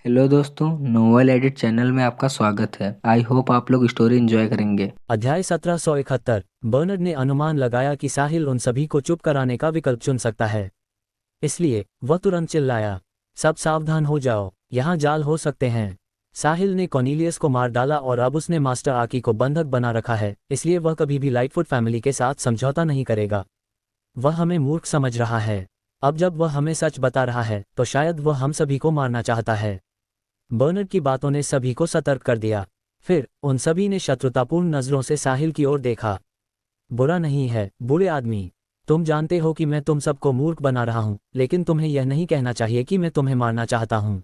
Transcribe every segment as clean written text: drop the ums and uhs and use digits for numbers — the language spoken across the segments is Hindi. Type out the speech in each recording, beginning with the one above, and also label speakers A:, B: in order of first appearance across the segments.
A: हेलो दोस्तों, नोवेल एडिट चैनल में आपका स्वागत है। आई होप आप लोग स्टोरी एंजॉय करेंगे।
B: अध्याय 1771। बर्नर्ड ने अनुमान लगाया कि साहिल उन सभी को चुप कराने का विकल्प चुन सकता है। इसलिए वह तुरंत चिल्लाया, सब सावधान हो जाओ, यहाँ जाल हो सकते हैं। साहिल ने कॉर्नेलियस को मार डाला और अब उसने मास्टर आकी को बंधक बना रखा है, इसलिए वह कभी भी लाइटफुट फैमिली के साथ समझौता नहीं करेगा। वह हमें मूर्ख समझ रहा है। अब जब वह हमें सच बता रहा है तो शायद वह हम सभी को मारना चाहता है। बर्नर्ड की बातों ने सभी को सतर्क कर दिया। फिर उन सभी ने शत्रुतापूर्ण नजरों से साहिल की ओर देखा। बुरा नहीं है, बुरे आदमी। तुम जानते हो कि मैं तुम सबको मूर्ख बना रहा हूं, लेकिन तुम्हें यह नहीं कहना चाहिए कि मैं तुम्हें मारना चाहता हूं।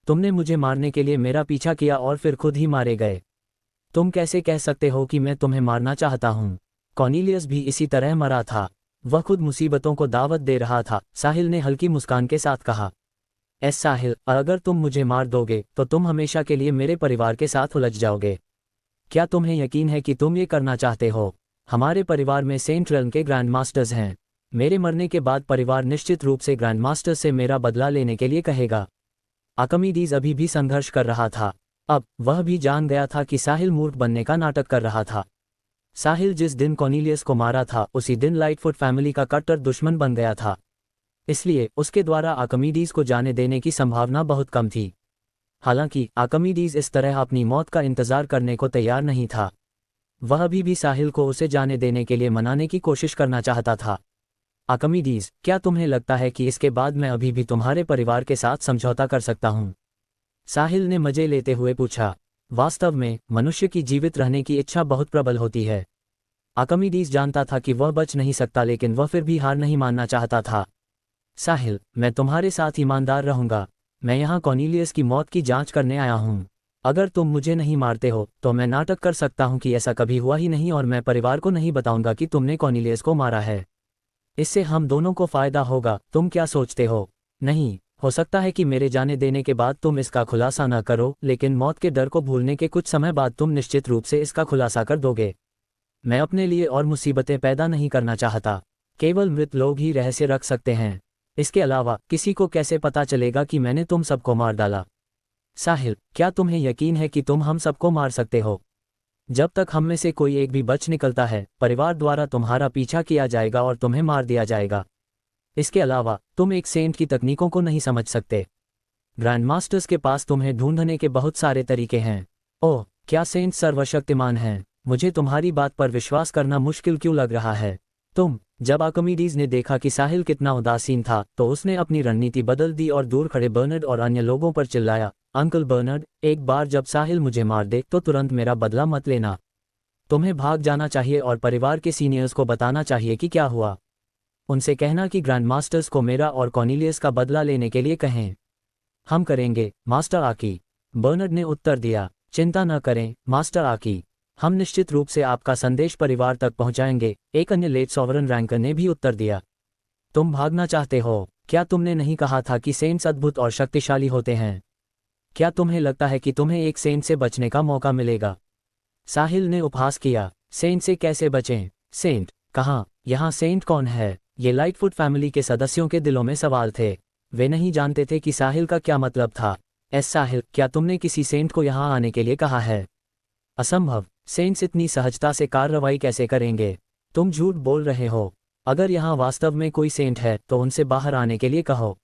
B: तुमने मुझे मारने के लिए मेरा पीछा किया और फिर खुद ही मारे गए। तुम कैसे कह सकते हो कि मैं तुम्हें मारना चाहता हूं? कॉर्नेलियस भी इसी तरह मरा था। वह खुद मुसीबतों को दावत दे रहा था। साहिल ने हल्की मुस्कान के साथ कहा, साहिल, अगर तुम मुझे मार दोगे तो तुम हमेशा के लिए मेरे परिवार के साथ उलझ जाओगे। क्या तुम्हें यकीन है कि तुम ये करना चाहते हो? हमारे परिवार में सेंट रेल्म के ग्रैंड मास्टर्स हैं। मेरे मरने के बाद परिवार निश्चित रूप से ग्रैंड मास्टर से मेरा बदला लेने के लिए कहेगा। आर्किमिडीज अभी भी संघर्ष कर रहा था। अब वह भी जान गया था कि साहिल मूर्ख बनने का नाटक कर रहा था। साहिल जिस दिन कॉर्नेलियस को मारा था उसी दिन लाइटफुट फैमिली का कट्टर दुश्मन बन गया था। इसलिए उसके द्वारा आर्किमिडीज को जाने देने की संभावना बहुत कम थी। हालांकि आर्किमिडीज इस तरह अपनी मौत का इंतजार करने को तैयार नहीं था। वह अभी भी साहिल को उसे जाने देने के लिए मनाने की कोशिश करना चाहता था। आर्किमिडीज, क्या तुम्हें लगता है कि इसके बाद मैं अभी भी तुम्हारे परिवार के साथ समझौता कर सकता हूं? साहिल ने मजे लेते हुए पूछा। वास्तव में मनुष्य की जीवित रहने की इच्छा बहुत प्रबल होती है। आर्किमिडीज जानता था कि वह बच नहीं सकता, लेकिन वह फिर भी हार नहीं मानना चाहता था। साहिल, मैं तुम्हारे साथ ईमानदार रहूंगा। मैं यहाँ कॉर्नेलियस की मौत की जांच करने आया हूँ। अगर तुम मुझे नहीं मारते हो तो मैं नाटक कर सकता हूँ कि ऐसा कभी हुआ ही नहीं और मैं परिवार को नहीं बताऊंगा कि तुमने कॉर्नेलियस को मारा है। इससे हम दोनों को फायदा होगा। तुम क्या सोचते हो? नहीं, हो सकता है कि मेरे जाने देने के बाद तुम इसका खुलासा न करो, लेकिन मौत के डर को भूलने के कुछ समय बाद तुम निश्चित रूप से इसका खुलासा कर दोगे। मैं अपने लिए और मुसीबतें पैदा नहीं करना चाहता। केवल मृत लोग ही रहस्य रख सकते हैं। इसके अलावा किसी को कैसे पता चलेगा कि मैंने तुम सबको मार डाला? साहिल, क्या तुम्हें यकीन है कि तुम हम सबको मार सकते हो? जब तक हम में से कोई एक भी बच निकलता है, परिवार द्वारा तुम्हारा पीछा किया जाएगा और तुम्हें मार दिया जाएगा। इसके अलावा तुम एक सेंट की तकनीकों को नहीं समझ सकते। ग्रैंड मास्टर्स के पास तुम्हें ढूंढने के बहुत सारे तरीके हैं। ओह, क्या सेंट सर्वशक्तिमान हैं? मुझे तुम्हारी बात पर विश्वास करना मुश्किल क्यों लग रहा है? जब आर्किमिडीज ने देखा कि साहिल कितना उदासीन था तो उसने अपनी रणनीति बदल दी और दूर खड़े बर्नर्ड और अन्य लोगों पर चिल्लाया, अंकल बर्नर्ड, एक बार जब साहिल मुझे मार दे तो तुरंत मेरा बदला मत लेना। तुम्हें भाग जाना चाहिए और परिवार के सीनियर्स को बताना चाहिए कि क्या हुआ। उनसे कहना कि ग्रैंड मास्टर्स को मेरा और कॉर्नेलियस का बदला लेने के लिए कहें। हम करेंगे, मास्टर आकी, बर्नर्ड ने उत्तर दिया। चिंता न करें मास्टर आकी, हम निश्चित रूप से आपका संदेश परिवार तक पहुंचाएंगे, एक अन्य लेट सॉवरन रैंकर ने भी उत्तर दिया। तुम भागना चाहते हो? क्या तुमने नहीं कहा था कि सेंट्स अद्भुत और शक्तिशाली होते हैं? क्या तुम्हें लगता है कि तुम्हें एक सेंट से बचने का मौका मिलेगा? साहिल ने उपहास किया। सेंट से कैसे बचें? सेंट कहाँ? यहाँ सेंट कौन है? ये लाइटफुट फैमिली के सदस्यों के दिलों में सवाल थे। वे नहीं जानते थे कि साहिल का क्या मतलब था। साहिल, क्या तुमने किसी सेंट को यहाँ आने के लिए कहा है? असंभव। सेंट्स इतनी सहजता से कार्रवाई कैसे करेंगे? तुम झूठ बोल रहे हो। अगर यहाँ वास्तव में कोई सेंट है तो उनसे बाहर आने के लिए कहो।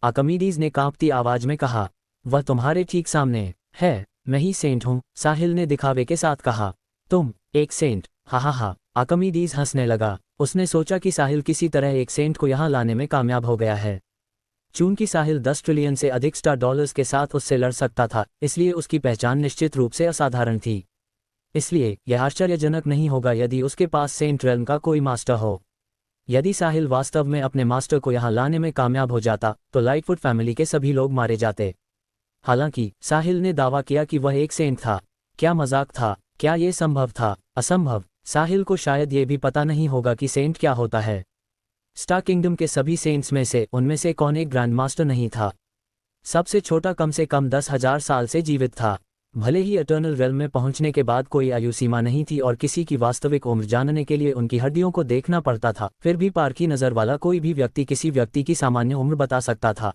B: आर्किमिडीज ने कांपती आवाज में कहा। वह तुम्हारे ठीक सामने है। मैं ही सेंट हूँ, साहिल ने दिखावे के साथ कहा। तुम एक सेंट? हा हा हा। आर्किमिडीज हंसने लगा। उसने सोचा कि साहिल किसी तरह एक सेंट को यहाँ लाने में कामयाब हो गया है। चूंकि साहिल 10 ट्रिलियन से अधिक स्टार डॉलर्स के साथ उससे लड़ सकता था, इसलिए उसकी पहचान निश्चित रूप से असाधारण थी। इसलिए यह आश्चर्यजनक नहीं होगा यदि उसके पास सेंट रेल्म का कोई मास्टर हो। यदि साहिल वास्तव में अपने मास्टर को यहाँ लाने में कामयाब हो जाता तो लाइटफुट फैमिली के सभी लोग मारे जाते। हालांकि साहिल ने दावा किया कि वह एक सेंट था। क्या मजाक था? क्या ये संभव था? असंभव। साहिल को शायद ये भी पता नहीं होगा कि सेंट क्या होता है। स्टार किंगडम के सभी सेंट्स में से उनमें से कौन एक ग्रैंड मास्टर नहीं था? सबसे छोटा कम से कम 10,000 साल से जीवित था। भले ही इटर्नल रेल्म में पहुंचने के बाद कोई आयु सीमा नहीं थी और किसी की वास्तविक उम्र जानने के लिए उनकी हड्डियों को देखना पड़ता था, फिर भी पारखी नज़र वाला कोई भी व्यक्ति किसी व्यक्ति की सामान्य उम्र बता सकता था।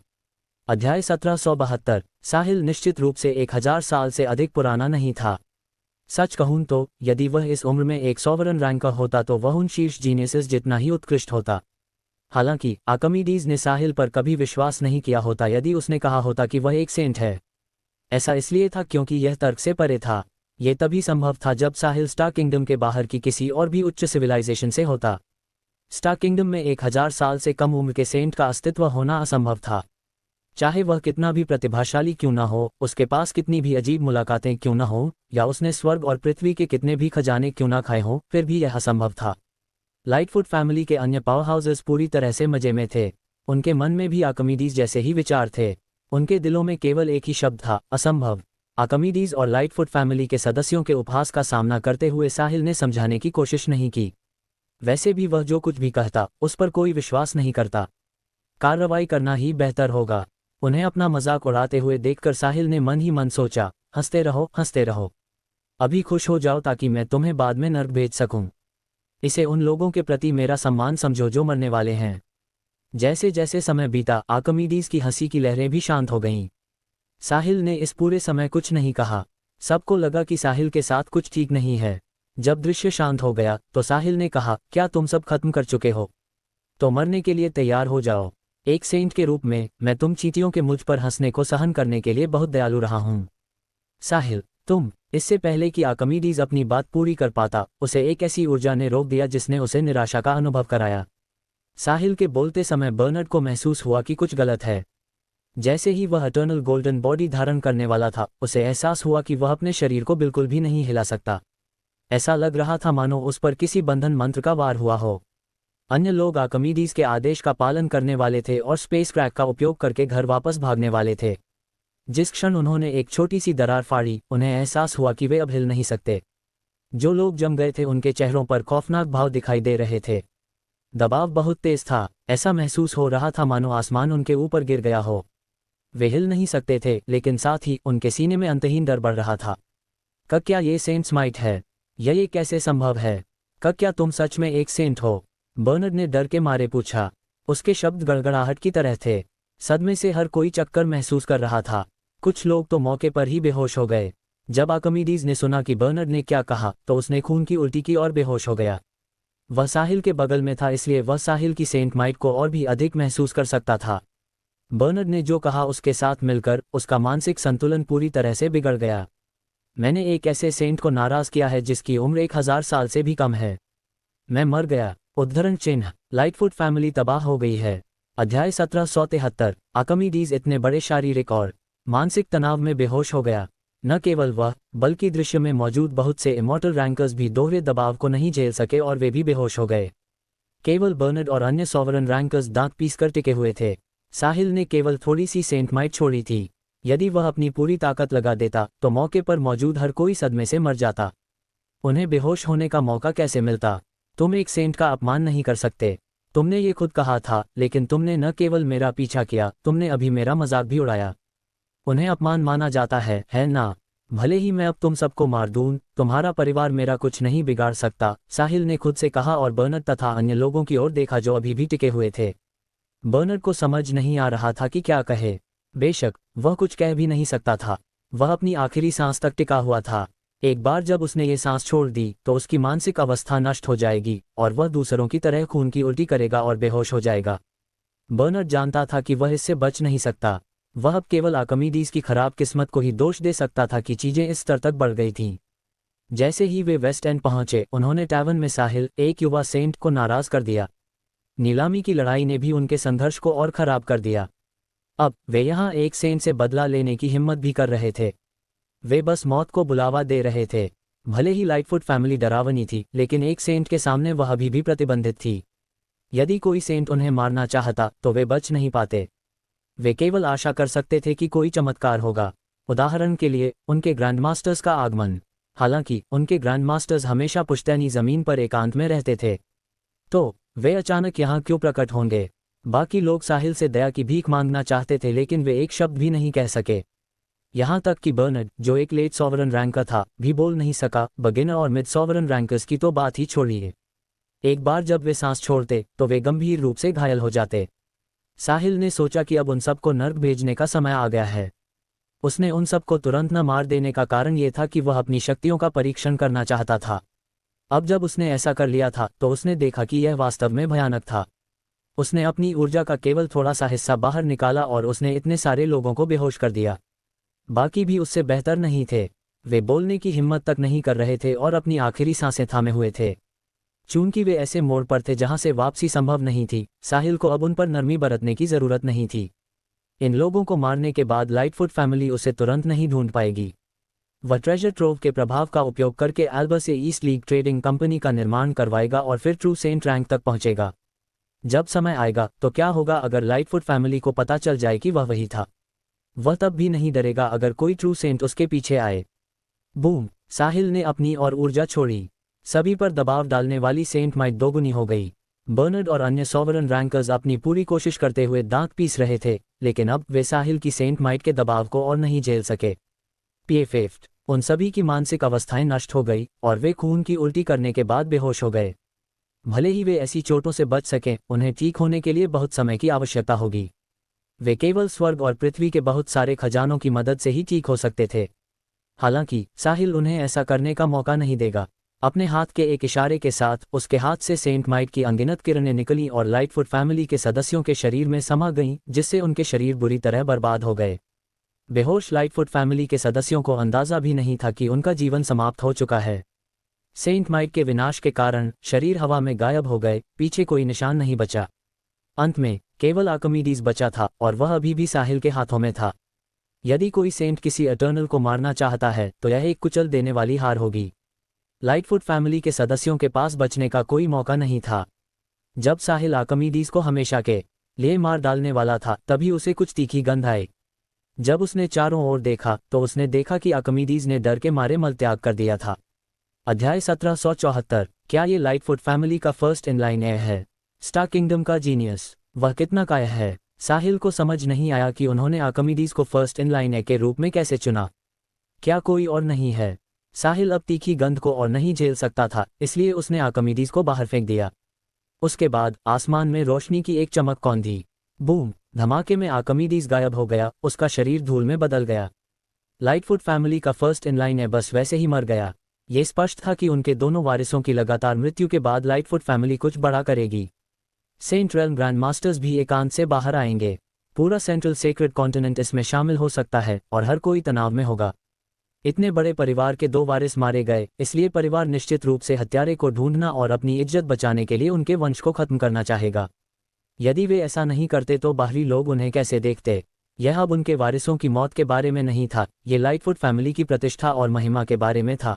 B: अध्याय 1772। साहिल निश्चित रूप से 1000 साल से अधिक पुराना नहीं था। सच कहूं तो यदि वह इस उम्र में एक सॉवरन रैंकर होता तो वह उन शीर्ष जीनियसेस जितना ही उत्कृष्ट होता। हालांकि आर्किमिडीज ने साहिल पर कभी विश्वास नहीं किया होता यदि उसने कहा होता कि वह एक सेंट है। ऐसा इसलिए था क्योंकि यह तर्क से परे था। यह तभी संभव था जब साहिल स्टार किंगडम के बाहर की किसी और भी उच्च सिविलाइजेशन से होता। स्टार किंगडम में 1000 साल से कम उम्र के सेंट का अस्तित्व होना असंभव था। चाहे वह कितना भी प्रतिभाशाली क्यों न हो, उसके पास कितनी भी अजीब मुलाकातें क्यों न हो, या उसने स्वर्ग और पृथ्वी के कितने भी खजाने क्यों न खाए हों, फिर भी यह असंभव था। लाइटफुट फैमिली के अन्य पावर हाउसेस पूरी तरह से मजे में थे। उनके मन में भी आर्किमिडीज जैसे ही विचार थे। उनके दिलों में केवल एक ही शब्द था, असंभव। आर्किमिडीज और लाइटफुट फैमिली के सदस्यों के उपहास का सामना करते हुए साहिल ने समझाने की कोशिश नहीं की। वैसे भी वह जो कुछ भी कहता उस पर कोई विश्वास नहीं करता। कार्रवाई करना ही बेहतर होगा। उन्हें अपना मजाक उड़ाते हुए देखकर साहिल ने मन ही मन सोचा, हंसते रहो हंसते रहो, अभी खुश हो जाओ ताकि मैं तुम्हें बाद में नर्क भेज सकूं। इसे उन लोगों के प्रति मेरा सम्मान समझो जो मरने वाले हैं। जैसे जैसे समय बीता आर्किमिडीज की हंसी की लहरें भी शांत हो गईं। साहिल ने इस पूरे समय कुछ नहीं कहा। सबको लगा कि साहिल के साथ कुछ ठीक नहीं है। जब दृश्य शांत हो गया तो साहिल ने कहा, क्या तुम सब खत्म कर चुके हो? तो मरने के लिए तैयार हो जाओ। एक सेंट के रूप में मैं तुम चींटियों के मुझ पर हंसने को सहन करने के लिए बहुत दयालु रहा हूं। साहिल, तुम। इससे पहले कि आर्किमिडीज अपनी बात पूरी कर पाता, उसे एक ऐसी ऊर्जा ने रोक दिया जिसने उसे निराशा का अनुभव कराया। साहिल के बोलते समय बर्नर्ड को महसूस हुआ कि कुछ गलत है। जैसे ही वह इटर्नल गोल्डन बॉडी धारण करने वाला था, उसे एहसास हुआ कि वह अपने शरीर को बिल्कुल भी नहीं हिला सकता। ऐसा लग रहा था मानो उस पर किसी बंधन मंत्र का वार हुआ हो। अन्य लोग आर्किमिडीज के आदेश का पालन करने वाले थे और स्पेस क्रैक का उपयोग करके घर वापस भागने वाले थे। जिस क्षण उन्होंने एक छोटी सी दरार फाड़ी, उन्हें एहसास हुआ कि वे अब हिल नहीं सकते। जो लोग जम गए थे उनके चेहरों पर खौफनाक भाव दिखाई दे रहे थे। दबाव बहुत तेज था। ऐसा महसूस हो रहा था मानो आसमान उनके ऊपर गिर गया हो। वे हिल नहीं सकते थे, लेकिन साथ ही उनके सीने में अंतहीन डर बढ़ रहा था। क्या ये सेंट स्माइट है? ये कैसे संभव है? क्या तुम सच में एक सेंट हो? बर्नर्ड ने डर के मारे पूछा। उसके शब्द गड़गड़ाहट की तरह थे। सदमे से हर कोई चक्कर महसूस कर रहा था। कुछ लोग तो मौके पर ही बेहोश हो गए। जब आर्किमिडीज ने सुना कि बर्नर्ड ने क्या कहा तो उसने खून की उल्टी की और बेहोश हो गया। वह साहिल के बगल में था, इसलिए वह साहिल की सेंट माइट को और भी अधिक महसूस कर सकता था। बर्नर्ड ने जो कहा उसके साथ मिलकर उसका मानसिक संतुलन पूरी तरह से बिगड़ गया। मैंने एक ऐसे सेंट को नाराज किया है जिसकी उम्र 1000 साल से भी कम है। मैं मर गया। उद्धरण चिन्ह। लाइटफुट फैमिली तबाह हो गई है। अध्याय 1773। आर्किमिडीज इतने बड़े शारीरिक और मानसिक तनाव में बेहोश हो गया। न केवल वह, बल्कि दृश्य में मौजूद बहुत से इमॉर्टल रैंकर्स भी दोहरे दबाव को नहीं झेल सके और वे भी बेहोश हो गए। केवल बर्नर्ड और अन्य सॉवरन रैंकर्स दांत पीसकर टिके हुए थे। साहिल ने केवल थोड़ी सी सेंट माइट छोड़ी थी। यदि वह अपनी पूरी ताकत लगा देता तो मौके पर मौजूद हर कोई सदमे से मर जाता। उन्हें बेहोश होने का मौका कैसे मिलता? तुम एक सेंट का अपमान नहीं कर सकते। तुमने ये खुद कहा था, लेकिन तुमने न केवल मेरा पीछा किया, तुमने अभी मेरा मजाक भी उड़ाया। उन्हें अपमान माना जाता है ना? भले ही मैं अब तुम सबको मार दूं, तुम्हारा परिवार मेरा कुछ नहीं बिगाड़ सकता, साहिल ने खुद से कहा और बर्नर्ड तथा अन्य लोगों की ओर देखा जो अभी भी टिके हुए थे। बर्नर्ड को समझ नहीं आ रहा था कि क्या कहे। बेशक वह कुछ कह भी नहीं सकता था। वह अपनी आखिरी सांस तक टिका हुआ था। एक बार जब उसने ये सांस छोड़ दी तो उसकी मानसिक अवस्था नष्ट हो जाएगी और वह दूसरों की तरह खून की उल्टी करेगा और बेहोश हो जाएगा। बर्नर्ड जानता था कि वह इससे बच नहीं सकता। वह अब केवल आर्किमिडीज की खराब किस्मत को ही दोष दे सकता था कि चीजें इस स्तर तक बढ़ गई थीं। जैसे ही वे वेस्ट एंड पहुंचे, उन्होंने टैवर्न में साहिल, एक युवा सेंट को नाराज कर दिया। नीलामी की लड़ाई ने भी उनके संघर्ष को और खराब कर दिया। अब वे यहाँ एक सेंट से बदला लेने की हिम्मत भी कर रहे थे। वे बस मौत को बुलावा दे रहे थे। भले ही लाइटफुट फैमिली डरावनी थी, लेकिन एक सेंट के सामने वह अभी भी प्रतिबंधित थी। यदि कोई सेंट उन्हें मारना चाहता तो वे बच नहीं पाते। वे केवल आशा कर सकते थे कि कोई चमत्कार होगा। उदाहरण के लिए, उनके ग्रैंडमास्टर्स का आगमन। हालांकि उनके ग्रैंडमास्टर्स हमेशा पुश्तैनी जमीन पर एकांत में रहते थे। तो वे अचानक यहाँ क्यों प्रकट होंगे? बाकी लोग साहिल से दया की भीख मांगना चाहते थे, लेकिन वे एक शब्द भी नहीं कह सके। यहाँ तक कि बर्नर्ड, जो एक लेट सॉवरन रैंकर था, भी बोल नहीं सका। बिगिनर और मिड सॉवरन रैंकर्स की तो बात ही छोड़िए। एक बार जब वे सांस छोड़ते तो वे गंभीर रूप से घायल हो जाते। साहिल ने सोचा कि अब उन सबको नर्क भेजने का समय आ गया है। उसने उन सबको तुरंत न मार देने का कारण ये था कि वह अपनी शक्तियों का परीक्षण करना चाहता था। अब जब उसने ऐसा कर लिया था तो उसने देखा कि यह वास्तव में भयानक था। उसने अपनी ऊर्जा का केवल थोड़ा सा हिस्सा बाहर निकाला और उसने इतने सारे लोगों को बेहोश कर दिया। बाकी भी उससे बेहतर नहीं थे। वे बोलने की हिम्मत तक नहीं कर रहे थे और अपनी आखिरी सांसें थामे हुए थे। चूंकि वे ऐसे मोड़ पर थे जहां से वापसी संभव नहीं थी, साहिल को अब उन पर नरमी बरतने की जरूरत नहीं थी। इन लोगों को मारने के बाद लाइटफुट फैमिली उसे तुरंत नहीं ढूंढ पाएगी। वह ट्रेजर ट्रोव के प्रभाव का उपयोग करके एल्बा से ईस्ट लीग ट्रेडिंग कंपनी का निर्माण करवाएगा और फिर ट्रू सेंट रैंक तक पहुंचेगा। जब समय आएगा तो क्या होगा अगर लाइटफुट फैमिली को पता चल जाए कि वह वही था? वह तब भी नहीं डरेगा अगर कोई ट्रू सेंट उसके पीछे आए। बूम! साहिल ने अपनी और ऊर्जा छोड़ी। सभी पर दबाव डालने वाली सेंट माइट दोगुनी हो गई। बर्नर्ड और अन्य सॉवरन रैंकर्स अपनी पूरी कोशिश करते हुए दांत पीस रहे थे, लेकिन अब वे साहिल की सेंट माइट के दबाव को और नहीं झेल सके। पीएफएफ उन सभी की मानसिक अवस्थाएं नष्ट हो गई और वे खून की उल्टी करने के बाद बेहोश हो गए। भले ही वे ऐसी चोटों से बच सकें, उन्हें ठीक होने के लिए बहुत समय की आवश्यकता होगी। वे केवल स्वर्ग और पृथ्वी के बहुत सारे खजानों की मदद से ही ठीक हो सकते थे। हालांकि साहिल उन्हें ऐसा करने का मौका नहीं देगा। अपने हाथ के एक इशारे के साथ उसके हाथ से सेंट माइट की अनगिनत किरणें निकलीं और लाइटफुट फैमिली के सदस्यों के शरीर में समा गईं, जिससे उनके शरीर बुरी तरह बर्बाद हो गए। बेहोश लाइटफुट फैमिली के सदस्यों को अंदाजा भी नहीं था कि उनका जीवन समाप्त हो चुका है। सेंट माइट के विनाश के कारण शरीर हवा में गायब हो गए, पीछे कोई निशान नहीं बचा। अंत में केवल आर्किमिडीज बचा था और वह अभी भी साहिल के हाथों में था। यदि कोई सेंट किसी एटर्नल को मारना चाहता है तो यह एक कुचल देने वाली हार होगी। लाइटफुट फैमिली के सदस्यों के पास बचने का कोई मौका नहीं था। जब साहिल आर्किमिडीज को हमेशा के लिए मार डालने वाला था, तभी उसे कुछ तीखी गंध आई। जब उसने चारों ओर देखा तो उसने देखा कि आर्किमिडीज ने डर के मारे मलत्याग कर दिया था। अध्याय 1774। क्या ये लाइटफुट फैमिली का फर्स्ट इन लाइन एयर है? स्टार किंगडम का जीनियस। वह कितना काया है? साहिल को समझ नहीं आया कि उन्होंने आर्किमिडीज को फर्स्ट इन लाइन एयर के रूप में कैसे चुना। क्या कोई और नहीं है? साहिल अब तीखी गंध को और नहीं झेल सकता था, इसलिए उसने आर्किमिडीज को बाहर फेंक दिया। उसके बाद आसमान में रोशनी की एक चमक कौंधी। बूम! धमाके में आर्किमिडीज गायब हो गया, उसका शरीर धूल में बदल गया। लाइटफुट फैमिली का फर्स्ट इन लाइन एयर बस वैसे ही मर गया। ये स्पष्ट था कि उनके दोनों वारिसों की लगातार मृत्यु के बाद लाइटफुट फैमिली कुछ बड़ा करेगी। सेंट रेल्म ग्रैंड मास्टर्स भी एकांत से बाहर आएंगे। पूरा सेंट्रल सेक्रेड कॉन्टिनेंट इसमें शामिल हो सकता है और हर कोई तनाव में होगा। इतने बड़े परिवार के 2 वारिस मारे गए, इसलिए परिवार निश्चित रूप से हत्यारे को ढूंढना और अपनी इज्जत बचाने के लिए उनके वंश को खत्म करना चाहेगा। यदि वे ऐसा नहीं करते तो बाहरी लोग उन्हें कैसे देखते? यह अब उनके वारिसों की मौत के बारे में नहीं था, ये लाइटफुट फैमिली की प्रतिष्ठा और महिमा के बारे में था।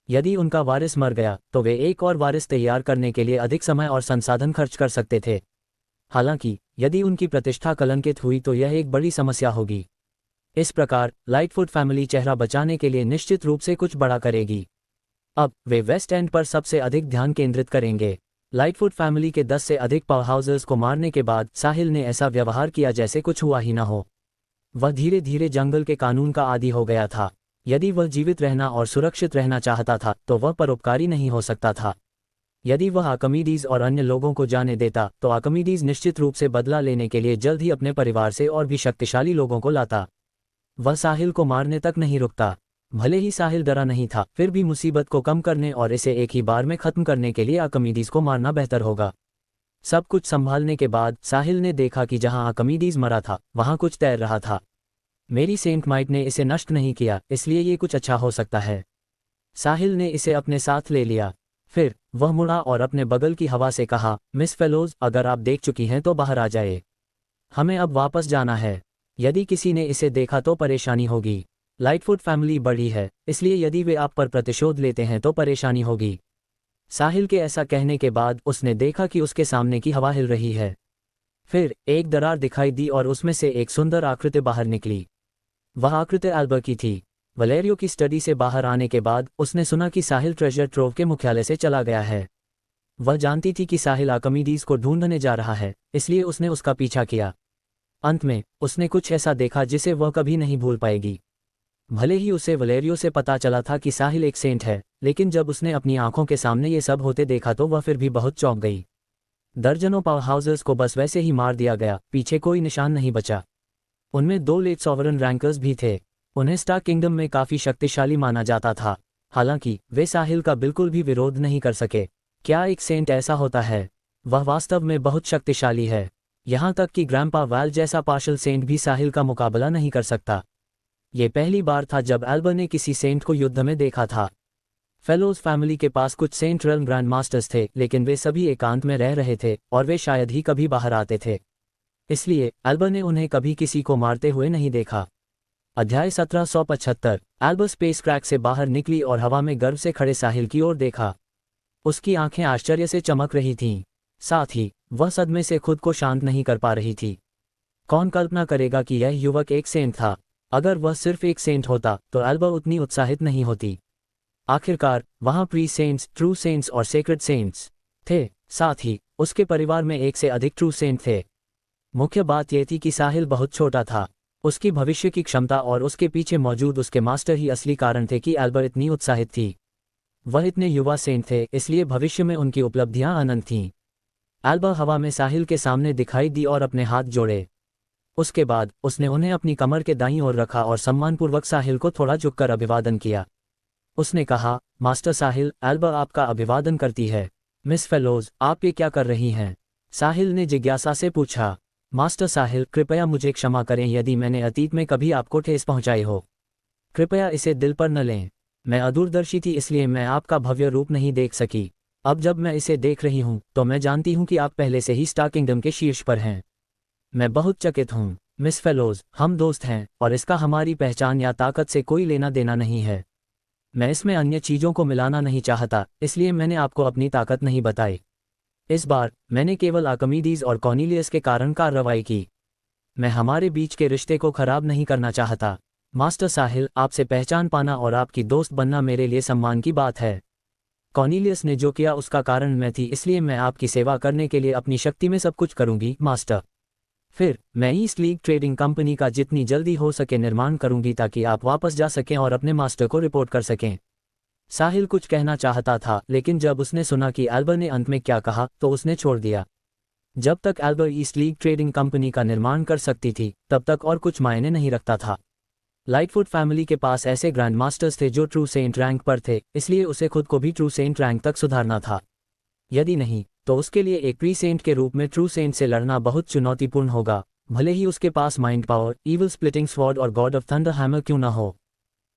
B: यदि उनका वारिस मर गया तो वे एक और वारिस तैयार करने के लिए अधिक समय और संसाधन खर्च कर सकते थे। हालांकि यदि उनकी प्रतिष्ठा कलंकित हुई तो यह एक बड़ी समस्या होगी। इस प्रकार लाइटफुट फैमिली चेहरा बचाने के लिए निश्चित रूप से कुछ बड़ा करेगी। अब वे वेस्ट एंड पर सबसे अधिक ध्यान केंद्रित करेंगे। लाइटफुट फैमिली के 10 से अधिक पावर हाउसेस को मारने के बाद साहिल ने ऐसा व्यवहार किया जैसे कुछ हुआ ही न हो। वह धीरे धीरे जंगल के कानून का आदी हो गया था। यदि वह जीवित रहना और सुरक्षित रहना चाहता था तो वह परोपकारी नहीं हो सकता था। यदि वह आर्किमिडीज और अन्य लोगों को जाने देता तो आर्किमिडीज निश्चित रूप से बदला लेने के लिए जल्द ही अपने परिवार से और भी शक्तिशाली लोगों को लाता। वह साहिल को मारने तक नहीं रुकता। भले ही साहिल डरा नहीं था, फिर भी मुसीबत को कम करने और इसे एक ही बार में खत्म करने के लिए आर्किमिडीज को मारना बेहतर होगा। सब कुछ संभालने के बाद साहिल ने देखा कि जहां आर्किमिडीज मरा था वहां कुछ तैर रहा था। मेरी सेंट माइट ने इसे नष्ट नहीं किया, इसलिए ये कुछ अच्छा हो सकता है। साहिल ने इसे अपने साथ ले लिया। फिर वह मुड़ा और अपने बगल की हवा से कहा, मिस फेलोज, अगर आप देख चुकी हैं तो बाहर आ जाए। हमें अब वापस जाना है। यदि किसी ने इसे देखा तो परेशानी होगी। लाइटफुट फैमिली बड़ी है, इसलिए यदि वे आप पर प्रतिशोध लेते हैं तो परेशानी होगी। साहिल के ऐसा कहने के बाद उसने देखा कि उसके सामने की हवा हिल रही है। फिर एक दरार दिखाई दी और उसमें से एक सुंदर आकृति बाहर निकली। वह आकृति एल्बा की थी। वलेरियो की स्टडी से बाहर आने के बाद उसने सुना कि साहिल ट्रेजर ट्रोव के मुख्यालय से चला गया है। वह जानती थी कि साहिल आर्किमिडीज को ढूंढने जा रहा है, इसलिए उसने उसका पीछा किया। अंत में उसने कुछ ऐसा देखा जिसे वह कभी नहीं भूल पाएगी। भले ही उसे वलेरियो से पता चला था कि साहिल एक सेंट है, लेकिन जब उसने अपनी आंखों के सामने ये सब होते देखा तो वह फिर भी बहुत चौंक गई। दर्जनों पावर हाउसेस को बस वैसे ही मार दिया गया, पीछे कोई निशान नहीं बचा। उनमें 2 लेट सॉवरन रैंकर्स भी थे। उन्हें स्टार्क किंगडम में काफ़ी शक्तिशाली माना जाता था, हालांकि वे साहिल का बिल्कुल भी विरोध नहीं कर सके। क्या एक सेंट ऐसा होता है? वह वास्तव में बहुत शक्तिशाली है। यहाँ तक कि ग्रैंपा वैल जैसा पार्शल सेंट भी साहिल का मुकाबला नहीं कर सकता। ये पहली बार था जब एल्बर ने किसी सेंट को युद्ध में देखा था। फेलोज फैमिली के पास कुछ सेंट रेल्म ग्रैंड मास्टर्स थे, लेकिन वे सभी एकांत में रह रहे थे और वे शायद ही कभी बाहर आते थे। इसलिए एल्बर ने उन्हें कभी किसी को मारते हुए नहीं देखा। अध्याय 1775। एल्बर स्पेस क्रैक से बाहर निकली और हवा में गर्व से खड़े साहिल की ओर देखा। उसकी आंखें आश्चर्य से चमक रही थीं, साथ ही वह सदमे से खुद को शांत नहीं कर पा रही थी। कौन कल्पना करेगा कि यह युवक एक सेंट था? अगर वह सिर्फ एक सेंट होता तो एल्बर उतनी उत्साहित नहीं होती। आखिरकार वहां प्री सेंट्स, ट्रू सेंट्स और सेक्रेड सेंट्स थे। साथ ही उसके परिवार में एक से अधिक ट्रू सेंट थे। मुख्य बात यह थी कि साहिल बहुत छोटा था। उसकी भविष्य की क्षमता और उसके पीछे मौजूद उसके मास्टर ही असली कारण थे कि एल्बर इतनी उत्साहित थी। वह इतने युवा सेंट थे, इसलिए भविष्य में उनकी उपलब्धियां अनंत थीं। एल्बर हवा में साहिल के सामने दिखाई दी और अपने हाथ जोड़े। उसके बाद उसने उन्हें अपनी कमर के दाईं ओर रखा और सम्मानपूर्वक साहिल को थोड़ा झुककर अभिवादन किया। उसने कहा, मास्टर साहिल, एल्बर आपका अभिवादन करती है। मिस फेलोज, आप ये क्या कर रही हैं? साहिल ने जिज्ञासा से पूछा। मास्टर साहिल, कृपया मुझे क्षमा करें यदि मैंने अतीत में कभी आपको ठेस पहुंचाई हो। कृपया इसे दिल पर न लें। मैं अदूरदर्शी थी, इसलिए मैं आपका भव्य रूप नहीं देख सकी। अब जब मैं इसे देख रही हूं तो मैं जानती हूं कि आप पहले से ही स्टार किंगडम के शीर्ष पर हैं। मैं बहुत चकित हूं। मिस फेलोज, हम दोस्त हैं और इसका हमारी पहचान या ताकत से कोई लेना देना नहीं है। मैं इसमें अन्य चीज़ों को मिलाना नहीं चाहता, इसलिए मैंने आपको अपनी ताकत नहीं बताई। इस बार मैंने केवल आर्किमिडीज और कॉर्नेलियस के कारण कार्रवाई की। मैं हमारे बीच के रिश्ते को खराब नहीं करना चाहता। मास्टर साहिल, आपसे पहचान पाना और आपकी दोस्त बनना मेरे लिए सम्मान की बात है। कॉर्नेलियस ने जो किया उसका कारण मैं थी, इसलिए मैं आपकी सेवा करने के लिए अपनी शक्ति में सब कुछ करूंगी मास्टर। फिर मैं ईस्ट लीग ट्रेडिंग कंपनी का जितनी जल्दी हो सके निर्माण करूंगी ताकि आप वापस जा सकें और अपने मास्टर को रिपोर्ट कर सकें। साहिल कुछ कहना चाहता था, लेकिन जब उसने सुना कि एल्बर ने अंत में क्या कहा तो उसने छोड़ दिया। जब तक एल्बर ईस्ट लीग ट्रेडिंग कंपनी का निर्माण कर सकती थी तब तक और कुछ मायने नहीं रखता था। लाइटफुट फैमिली के पास ऐसे ग्रैंड मास्टर्स थे जो ट्रू सेंट रैंक पर थे, इसलिए उसे खुद को भी ट्रू सेंट रैंक तक सुधारना था। यदि नहीं तो उसके लिए एक प्री सेंट के रूप में ट्रू सेंट से लड़ना बहुत चुनौतीपूर्ण होगा, भले ही उसके पास mind power, evil splitting sword और गॉड ऑफ थंडर हैमर क्यों ना हो।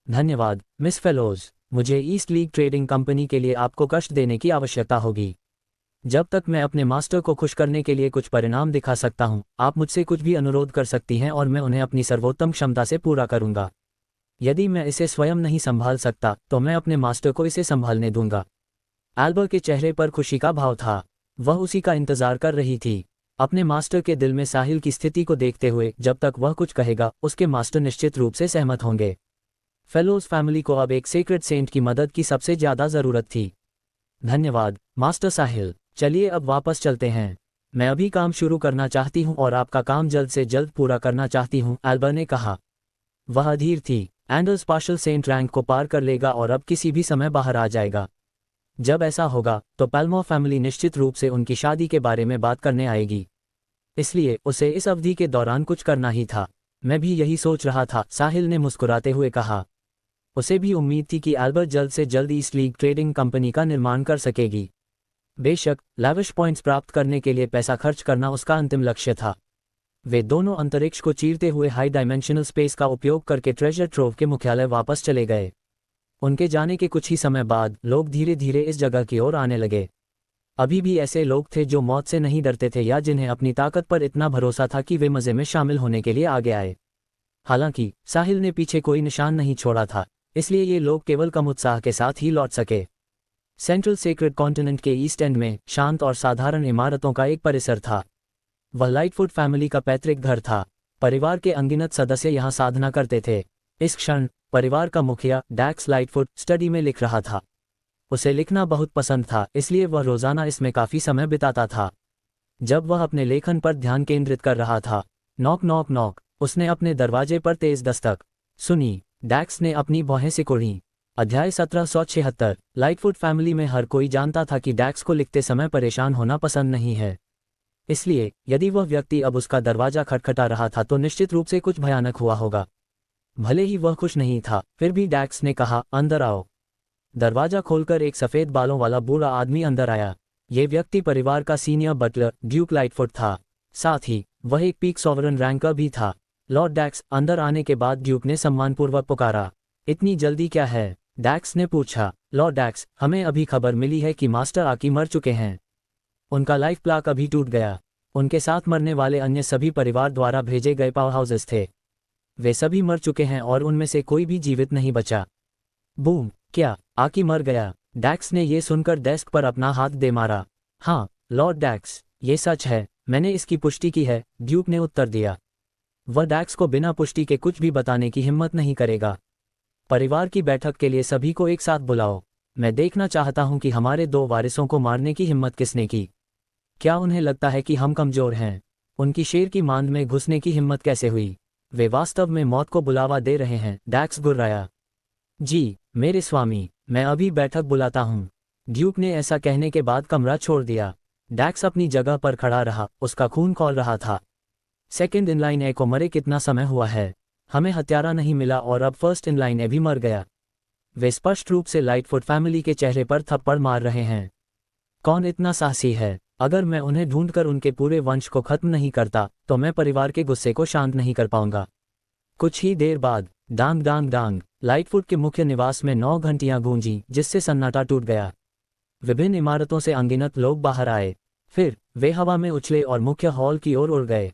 B: धन्यवाद मिस फेलोज, मुझे ईस्ट लीग ट्रेडिंग कंपनी के लिए आपको कष्ट देने की आवश्यकता होगी। जब तक मैं अपने मास्टर को खुश करने के लिए कुछ परिणाम दिखा सकता हूं, आप मुझसे कुछ भी अनुरोध कर सकती हैं और मैं उन्हें अपनी सर्वोत्तम क्षमता से पूरा करूंगा। यदि मैं इसे स्वयं नहीं संभाल सकता तो मैं अपने मास्टर को इसे संभालने दूंगा। एल्बर के चेहरे पर खुशी का भाव था। वह उसी का इंतजार कर रही थी। अपने मास्टर के दिल में साहिल की स्थिति को देखते हुए जब तक वह कुछ कहेगा उसके मास्टर निश्चित रूप से सहमत होंगे। फेलोज फैमिली को अब एक सीक्रेट सेंट की मदद की सबसे ज्यादा जरूरत थी। धन्यवाद मास्टर साहिल, चलिए अब वापस चलते हैं। मैं अभी काम शुरू करना चाहती हूँ और आपका काम जल्द से जल्द पूरा करना चाहती हूँ, एल्बर ने कहा। वह अधीर थी। एंडर्स पार्शल सेंट रैंक को पार कर लेगा और अब किसी भी समय बाहर आ जाएगा। जब ऐसा होगा तो पैल्मो फैमिली निश्चित रूप से उनकी शादी के बारे में बात करने आएगी, इसलिए उसे इस अवधि के दौरान कुछ करना ही था। मैं भी यही सोच रहा था, साहिल ने मुस्कुराते हुए कहा। उसे भी उम्मीद थी कि एल्बर जल्द से जल्द ईस्ट लीग ट्रेडिंग कंपनी का निर्माण कर सकेगी। बेशक लैविश पॉइंट्स प्राप्त करने के लिए पैसा खर्च करना उसका अंतिम लक्ष्य था। वे दोनों अंतरिक्ष को चीरते हुए हाई डायमेंशनल स्पेस का उपयोग करके ट्रेजर ट्रोव के मुख्यालय वापस चले गए। उनके जाने के कुछ ही समय बाद लोग धीरे धीरे इस जगह की ओर आने लगे। अभी भी ऐसे लोग थे जो मौत से नहीं डरते थे या जिन्हें अपनी ताकत पर इतना भरोसा था कि वे मजे में शामिल होने के लिए आगे आए। हालांकि साहिल ने पीछे कोई निशान नहीं छोड़ा था, इसलिए ये लोग केवल कम उत्साह के साथ ही लौट सके। सेंट्रल सेक्रेड कॉन्टिनेंट के ईस्ट एंड में शांत और साधारण इमारतों का एक परिसर था। वह लाइटफुट फैमिली का पैतृक घर था। परिवार के अनगिनत सदस्य यहाँ साधना करते थे। इस क्षण परिवार का मुखिया डैक्स लाइटफुट स्टडी में लिख रहा था। उसे लिखना बहुत पसंद था, इसलिए वह रोजाना इसमें काफी समय बिताता था। जब वह अपने लेखन पर ध्यान केंद्रित कर रहा था, नॉक नॉक नॉक, उसने अपने दरवाजे पर तेज दस्तक सुनी। डैक्स ने अपनी भौहें सिकोड़ी। अध्याय 1776। लाइटफुट फैमिली में हर कोई जानता था कि डैक्स को लिखते समय परेशान होना पसंद नहीं है, इसलिए यदि वह व्यक्ति अब उसका दरवाजा खटखटा रहा था तो निश्चित रूप से कुछ भयानक हुआ होगा। भले ही वह खुश नहीं था, फिर भी डैक्स ने कहा, अंदर आओ। दरवाजा खोलकर एक सफ़ेद बालों वाला बूढ़ा आदमी अंदर आया। ये व्यक्ति परिवार का सीनियर बटलर ड्यूक लाइटफुट था। साथ ही वह एक पीक सॉवरन रैंकर भी था। लॉर्ड डैक्स अंदर आने के बाद ड्यूक ने सम्मानपूर्वक पुकारा। इतनी जल्दी क्या है? डैक्स ने पूछा। लॉर्ड डैक्स, हमें अभी खबर मिली है कि मास्टर आकी मर चुके हैं। उनका लाइफ प्लाक अभी टूट गया। उनके साथ मरने वाले अन्य सभी परिवार द्वारा भेजे गए पावर हाउसेस थे। वे सभी मर चुके हैं और उनमें से कोई भी जीवित नहीं बचा। बूम! क्या आकी मर गया? डैक्स ने ये सुनकर डेस्क पर अपना हाथ दे मारा। हाँ लॉर्ड डैक्स, ये सच है, मैंने इसकी पुष्टि की है, ड्यूक ने उत्तर दिया। वह डैक्स को बिना पुष्टि के कुछ भी बताने की हिम्मत नहीं करेगा। परिवार की बैठक के लिए सभी को एक साथ बुलाओ। मैं देखना चाहता हूं कि हमारे 2 वारिसों को मारने की हिम्मत किसने की। क्या उन्हें लगता है कि हम कमजोर हैं? उनकी शेर की मांद में घुसने की हिम्मत कैसे हुई? वे वास्तव में मौत को बुलावा दे रहे हैं, डैक्स गुर्राया। जी मेरे स्वामी, मैं अभी बैठक बुलाता हूँ। ड्यूक ने ऐसा कहने के बाद कमरा छोड़ दिया। डैक्स अपनी जगह पर खड़ा रहा, उसका खून खौल रहा था। सेकंड इन लाइन ए को मरे कितना समय हुआ है? हमें हत्यारा नहीं मिला और अब फर्स्ट इन लाइन ए भी मर गया। वे स्पष्ट रूप से लाइटफुट फैमिली के चेहरे पर थप्पड़ मार रहे हैं। कौन इतना साहसी है? अगर मैं उन्हें ढूंढकर उनके पूरे वंश को खत्म नहीं करता तो मैं परिवार के गुस्से को शांत नहीं कर पाऊंगा। कुछ ही देर बाद डांग डांग डांग, लाइटफुट के मुख्य निवास में 9 घंटियां गूंजी, जिससे सन्नाटा टूट गया। विभिन्न इमारतों से अनगिनत लोग बाहर आए। फिर वे हवा में उछले और मुख्य हॉल की ओर उड़ गए।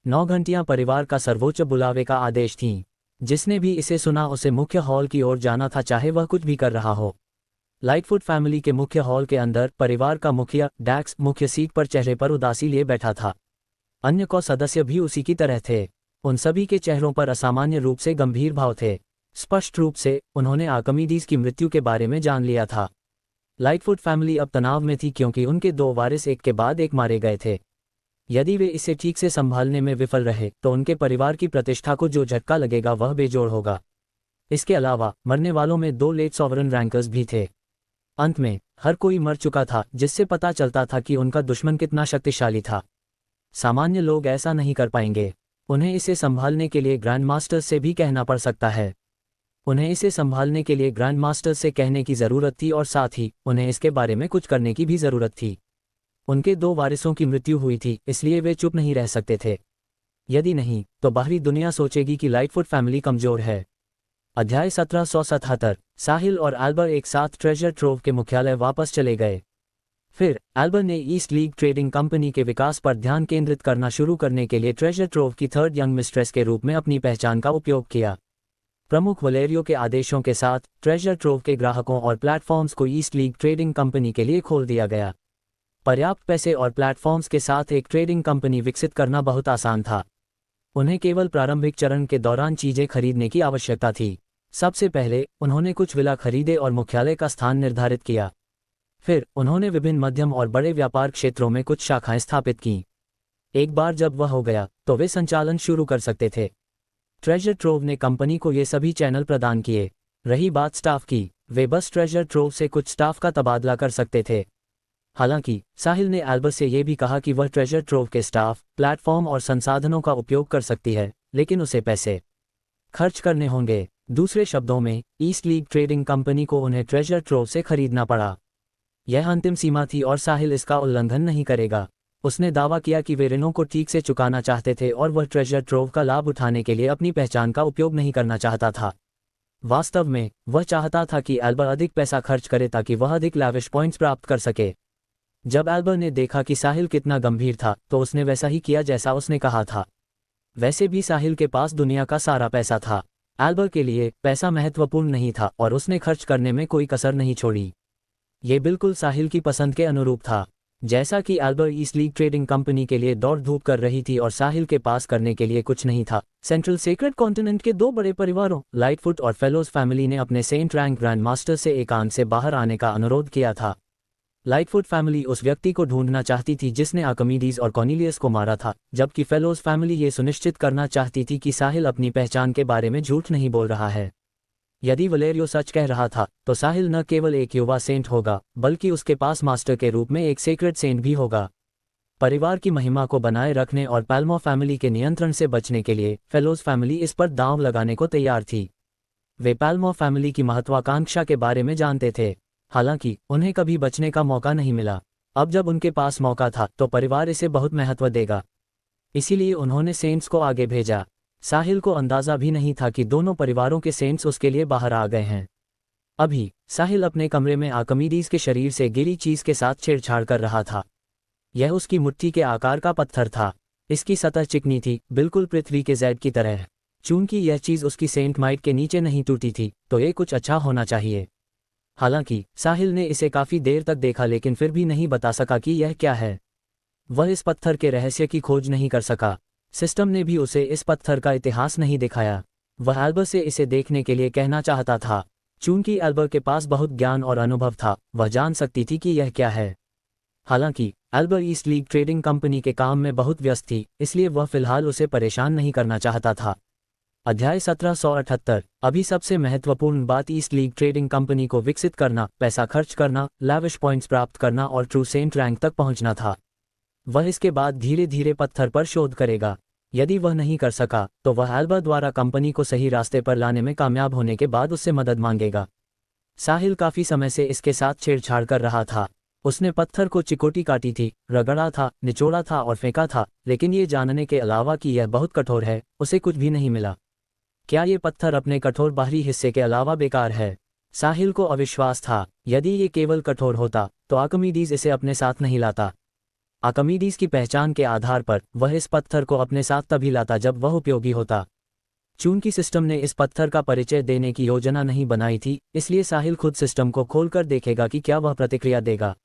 B: 9 घंटियां परिवार का सर्वोच्च बुलावे का आदेश थीं। जिसने भी इसे सुना उसे मुख्य हॉल की ओर जाना था, चाहे वह कुछ भी कर रहा हो। लाइटफुट फैमिली के मुख्य हॉल के अंदर परिवार का मुखिया डैक्स मुख्य सीट पर चेहरे पर उदासी लिए बैठा था। अन्य को सदस्य भी उसी की तरह थे। उन सभी के चेहरों पर असामान्य रूप से गंभीर भाव थे। स्पष्ट रूप से उन्होंने आर्किमिडीज की मृत्यु के बारे में जान लिया था। लाइटफुट फैमिली अब तनाव में थी क्योंकि उनके 2 वारिस एक के बाद एक मारे गए थे। यदि वे इसे ठीक से संभालने में विफल रहे तो उनके परिवार की प्रतिष्ठा को जो झटका लगेगा वह बेजोड़ होगा। इसके अलावा मरने वालों में 2 लेट सॉवरन रैंकर्स भी थे। अंत में हर कोई मर चुका था, जिससे पता चलता था कि उनका दुश्मन कितना शक्तिशाली था। सामान्य लोग ऐसा नहीं कर पाएंगे। उन्हें इसे संभालने के लिए ग्रैंड मास्टर्स से भी कहना पड़ सकता है। उन्हें इसे संभालने के लिए ग्रैंड मास्टर्स से कहने की ज़रूरत थी और साथ ही उन्हें इसके बारे में कुछ करने की भी ज़रूरत थी। उनके 2 वारिसों की मृत्यु हुई थी, इसलिए वे चुप नहीं रह सकते थे। यदि नहीं तो बाहरी दुनिया सोचेगी कि लाइटफुट फैमिली कमज़ोर है। अध्याय 1777। साहिल और एल्बर एक साथ ट्रेजर ट्रोव के मुख्यालय वापस चले गए। फिर एल्बर ने ईस्ट लीग ट्रेडिंग कंपनी के विकास पर ध्यान केंद्रित करना शुरू करने के लिए ट्रेजर ट्रोव की 3rd यंग मिस्ट्रेस के रूप में अपनी पहचान का उपयोग किया। प्रमुख वलेरियो के आदेशों के साथ ट्रेजर ट्रोव के ग्राहकों और प्लेटफॉर्म्स को ईस्ट लीग ट्रेडिंग कंपनी के लिए खोल दिया गया। पर्याप्त पैसे और प्लेटफॉर्म्स के साथ एक ट्रेडिंग कंपनी विकसित करना बहुत आसान था। उन्हें केवल प्रारंभिक चरण के दौरान चीजें खरीदने की आवश्यकता थी। सबसे पहले उन्होंने कुछ विला खरीदे और मुख्यालय का स्थान निर्धारित किया। फिर उन्होंने विभिन्न मध्यम और बड़े व्यापार क्षेत्रों में कुछ शाखाएं स्थापित कीं। एक बार जब वह हो गया तो वे संचालन शुरू कर सकते थे। ट्रेजर ट्रोव ने कंपनी को ये सभी चैनल प्रदान किए। रही बात स्टाफ की, वे बस ट्रेजर ट्रोव से कुछ स्टाफ का तबादला कर सकते थे। हालांकि साहिल ने एल्बर से यह भी कहा कि वह ट्रेजर ट्रोव के स्टाफ, प्लेटफॉर्म और संसाधनों का उपयोग कर सकती है, लेकिन उसे पैसे खर्च करने होंगे। दूसरे शब्दों में ईस्ट लीग ट्रेडिंग कंपनी को उन्हें ट्रेजर ट्रोव से खरीदना पड़ा। यह अंतिम सीमा थी और साहिल इसका उल्लंघन नहीं करेगा। उसने दावा किया कि वे ऋणों को ठीक से चुकाना चाहते थे और वह ट्रेजर ट्रोव का लाभ उठाने के लिए अपनी पहचान का उपयोग नहीं करना चाहता था। वास्तव में वह चाहता था कि एल्बर अधिक पैसा खर्च करे ताकि वह अधिक लैविश पॉइंट्स प्राप्त कर सके। जब एल्बर ने देखा कि साहिल कितना गंभीर था तो उसने वैसा ही किया जैसा उसने कहा था। वैसे भी साहिल के पास दुनिया का सारा पैसा था। एल्बर के लिए पैसा महत्वपूर्ण नहीं था और उसने खर्च करने में कोई कसर नहीं छोड़ी। ये बिल्कुल साहिल की पसंद के अनुरूप था। जैसा कि एल्बर ईस्ट लीग ट्रेडिंग कंपनी के लिए दौड़ धूप कर रही थी और साहिल के पास करने के लिए कुछ नहीं था, सेंट्रल सेक्रेट कॉन्टिनेंट के 2 बड़े परिवारों लाइटफुट और फेलोज फैमिली ने अपने सेंट रैंक ग्रैंड मास्टर से एकांत से बाहर आने का अनुरोध किया था। लाइटफुट फैमिली उस व्यक्ति को ढूंढना चाहती थी जिसने आर्किमिडीज और कॉर्नेलियस को मारा था, जबकि फेलोज फैमिली ये सुनिश्चित करना चाहती थी कि साहिल अपनी पहचान के बारे में झूठ नहीं बोल रहा है। यदि वलेरियो सच कह रहा था तो साहिल न केवल एक युवा सेंट होगा बल्कि उसके पास मास्टर के रूप में एक सेक्रेट सेंट भी होगा। परिवार की महिमा को बनाए रखने और पैल्मो फैमिली के नियंत्रण से बचने के लिए फेलोज फैमिली इस पर दांव लगाने को तैयार थी। वे पैल्मो फैमिली की महत्वाकांक्षा के बारे में जानते थे, हालांकि उन्हें कभी बचने का मौका नहीं मिला। अब जब उनके पास मौका था तो परिवार इसे बहुत महत्व देगा, इसीलिए उन्होंने सेंट्स को आगे भेजा। साहिल को अंदाजा भी नहीं था कि दोनों परिवारों के सेंट्स उसके लिए बाहर आ गए हैं। अभी साहिल अपने कमरे में आर्किमिडीज के शरीर से गिरी चीज के साथ छेड़छाड़ कर रहा था। यह उसकी मुट्ठी के आकार का पत्थर था। इसकी सतह चिकनी थी, बिल्कुल पृथ्वी के जेड की तरह। चूंकि यह चीज उसकी सेंट माइट के नीचे नहीं टूटी थी तो ये कुछ अच्छा होना चाहिए। हालांकि साहिल ने इसे काफी देर तक देखा लेकिन फिर भी नहीं बता सका कि यह क्या है। वह इस पत्थर के रहस्य की खोज नहीं कर सका। सिस्टम ने भी उसे इस पत्थर का इतिहास नहीं दिखाया। वह एल्बर से इसे देखने के लिए कहना चाहता था। चूंकि एल्बर के पास बहुत ज्ञान और अनुभव था, वह जान सकती थी कि यह क्या है। हालांकि एल्बर ईस्ट लीग ट्रेडिंग कंपनी के काम में बहुत व्यस्त थी, इसलिए वह फिलहाल उसे परेशान नहीं करना चाहता था। अध्याय 1778। अभी सबसे महत्वपूर्ण बात ईस्ट लीग ट्रेडिंग कंपनी को विकसित करना, पैसा खर्च करना, लैविश पॉइंट्स प्राप्त करना और ट्रू सेंट रैंक तक पहुंचना था। वह इसके बाद धीरे धीरे पत्थर पर शोध करेगा। यदि वह नहीं कर सका तो वह एल्बर द्वारा कंपनी को सही रास्ते पर लाने में कामयाब होने के बाद उससे मदद मांगेगा। साहिल काफी समय से इसके साथ छेड़छाड़ कर रहा था। उसने पत्थर को चिकोटी काटी थी, रगड़ा था, निचोड़ा था और फेंका था, लेकिन ये जानने के अलावा कि यह बहुत कठोर है, उसे कुछ भी नहीं मिला। क्या ये पत्थर अपने कठोर बाहरी हिस्से के अलावा बेकार है? साहिल को अविश्वास था। यदि ये केवल कठोर होता तो आर्किमिडीज इसे अपने साथ नहीं लाता। आर्किमिडीज की पहचान के आधार पर वह इस पत्थर को अपने साथ तभी लाता जब वह उपयोगी होता। चूंकि सिस्टम ने इस पत्थर का परिचय देने की योजना नहीं बनाई थी, इसलिए साहिल खुद सिस्टम को खोलकर देखेगा कि क्या वह प्रतिक्रिया देगा।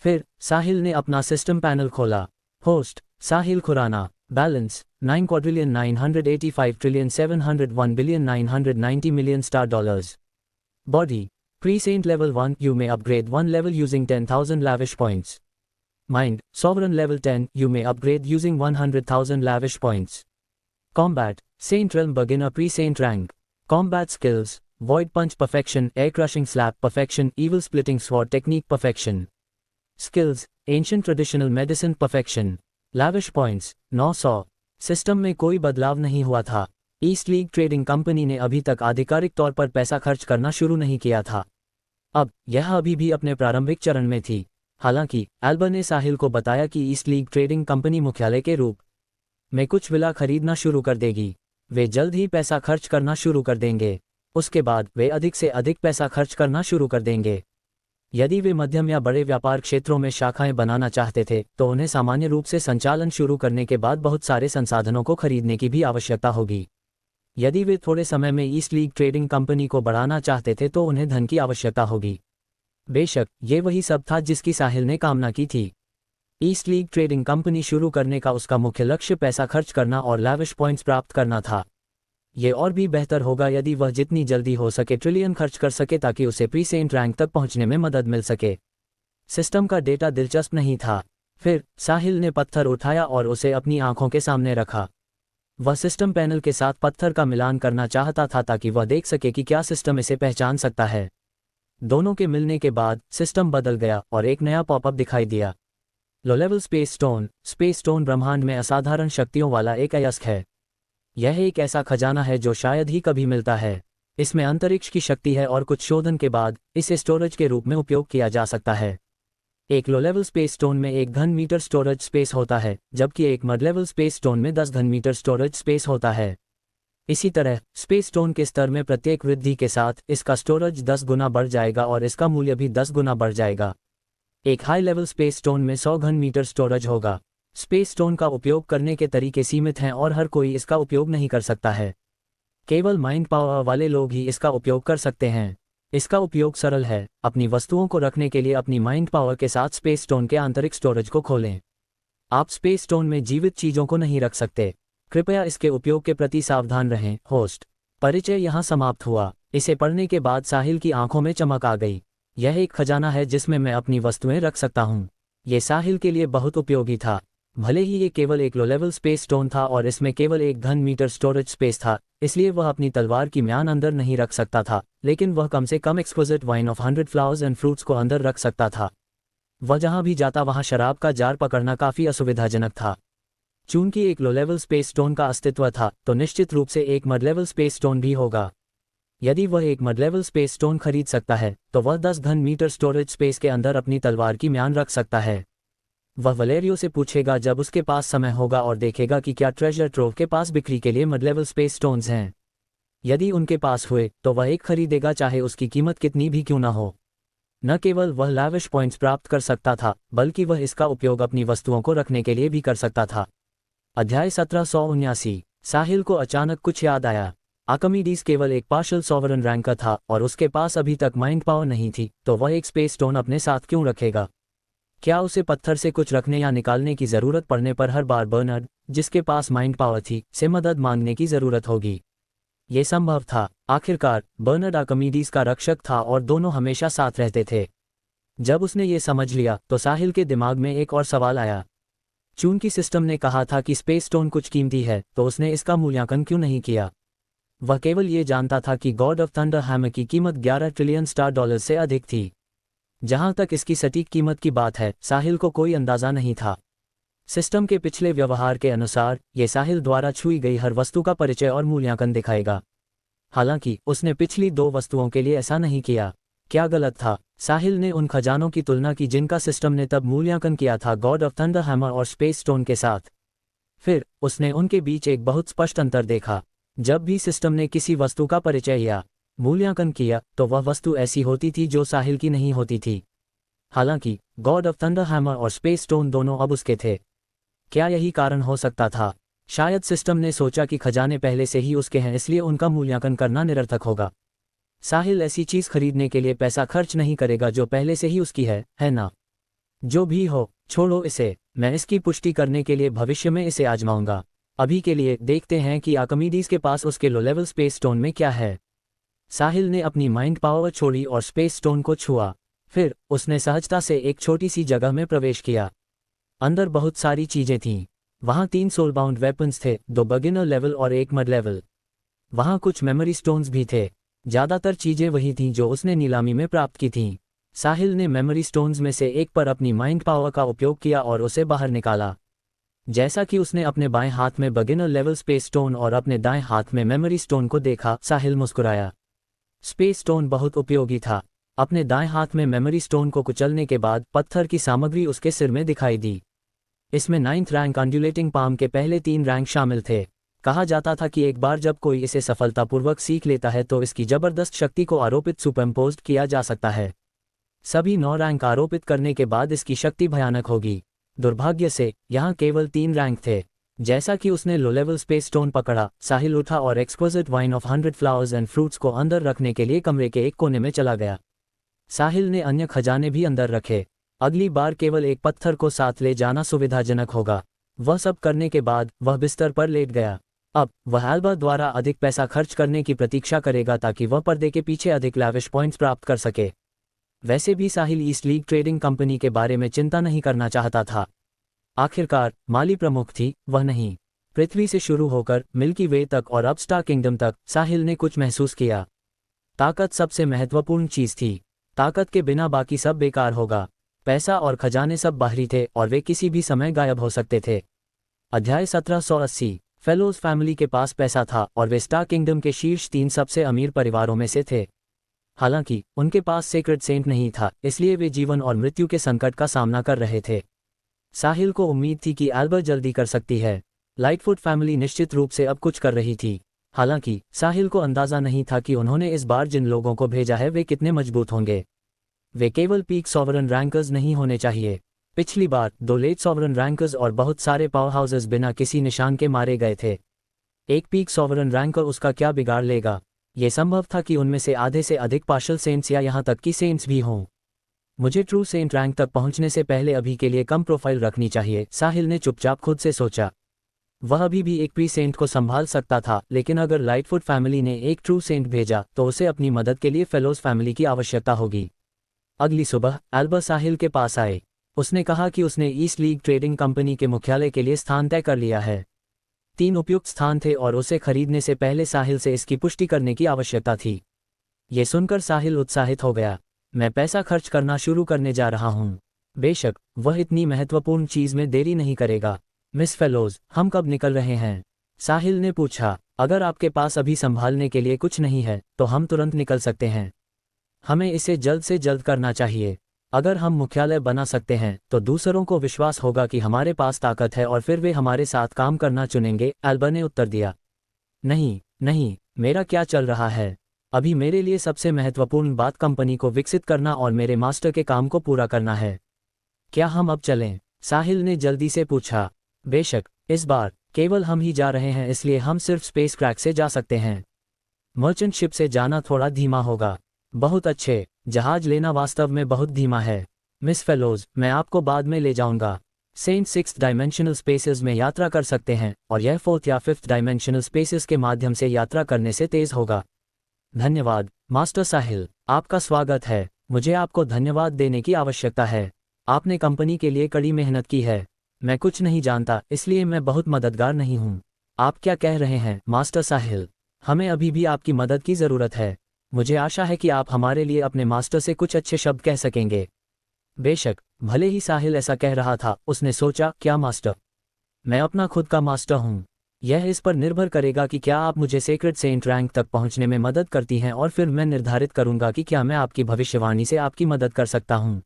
B: फिर साहिल ने अपना सिस्टम पैनल खोला। Host Sahil Khurana. Balance 9,985,701,990,000,000 body pre saint level 1, you may upgrade 1 level using 10,000 lavish points. Mind Sovereign level 10, you may upgrade using 100,000 lavish points. Combat Saint Realm Beginner Pre-Saint Rank. Combat Skills Void Punch Perfection, Air Crushing Slap Perfection, Evil Splitting Sword Technique Perfection. Skills Ancient Traditional Medicine Perfection. Lavish Points 900। System में कोई बदलाव नहीं हुआ था। ईस्ट लीग ट्रेडिंग कंपनी ने अभी तक आधिकारिक तौर पर पैसा खर्च करना शुरू नहीं किया था। अब यह अभी भी अपने प्रारंभिक चरण में थी। हालांकि एल्बर ने साहिल को बताया कि ईस्ट लीग ट्रेडिंग कंपनी मुख्यालय के रूप में कुछ विला खरीदना शुरू कर देगी। वे जल्द ही पैसा खर्च करना शुरू कर देंगे। उसके बाद वे अधिक से अधिक पैसा खर्च करना शुरू कर देंगे। यदि वे मध्यम या बड़े व्यापार क्षेत्रों में शाखाएं बनाना चाहते थे तो उन्हें सामान्य रूप से संचालन शुरू करने के बाद बहुत सारे संसाधनों को खरीदने की भी आवश्यकता होगी। यदि वे थोड़े समय में ईस्ट लीग ट्रेडिंग कंपनी को बढ़ाना चाहते थे तो उन्हें धन की आवश्यकता होगी। बेशक ये वही सब था जिसकी साहिल ने कामना की थी। ईस्ट लीग ट्रेडिंग कंपनी शुरू करने का उसका मुख्य लक्ष्य पैसा खर्च करना और लैविश पॉइंट्स प्राप्त करना था। ये और भी बेहतर होगा यदि वह जितनी जल्दी हो सके ट्रिलियन खर्च कर सके ताकि उसे प्री-सेंट रैंक तक पहुंचने में मदद मिल सके। सिस्टम का डेटा दिलचस्प नहीं था। फिर साहिल ने पत्थर उठाया और उसे अपनी आंखों के सामने रखा। वह सिस्टम पैनल के साथ पत्थर का मिलान करना चाहता था ताकि वह देख सके कि क्या सिस्टम इसे पहचान सकता है। दोनों के मिलने के बाद सिस्टम बदल गया और एक नया पॉपअप दिखाई दिया। लो लेवल स्पेस स्टोन ब्रह्मांड में असाधारण शक्तियों वाला एक अयस्क है। यह एक ऐसा खजाना है जो शायद ही कभी मिलता है। इसमें अंतरिक्ष की शक्ति है और कुछ शोधन के बाद इसे स्टोरेज के रूप में उपयोग किया जा सकता है। एक लो लेवल स्पेस स्टोन में 1 घन मीटर स्टोरेज स्पेस होता है, जबकि एक मिड लेवल स्पेस स्टोन में 10 घन मीटर स्टोरेज स्पेस होता है। इसी तरह स्पेस स्टोन के स्तर में प्रत्येक वृद्धि के साथ इसका स्टोरेज 10 गुना बढ़ जाएगा और इसका मूल्य भी 10 गुना बढ़ जाएगा। एक हाई लेवल स्पेस स्टोन में 100 घन मीटर स्टोरेज होगा। स्पेस स्टोन का उपयोग करने के तरीके सीमित हैं और हर कोई इसका उपयोग नहीं कर सकता है। केवल माइंड पावर वाले लोग ही इसका उपयोग कर सकते हैं। इसका उपयोग सरल है। अपनी वस्तुओं को रखने के लिए अपनी माइंड पावर के साथ स्पेस स्टोन के आंतरिक स्टोरेज को खोलें। आप स्पेस स्टोन में जीवित चीजों को नहीं रख सकते। कृपया इसके उपयोग के प्रति सावधान रहें। होस्ट परिचय यहाँ समाप्त हुआ। इसे पढ़ने के बाद साहिल की आंखों में चमक आ गई। यह एक खजाना है जिसमें मैं अपनी वस्तुएं रख सकता हूँ। ये साहिल के लिए बहुत उपयोगी था। भले ही ये केवल एक लो लेवल स्पेस स्टोन था और इसमें केवल 1 घन मीटर स्टोरेज स्पेस था, इसलिए वह अपनी तलवार की म्यान अंदर नहीं रख सकता था, लेकिन वह कम से कम exquisite wine of 100 flowers and fruits को अंदर रख सकता था। वह जहां भी जाता वहां शराब का जार पकड़ना काफी असुविधाजनक था। चूंकि एक लो लेवल स्पेस स्टोन का अस्तित्व था तो निश्चित रूप से एक मड लेवल स्पेस स्टोन भी होगा। यदि वह एक मड लेवल स्पेस स्टोन खरीद सकता है तो वह 10 घन मीटर स्टोरेज स्पेस के अंदर अपनी तलवार की म्यान रख सकता है। वह वलेरियो से पूछेगा जब उसके पास समय होगा और देखेगा कि क्या ट्रेजर ट्रोव के पास बिक्री के लिए मड लेवल स्पेस स्टोन्स हैं। यदि उनके पास हुए तो वह एक खरीदेगा चाहे उसकी कीमत कितनी भी क्यों ना हो। न केवल वह लाविश पॉइंट्स प्राप्त कर सकता था बल्कि वह इसका उपयोग अपनी वस्तुओं को रखने के लिए भी कर सकता था। अध्याय 1779। साहिल को अचानक कुछ याद आया। आर्किमिडीज केवल एक पार्शियल सॉवरन रैंकर था और उसके पास अभी तक माइंड पावर नहीं थी, तो वह एक स्पेस स्टोन अपने साथ क्यों रखेगा? क्या उसे पत्थर से कुछ रखने या निकालने की जरूरत पड़ने पर हर बार बर्नर्ड, जिसके पास माइंड पावर थी, से मदद मांगने की जरूरत होगी? ये संभव था। आखिरकार बर्नर्ड आर्किमिडीज का रक्षक था और दोनों हमेशा साथ रहते थे। जब उसने ये समझ लिया तो साहिल के दिमाग में एक और सवाल आया। चूंकि सिस्टम ने कहा था कि स्पेस स्टोन कुछ कीमती है तो उसने इसका मूल्यांकन क्यों नहीं किया? वह केवल ये जानता था कि गॉड ऑफ थंडर हैमर की कीमत 11 ट्रिलियन स्टार डॉलर से अधिक थी। जहां तक इसकी सटीक कीमत की बात है, साहिल को कोई अंदाजा नहीं था। सिस्टम के पिछले व्यवहार के अनुसार ये साहिल द्वारा छुई गई हर वस्तु का परिचय और मूल्यांकन दिखाएगा। हालांकि उसने पिछली 2 वस्तुओं के लिए ऐसा नहीं किया। क्या गलत था? साहिल ने उन खजानों की तुलना की जिनका सिस्टम ने तब मूल्यांकन किया था गॉड ऑफ थंडर हैमर और स्पेस स्टोन के साथ। फिर उसने उनके बीच एक बहुत स्पष्ट अंतर देखा। जब भी सिस्टम ने किसी वस्तु का परिचय या मूल्यांकन किया तो वह वस्तु ऐसी होती थी जो साहिल की नहीं होती थी। हालांकि गॉड ऑफ थंडर हैमर और स्पेस स्टोन दोनों अब उसके थे। क्या यही कारण हो सकता था? शायद सिस्टम ने सोचा कि खजाने पहले से ही उसके हैं, इसलिए उनका मूल्यांकन करना निरर्थक होगा। साहिल ऐसी चीज खरीदने के लिए पैसा खर्च नहीं करेगा जो पहले से ही उसकी है ना? जो भी हो, छोड़ो इसे। मैं इसकी पुष्टि करने के लिए भविष्य में इसे आजमाऊंगा। अभी के लिए देखते हैं कि आर्किमिडीज के पास उसके लो लेवल स्पेस स्टोन में क्या है। साहिल ने अपनी माइंड पावर छोड़ी और स्पेस स्टोन को छुआ। फिर उसने सहजता से एक छोटी सी जगह में प्रवेश किया। अंदर बहुत सारी चीजें थीं। वहां 3 सोलबाउंड वेपन्स थे, 2 बिगिनर लेवल और 1 मड लेवल। वहां कुछ मेमोरी स्टोन्स भी थे। ज्यादातर चीजें वही थीं जो उसने नीलामी में प्राप्त की थीं। साहिल ने मेमोरी स्टोन्स में से एक पर अपनी माइंड पावर का उपयोग किया और उसे बाहर निकाला। जैसा कि उसने अपने बाएं हाथ में बिगिनर लेवल स्पेस स्टोन और अपने दाएं हाथ में मेमोरी स्टोन को देखा, साहिल मुस्कुराया। स्पेस स्टोन बहुत उपयोगी था। अपने दाएं हाथ में मेमोरी स्टोन को कुचलने के बाद पत्थर की सामग्री उसके सिर में दिखाई दी। इसमें 9th रैंक अंडुलेटिंग पाम के पहले 3 रैंक शामिल थे। कहा जाता था कि एक बार जब कोई इसे सफलतापूर्वक सीख लेता है तो इसकी जबरदस्त शक्ति को आरोपित सुपरइम्पोज्ड किया जा सकता है। सभी 9 रैंक आरोपित करने के बाद इसकी शक्ति भयानक होगी। दुर्भाग्य से यहाँ केवल 3 रैंक थे। जैसा कि उसने लो लेवल स्पेस स्टोन पकड़ा, साहिल उठा और exquisite wine of 100 flowers and fruits को अंदर रखने के लिए कमरे के एक कोने में चला गया। साहिल ने अन्य खजाने भी अंदर रखे। अगली बार केवल एक पत्थर को साथ ले जाना सुविधाजनक होगा। वह सब करने के बाद वह बिस्तर पर लेट गया। अब वह एल्बा द्वारा अधिक पैसा खर्च करने की प्रतीक्षा करेगा ताकि वह पर्दे के पीछे अधिक लाविश पॉइंट्स प्राप्त कर सके। वैसे भी साहिल ईस्ट लीग ट्रेडिंग कंपनी के बारे में चिंता नहीं करना चाहता था। आखिरकार माली प्रमुख थी, वह नहीं। पृथ्वी से शुरू होकर मिल्की वे तक और अब स्टार किंगडम तक साहिल ने कुछ महसूस किया। ताकत सबसे महत्वपूर्ण चीज थी। ताकत के बिना बाकी सब बेकार होगा। पैसा और खजाने सब बाहरी थे और वे किसी भी समय गायब हो सकते थे। अध्याय 1780। फेलोज फैमिली के पास पैसा था और वे स्टार किंगडम के शीर्ष 3 सबसे अमीर परिवारों में से थे। हालांकि उनके पास सेक्रेट सेंट नहीं था, इसलिए वे जीवन और मृत्यु के संकट का सामना कर रहे थे। साहिल को उम्मीद थी कि एल्बर्ट जल्दी कर सकती है। लाइटफुट फैमिली निश्चित रूप से अब कुछ कर रही थी। हालांकि साहिल को अंदाजा नहीं था कि उन्होंने इस बार जिन लोगों को भेजा है वे कितने मजबूत होंगे। वे केवल पीक सॉवरन रैंकर्स नहीं होने चाहिए। पिछली बार 2 लेट सॉवरन रैंकर्स और बहुत सारे पावर हाउसेस बिना किसी निशान के मारे गए थे। एक पीक सॉवरन रैंकर उसका क्या बिगाड़ लेगा? यह संभव था कि उनमें से आधे से अधिक पार्शल सेंट्स या यहाँ तक कि सेंट्स भी हों। मुझे ट्रू सेंट रैंक तक पहुंचने से पहले अभी के लिए कम प्रोफाइल रखनी चाहिए, साहिल ने चुपचाप खुद से सोचा। वह अभी भी एक प्री सेंट को संभाल सकता था, लेकिन अगर लाइटफुट फैमिली ने एक ट्रू सेंट भेजा तो उसे अपनी मदद के लिए फेलोज फैमिली की आवश्यकता होगी। अगली सुबह एल्बर्ट साहिल के पास आए। उसने कहा कि उसने ईस्ट लीग ट्रेडिंग कंपनी के मुख्यालय के लिए स्थान तय कर लिया है। 3 उपयुक्त स्थान थे और उसे खरीदने से पहले साहिल से इसकी पुष्टि करने की आवश्यकता थी। ये सुनकर साहिल उत्साहित हो गया। मैं पैसा खर्च करना शुरू करने जा रहा हूँ। बेशक वह इतनी महत्वपूर्ण चीज में देरी नहीं करेगा। मिस फेलोज, हम कब निकल रहे हैं? साहिल ने पूछा। अगर आपके पास अभी संभालने के लिए कुछ नहीं है तो हम तुरंत निकल सकते हैं। हमें इसे जल्द से जल्द करना चाहिए। अगर हम मुख्यालय बना सकते हैं तो दूसरों को विश्वास होगा कि हमारे पास ताकत है और फिर वे हमारे साथ काम करना चुनेंगे, एल्बा ने उत्तर दिया। नहीं नहीं, मेरा क्या चल रहा है? अभी मेरे लिए सबसे महत्वपूर्ण बात कंपनी को विकसित करना और मेरे मास्टर के काम को पूरा करना है। क्या हम अब चलें? साहिल ने जल्दी से पूछा। बेशक, इस बार केवल हम ही जा रहे हैं, इसलिए हम सिर्फ स्पेस क्रैक से जा सकते हैं। मर्चेंट शिप से जाना थोड़ा धीमा होगा। बहुत अच्छे, जहाज लेना वास्तव में बहुत धीमा है। मिस फेलोज, मैं आपको बाद में ले जाऊंगा। सेंट सिक्स डायमेंशनल स्पेसेस में यात्रा कर सकते हैं और यह फोर्थ या फिफ्थ डायमेंशनल स्पेसेस के माध्यम से यात्रा करने से तेज होगा। धन्यवाद मास्टर साहिल, आपका स्वागत है। मुझे आपको धन्यवाद देने की आवश्यकता है। आपने कंपनी के लिए कड़ी मेहनत की है। मैं कुछ नहीं जानता, इसलिए मैं बहुत मददगार नहीं हूँ। आप क्या कह रहे हैं मास्टर साहिल? हमें अभी भी आपकी मदद की ज़रूरत है। मुझे आशा है कि आप हमारे लिए अपने मास्टर से कुछ अच्छे शब्द कह सकेंगे। बेशक, भले ही साहिल ऐसा कह रहा था, उसने सोचा, क्या मास्टर? मैं अपना खुद का मास्टर हूँ। यह इस पर निर्भर करेगा कि क्या आप मुझे सेक्रेट सेंट रैंक तक पहुँचने में मदद करती हैं और फिर मैं निर्धारित करूँगा कि क्या मैं आपकी भविष्यवाणी से आपकी मदद कर सकता हूँ।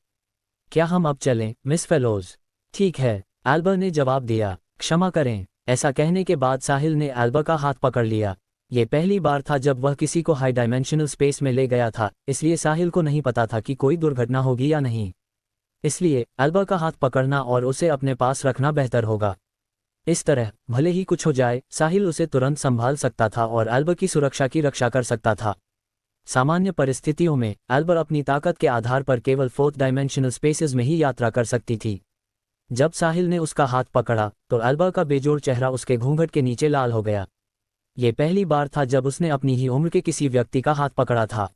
B: क्या हम अब चलें मिस फेलोज? ठीक है, एल्बर ने जवाब दिया। क्षमा करें। ऐसा कहने के बाद साहिल ने एल्बर का हाथ पकड़ लिया। ये पहली बार था जब वह किसी को हाई डायमेंशनल स्पेस में ले गया था, इसलिए साहिल को नहीं पता था कि कोई दुर्घटना होगी या नहीं। इसलिए एल्बर का हाथ पकड़ना और उसे अपने पास रखना बेहतर होगा। इस तरह भले ही कुछ हो जाए, साहिल उसे तुरंत संभाल सकता था और एल्बर की सुरक्षा की रक्षा कर सकता था। सामान्य परिस्थितियों में एल्बर अपनी ताकत के आधार पर केवल फोर्थ डायमेंशनल स्पेसेस में ही यात्रा कर सकती थी। जब साहिल ने उसका हाथ पकड़ा तो एल्बर का बेजोड़ चेहरा उसके घूंघट के नीचे लाल हो गया। ये पहली बार था जब उसने अपनी ही उम्र के किसी व्यक्ति का हाथ पकड़ा था।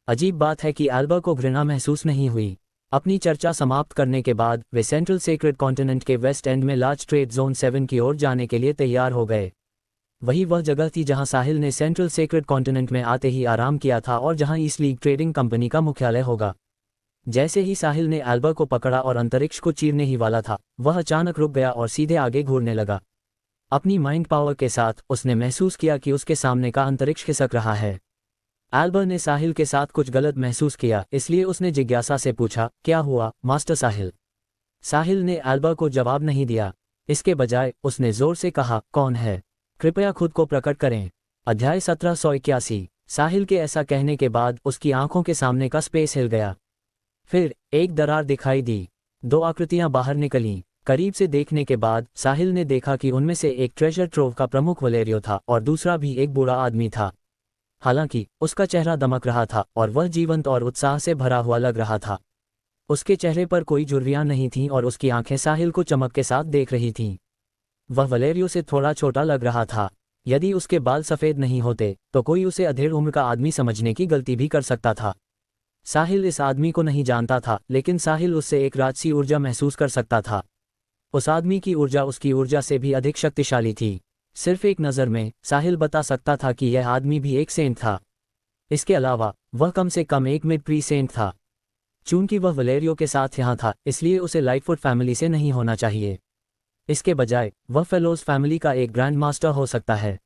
B: अजीब बात है कि एल्बर को घृणा महसूस नहीं हुई। अपनी चर्चा समाप्त करने के बाद वे सेंट्रल सेक्रेट कॉन्टिनेंट के वेस्ट एंड में लार्ज ट्रेड जोन 7 की ओर जाने के लिए तैयार हो गए। वही वह जगह थी जहां साहिल ने सेंट्रल सेक्रेट कॉन्टिनेंट में आते ही आराम किया था और जहां ईस्ट लीग ट्रेडिंग कंपनी का मुख्यालय होगा। जैसे ही साहिल ने एल्बर को पकड़ा और अंतरिक्ष को चीरने ही वाला था, वह अचानक रुक गया और सीधे आगे घूरने लगा। अपनी माइंड पावर के साथ उसने महसूस किया कि उसके सामने का अंतरिक्ष खिसक रहा है। एल्बर ने साहिल के साथ कुछ गलत महसूस किया, इसलिए उसने जिज्ञासा से पूछा, क्या हुआ मास्टर साहिल? साहिल ने एल्बर को जवाब नहीं दिया। इसके बजाय उसने जोर से कहा, कौन है? कृपया खुद को प्रकट करें। अध्याय 1781। साहिल के ऐसा कहने के बाद उसकी आंखों के सामने का स्पेस हिल गया। फिर एक दरार दिखाई दी। दो आकृतियां बाहर निकलीं। करीब से देखने के बाद साहिल ने देखा कि उनमें से एक ट्रेजर ट्रोव का प्रमुख वलेरियो था और दूसरा भी एक बूढ़ा आदमी था। हालांकि उसका चेहरा दमक रहा था और वह जीवंत और उत्साह से भरा हुआ लग रहा था। उसके चेहरे पर कोई झुर्रियां नहीं थीं और उसकी आंखें साहिल को चमक के साथ देख रही थीं। वह वलेरियो से थोड़ा छोटा लग रहा था। यदि उसके बाल सफ़ेद नहीं होते तो कोई उसे अधेड़ उम्र का आदमी समझने की गलती भी कर सकता था। साहिल इस आदमी को नहीं जानता था, लेकिन साहिल उससे एक राजसी ऊर्जा महसूस कर सकता था। उस आदमी की ऊर्जा उसकी ऊर्जा से भी अधिक शक्तिशाली थी। सिर्फ एक नज़र में साहिल बता सकता था कि यह आदमी भी एक सेंट था। इसके अलावा वह कम से कम एक मिड प्री सेंट था। चूंकि वह वलेरियो के साथ यहाँ था, इसलिए उसे लाइटफुट फैमिली से नहीं होना चाहिए। इसके बजाय वह फेलोज फैमिली का एक ग्रैंड मास्टर हो सकता है।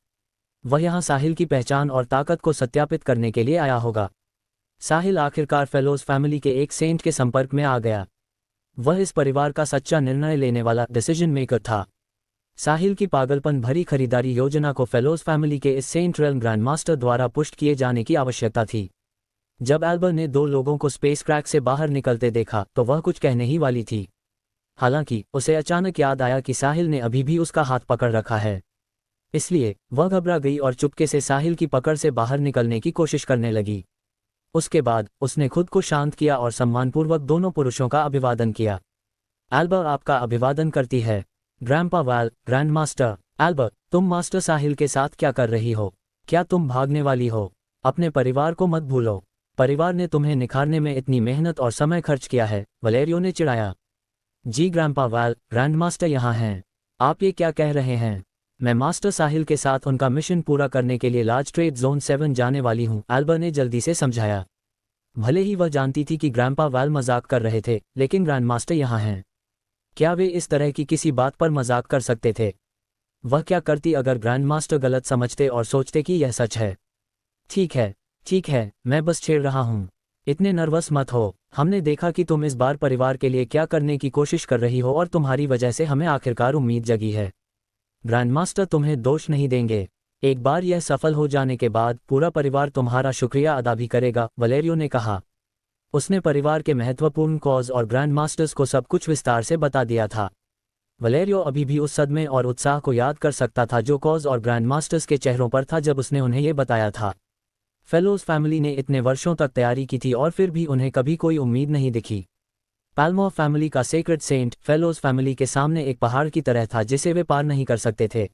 B: वह यहाँ साहिल की पहचान और ताकत को सत्यापित करने के लिए आया होगा। साहिल आखिरकार फेलोज फैमिली के एक सेंट के संपर्क में आ गया। वह इस परिवार का सच्चा निर्णय लेने वाला डिसीजन मेकर था। साहिल की पागलपन भरी खरीदारी योजना को फेलोज फैमिली के इस सेंट रेल्म ग्रैंड मास्टर द्वारा पुष्ट किए जाने की आवश्यकता थी। जब एल्बर ने दो लोगों को स्पेस क्रैक से बाहर निकलते देखा तो वह कुछ कहने ही वाली थी। हालांकि उसे अचानक याद आया कि साहिल ने अभी भी उसका हाथ पकड़ रखा है। इसलिए वह घबरा गई और चुपके से साहिल की पकड़ से बाहर निकलने की कोशिश करने लगी। उसके बाद उसने खुद को शांत किया और सम्मानपूर्वक दोनों पुरुषों का अभिवादन किया। एल्बर आपका अभिवादन करती है। ग्रैंडपा वाल, ग्रैंड मास्टर। एल्बर, तुम मास्टर साहिल के साथ क्या कर रही हो? क्या तुम भागने वाली हो? अपने परिवार को मत भूलो। परिवार ने तुम्हें निखारने में इतनी मेहनत और समय खर्च किया है, वलेरियो ने चिढ़ाया। जी ग्रैंडपा वाल, ग्रैंड मास्टर यहाँ हैं। आप ये क्या कह रहे हैं? मैं मास्टर साहिल के साथ उनका मिशन पूरा करने के लिए लार्ज ट्रेड जोन 7 जाने वाली हूँ, एल्बर ने जल्दी से समझाया। भले ही वह जानती थी कि ग्रैंडपा वाल मजाक कर रहे थे, लेकिन ग्रैंडमास्टर यहाँ हैं। क्या वे इस तरह की किसी बात पर मजाक कर सकते थे? वह क्या करती अगर ग्रैंडमास्टर गलत समझते और सोचते कि यह सच है? ठीक है, मैं बस छेड़ रहा हूँ। इतने नर्वस मत हो। हमने देखा कि तुम इस बार परिवार के लिए क्या करने की कोशिश कर रही हो और तुम्हारी वजह से हमें आखिरकार उम्मीद जगी है। ग्रैंडमास्टर तुम्हें दोष नहीं देंगे। एक बार यह सफल हो जाने के बाद पूरा परिवार तुम्हारा शुक्रिया अदा भी करेगा, वलेरियो ने कहा। उसने परिवार के महत्वपूर्ण कॉज और ग्रैंडमास्टर्स को सब कुछ विस्तार से बता दिया था। वलेरियो अभी भी उस सदमे और उत्साह को याद कर सकता था जो कॉज और ग्रैंडमास्टर्स के चेहरों पर था जब उसने उन्हें यह बताया था। फेलोज फैमिली ने इतने वर्षों तक तैयारी की थी और फिर भी उन्हें कभी कोई उम्मीद नहीं दिखी। पाल्मोर फैमिली का सेक्रेट सेंट फेलोज फैमिली के सामने एक पहाड़ की तरह था जिसे वे पार नहीं कर सकते थे।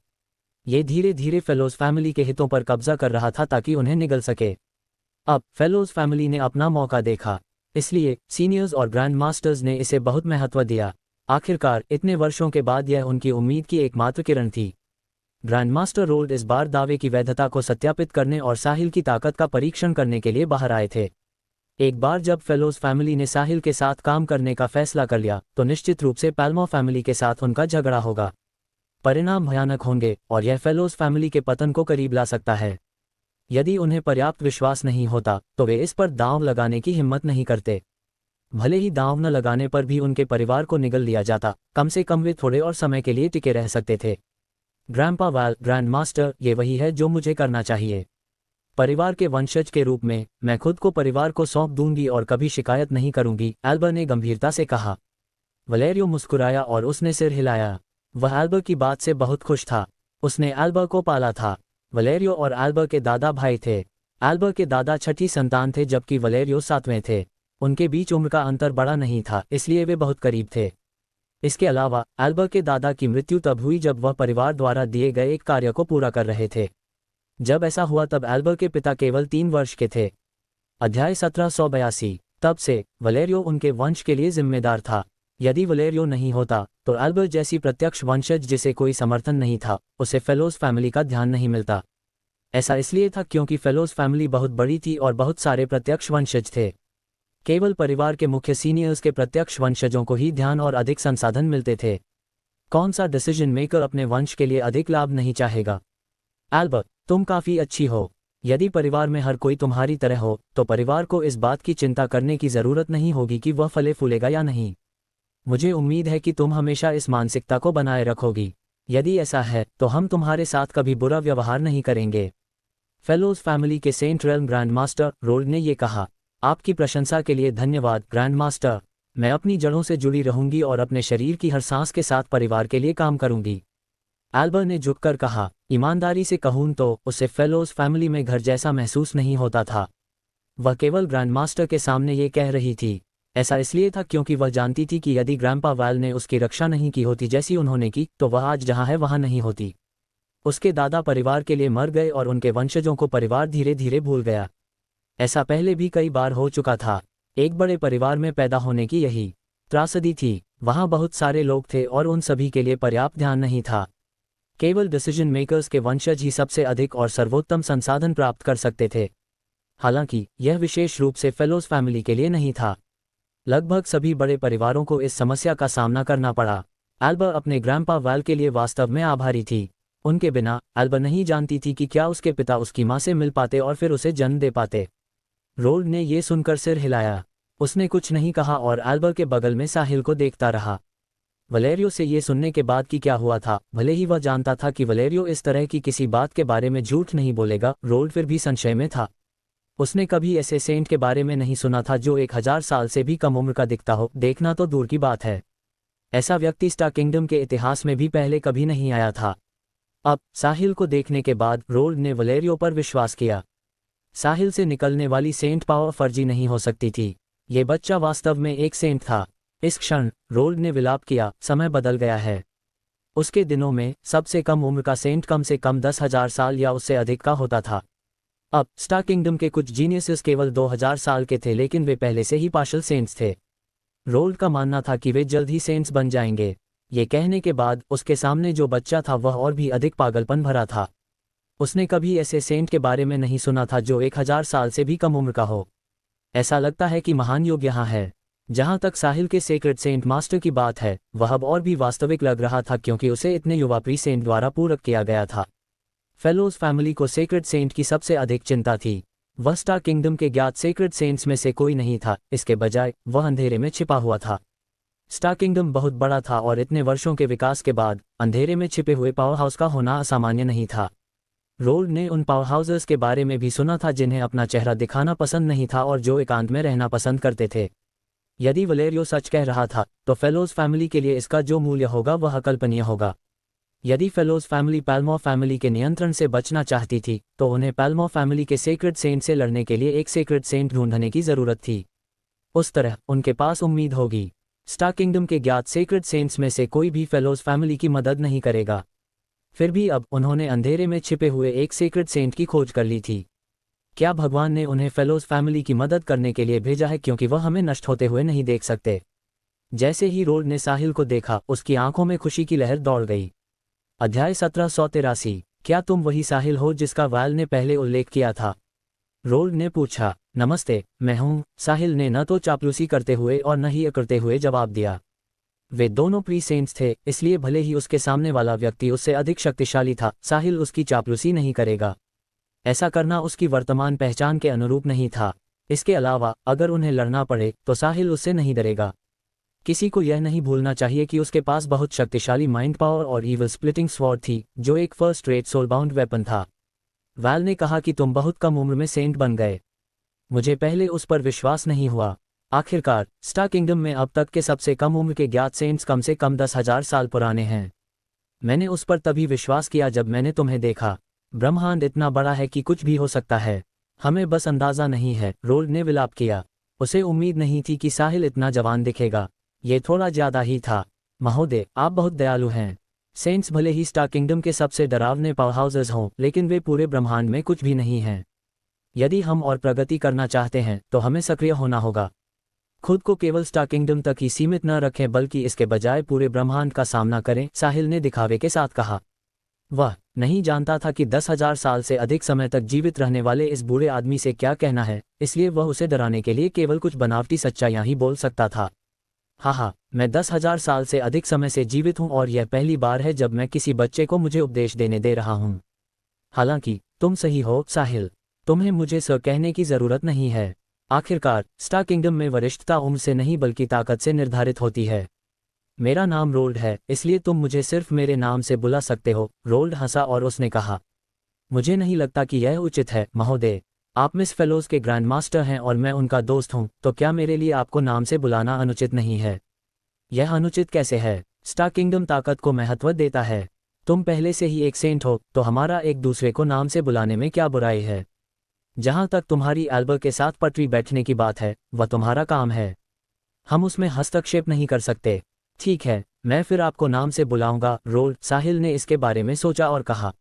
B: ये धीरे धीरे फेलोज फैमिली के हितों पर कब्जा कर रहा था ताकि उन्हें निगल सके। अब फेलोज फैमिली ने अपना मौका देखा, इसलिए सीनियर्स और ग्रैंड मास्टर्स ने इसे बहुत महत्व दिया। आखिरकार इतने वर्षों के बाद यह उनकी उम्मीद की एकमात्र किरण थी। ग्रैंड मास्टर रोल्ड इस बार दावे की वैधता को सत्यापित करने और साहिल की ताकत का परीक्षण करने के लिए बाहर आए थे। एक बार जब फेलोज फैमिली ने साहिल के साथ काम करने का फैसला कर लिया तो निश्चित रूप से पाल्मोर फैमिली के साथ उनका झगड़ा होगा। परिणाम भयानक होंगे और यह फेलोज फैमिली के पतन को करीब ला सकता है। यदि उन्हें पर्याप्त विश्वास नहीं होता तो वे इस पर दांव लगाने की हिम्मत नहीं करते। भले ही दांव न लगाने पर भी उनके परिवार को निगल लिया जाता, कम से कम वे थोड़े और समय के लिए टिके रह सकते थे। ग्रैंडपा वाल, ग्रैंड मास्टर, ये वही है जो मुझे करना चाहिए। परिवार के वंशज के रूप में मैं खुद को परिवार को सौंप दूंगी और कभी शिकायत नहीं करूंगी, एल्बर ने गंभीरता से कहा। वलेरियो मुस्कुराया और उसने सिर हिलाया। वह एल्बर की बात से बहुत खुश था। उसने एल्बर को पाला था। वलेरियो और एल्बर के दादा भाई थे। एल्बर के दादा छठी संतान थे जबकि वलेरियो सातवें थे। उनके बीच उम्र का अंतर बड़ा नहीं था, इसलिए वे बहुत करीब थे। इसके अलावा एल्बर के दादा की मृत्यु तब हुई जब वह परिवार द्वारा दिए गए एक कार्य को पूरा कर रहे थे। जब ऐसा हुआ तब एल्बर के पिता केवल 3 वर्ष के थे। अध्याय 1782। तब से वलेरियो उनके वंश के लिए जिम्मेदार था। यदि वलेरियो नहीं होता तो एल्बर जैसी प्रत्यक्ष वंशज जिसे कोई समर्थन नहीं था, उसे फेलोज फैमिली का ध्यान नहीं मिलता। ऐसा इसलिए था क्योंकि फेलोज फैमिली बहुत बड़ी थी और बहुत सारे प्रत्यक्ष वंशज थे। केवल परिवार के मुख्य सीनियर्स के प्रत्यक्ष वंशजों को ही ध्यान और अधिक संसाधन मिलते थे। कौन सा डिसीजन मेकर अपने वंश के लिए अधिक लाभ नहीं चाहेगा? एल्बर, तुम काफी अच्छी हो। यदि परिवार में हर कोई तुम्हारी तरह हो तो परिवार को इस बात की चिंता करने की जरूरत नहीं होगी कि वह फले फूलेगा या नहीं। मुझे उम्मीद है कि तुम हमेशा इस मानसिकता को बनाए रखोगी। यदि ऐसा है तो हम तुम्हारे साथ कभी बुरा व्यवहार नहीं करेंगे। फेलोज फैमिली के saint realm grand master Roald ने यह कहा। आपकी प्रशंसा के लिए धन्यवाद ग्रैंड मास्टर। मैं अपनी जड़ों से जुड़ी रहूंगी और अपने शरीर की हर सांस के साथ परिवार के लिए काम करूंगी। एल्बर ने झुककर कहा। ईमानदारी से कहूं तो उसे फेलोज फैमिली में घर जैसा महसूस नहीं होता था। वह केवल ग्रैंड मास्टर के सामने ये कह रही थी। ऐसा इसलिए था क्योंकि वह जानती थी कि यदि ग्रैंडपा वाल ने उसकी रक्षा नहीं की होती जैसी उन्होंने की तो वह आज जहां है वहां नहीं होती। उसके दादा परिवार के लिए मर गए और उनके वंशजों को परिवार धीरे धीरे भूल गया। ऐसा पहले भी कई बार हो चुका था। एक बड़े परिवार में पैदा होने की यही त्रासदी थी। वहां बहुत सारे लोग थे और उन सभी के लिए पर्याप्त ध्यान नहीं था। केवल डिसीजन मेकर्स के वंशज ही सबसे अधिक और सर्वोत्तम संसाधन प्राप्त कर सकते थे। हालांकि यह विशेष रूप से फेलोज फैमिली के लिए नहीं था। लगभग सभी बड़े परिवारों को इस समस्या का सामना करना पड़ा। एल्बर अपने ग्रैंडपा वाल के लिए वास्तव में आभारी थी। उनके बिना एल्बर नहीं जानती थी कि क्या उसके पिता उसकी मां से मिल पाते और फिर उसे जन्म दे पाते। रोल्ड ने यह सुनकर सिर हिलाया। उसने कुछ नहीं कहा और एल्बर के बगल में साहिल को देखता रहा। वलेरियो से ये सुनने के बाद कि क्या हुआ था, भले ही वह जानता था कि वलेरियो इस तरह की किसी बात के बारे में झूठ नहीं बोलेगा, रोल्ड फिर भी संशय में था। उसने कभी ऐसे सेंट के बारे में नहीं सुना था जो 1000 साल से भी कम उम्र का दिखता हो। देखना तो दूर की बात है, ऐसा व्यक्ति स्टार किंगडम के इतिहास में भी पहले कभी नहीं आया था। अब साहिल को देखने के बाद रोल्ड ने वलेरियो पर विश्वास किया। साहिल से निकलने वाली सेंट पावर फर्जी नहीं हो सकती थी। ये बच्चा वास्तव में एक सेंट था। इस क्षण रोल्ड ने विलाप किया। समय बदल गया है। उसके दिनों में सबसे कम उम्र का सेंट कम से कम 10,000 साल या उससे अधिक का होता था। अब स्टार किंगडम के कुछ जीनियसेस केवल 2000 साल के थे, लेकिन वे पहले से ही पार्शल सेंट्स थे। रोल्ड का मानना था कि वे जल्द ही सेंट्स बन जाएंगे। ये कहने के बाद उसके सामने जो बच्चा था वह और भी अधिक पागलपन भरा था। उसने कभी ऐसे सेंट के बारे में नहीं सुना था जो 1000 साल से भी कम उम्र का हो। ऐसा लगता है कि महान युग यहाँ है। जहाँ तक साहिल के सेक्रेट सेंट मास्टर की बात है, वह अब और भी वास्तविक लग रहा था क्योंकि उसे इतने युवा प्री सेंट द्वारा पूरक किया गया था। फेलोज फैमिली को सेक्रेट सेंट की सबसे अधिक चिंता थी। वह स्टार किंगडम के ज्ञात सेक्रेट सेंट्स में से कोई नहीं था, इसके बजाय वह अंधेरे में छिपा हुआ था। स्टार किंगडम बहुत बड़ा था और इतने वर्षों के विकास के बाद अंधेरे में छिपे हुए पावर हाउस का होना असामान्य नहीं था। रोल्ड ने उन पावर हाउसेस के बारे में भी सुना था जिन्हें अपना चेहरा दिखाना पसंद नहीं था और जो एकांत में रहना पसंद करते थे। यदि वलेरियो सच कह रहा था, तो फेलोज फैमिली के लिए इसका जो मूल्य होगा वह अकल्पनीय होगा। यदि फेलोज फैमिली पैल्मो फैमिली के नियंत्रण से बचना चाहती थी, तो उन्हें पैल्मो फैमिली के सेक्रेट सेंट से लड़ने के लिए एक सेक्रेट सेंट ढूंढने की जरूरत थी। उस तरह उनके पास उम्मीद होगी। स्टार किंगडम के ज्ञात सेक्रेट सेंट्स में से कोई भी फेलोज फैमिली की मदद नहीं करेगा। फिर भी अब उन्होंने अंधेरे में छिपे हुए एक सेक्रेट सेंट की खोज कर ली थी। क्या भगवान ने उन्हें फेलोज फैमिली की मदद करने के लिए भेजा है, क्योंकि वह हमें नष्ट होते हुए नहीं देख सकते। जैसे ही रोल्ड ने साहिल को देखा, उसकी आंखों में खुशी की लहर दौड़ गई। अध्याय 1783। क्या तुम वही साहिल हो जिसका वायल ने पहले उल्लेख किया था? रोल्ड ने पूछा। नमस्ते, मैं हूँ, साहिल ने न तो चापलूसी करते हुए और न ही अकड़ते हुए जवाब दिया। वे दोनों प्री सेंट्स थे, इसलिए भले ही उसके सामने वाला व्यक्ति उससे अधिक शक्तिशाली था, साहिल उसकी चापलूसी नहीं करेगा। ऐसा करना उसकी वर्तमान पहचान के अनुरूप नहीं था। इसके अलावा अगर उन्हें लड़ना पड़े तो साहिल उससे नहीं डरेगा। किसी को यह नहीं भूलना चाहिए कि उसके पास बहुत शक्तिशाली माइंड पावर और ईविल स्प्लिटिंग स्वॉर्ड थी, जो एक फर्स्ट रेट सोलबाउंड वेपन था। वैल ने कहा कि तुम बहुत कम उम्र में सेंट बन गए। मुझे पहले उस पर विश्वास नहीं हुआ। आखिरकार स्टार किंगडम में अब तक के सबसे कम उम्र के ज्ञात सेंट्स कम से कम 10,000 साल पुराने हैं। मैंने उस पर तभी विश्वास किया जब मैंने तुम्हें देखा। ब्रह्मांड इतना बड़ा है कि कुछ भी हो सकता है, हमें बस अंदाजा नहीं है। रोल्ड ने विलाप किया। उसे उम्मीद नहीं थी कि साहिल इतना जवान दिखेगा। ये थोड़ा ज्यादा ही था। महोदय, आप बहुत दयालु हैं। सेंट्स भले ही स्टार किंगडम के सबसे डरावने पावर हाउसेस हों, लेकिन वे पूरे ब्रह्मांड में कुछ भी नहीं हैं। यदि हम और प्रगति करना चाहते हैं तो हमें सक्रिय होना होगा। खुद को केवल स्टार किंगडम तक ही सीमित न रखें, बल्कि इसके बजाय पूरे ब्रह्मांड का सामना करें, साहिल ने दिखावे के साथ कहा। वह नहीं जानता था कि 10,000 साल से अधिक समय तक जीवित रहने वाले इस बूढ़े आदमी से क्या कहना है, इसलिए वह उसे डराने के लिए केवल कुछ बनावटी सच्चाइयां ही बोल सकता था। हाँ, मैं 10,000 साल से अधिक समय से जीवित हूँ और यह पहली बार है जब मैं किसी बच्चे को मुझे उपदेश देने दे रहा हूँ। हालांकि तुम सही हो साहिल, तुम्हें मुझे सर कहने की जरूरत नहीं है। आखिरकार स्टार किंगडम में वरिष्ठता उम्र से नहीं बल्कि ताकत से निर्धारित होती है। मेरा नाम रोल्ड है, इसलिए तुम मुझे सिर्फ मेरे नाम से बुला सकते हो। रोल्ड हंसा और उसने कहा, मुझे नहीं लगता कि यह उचित है महोदय। आप मिस फेलोज के ग्रैंड मास्टर हैं और मैं उनका दोस्त हूं, तो क्या मेरे लिए आपको नाम से बुलाना अनुचित नहीं है? यह अनुचित कैसे है? स्टार किंगडम ताकत को महत्व देता है। तुम पहले से ही एक सेंट हो, तो हमारा एक दूसरे को नाम से बुलाने में क्या बुराई है? जहां तक तुम्हारी एल्बर्ट के साथ पटरी बैठने की बात है, वह तुम्हारा काम है, हम उसमें हस्तक्षेप नहीं कर सकते। ठीक है, मैं फिर आपको नाम से बुलाऊंगा रोल्ड। साहिल ने इसके बारे में सोचा और कहा,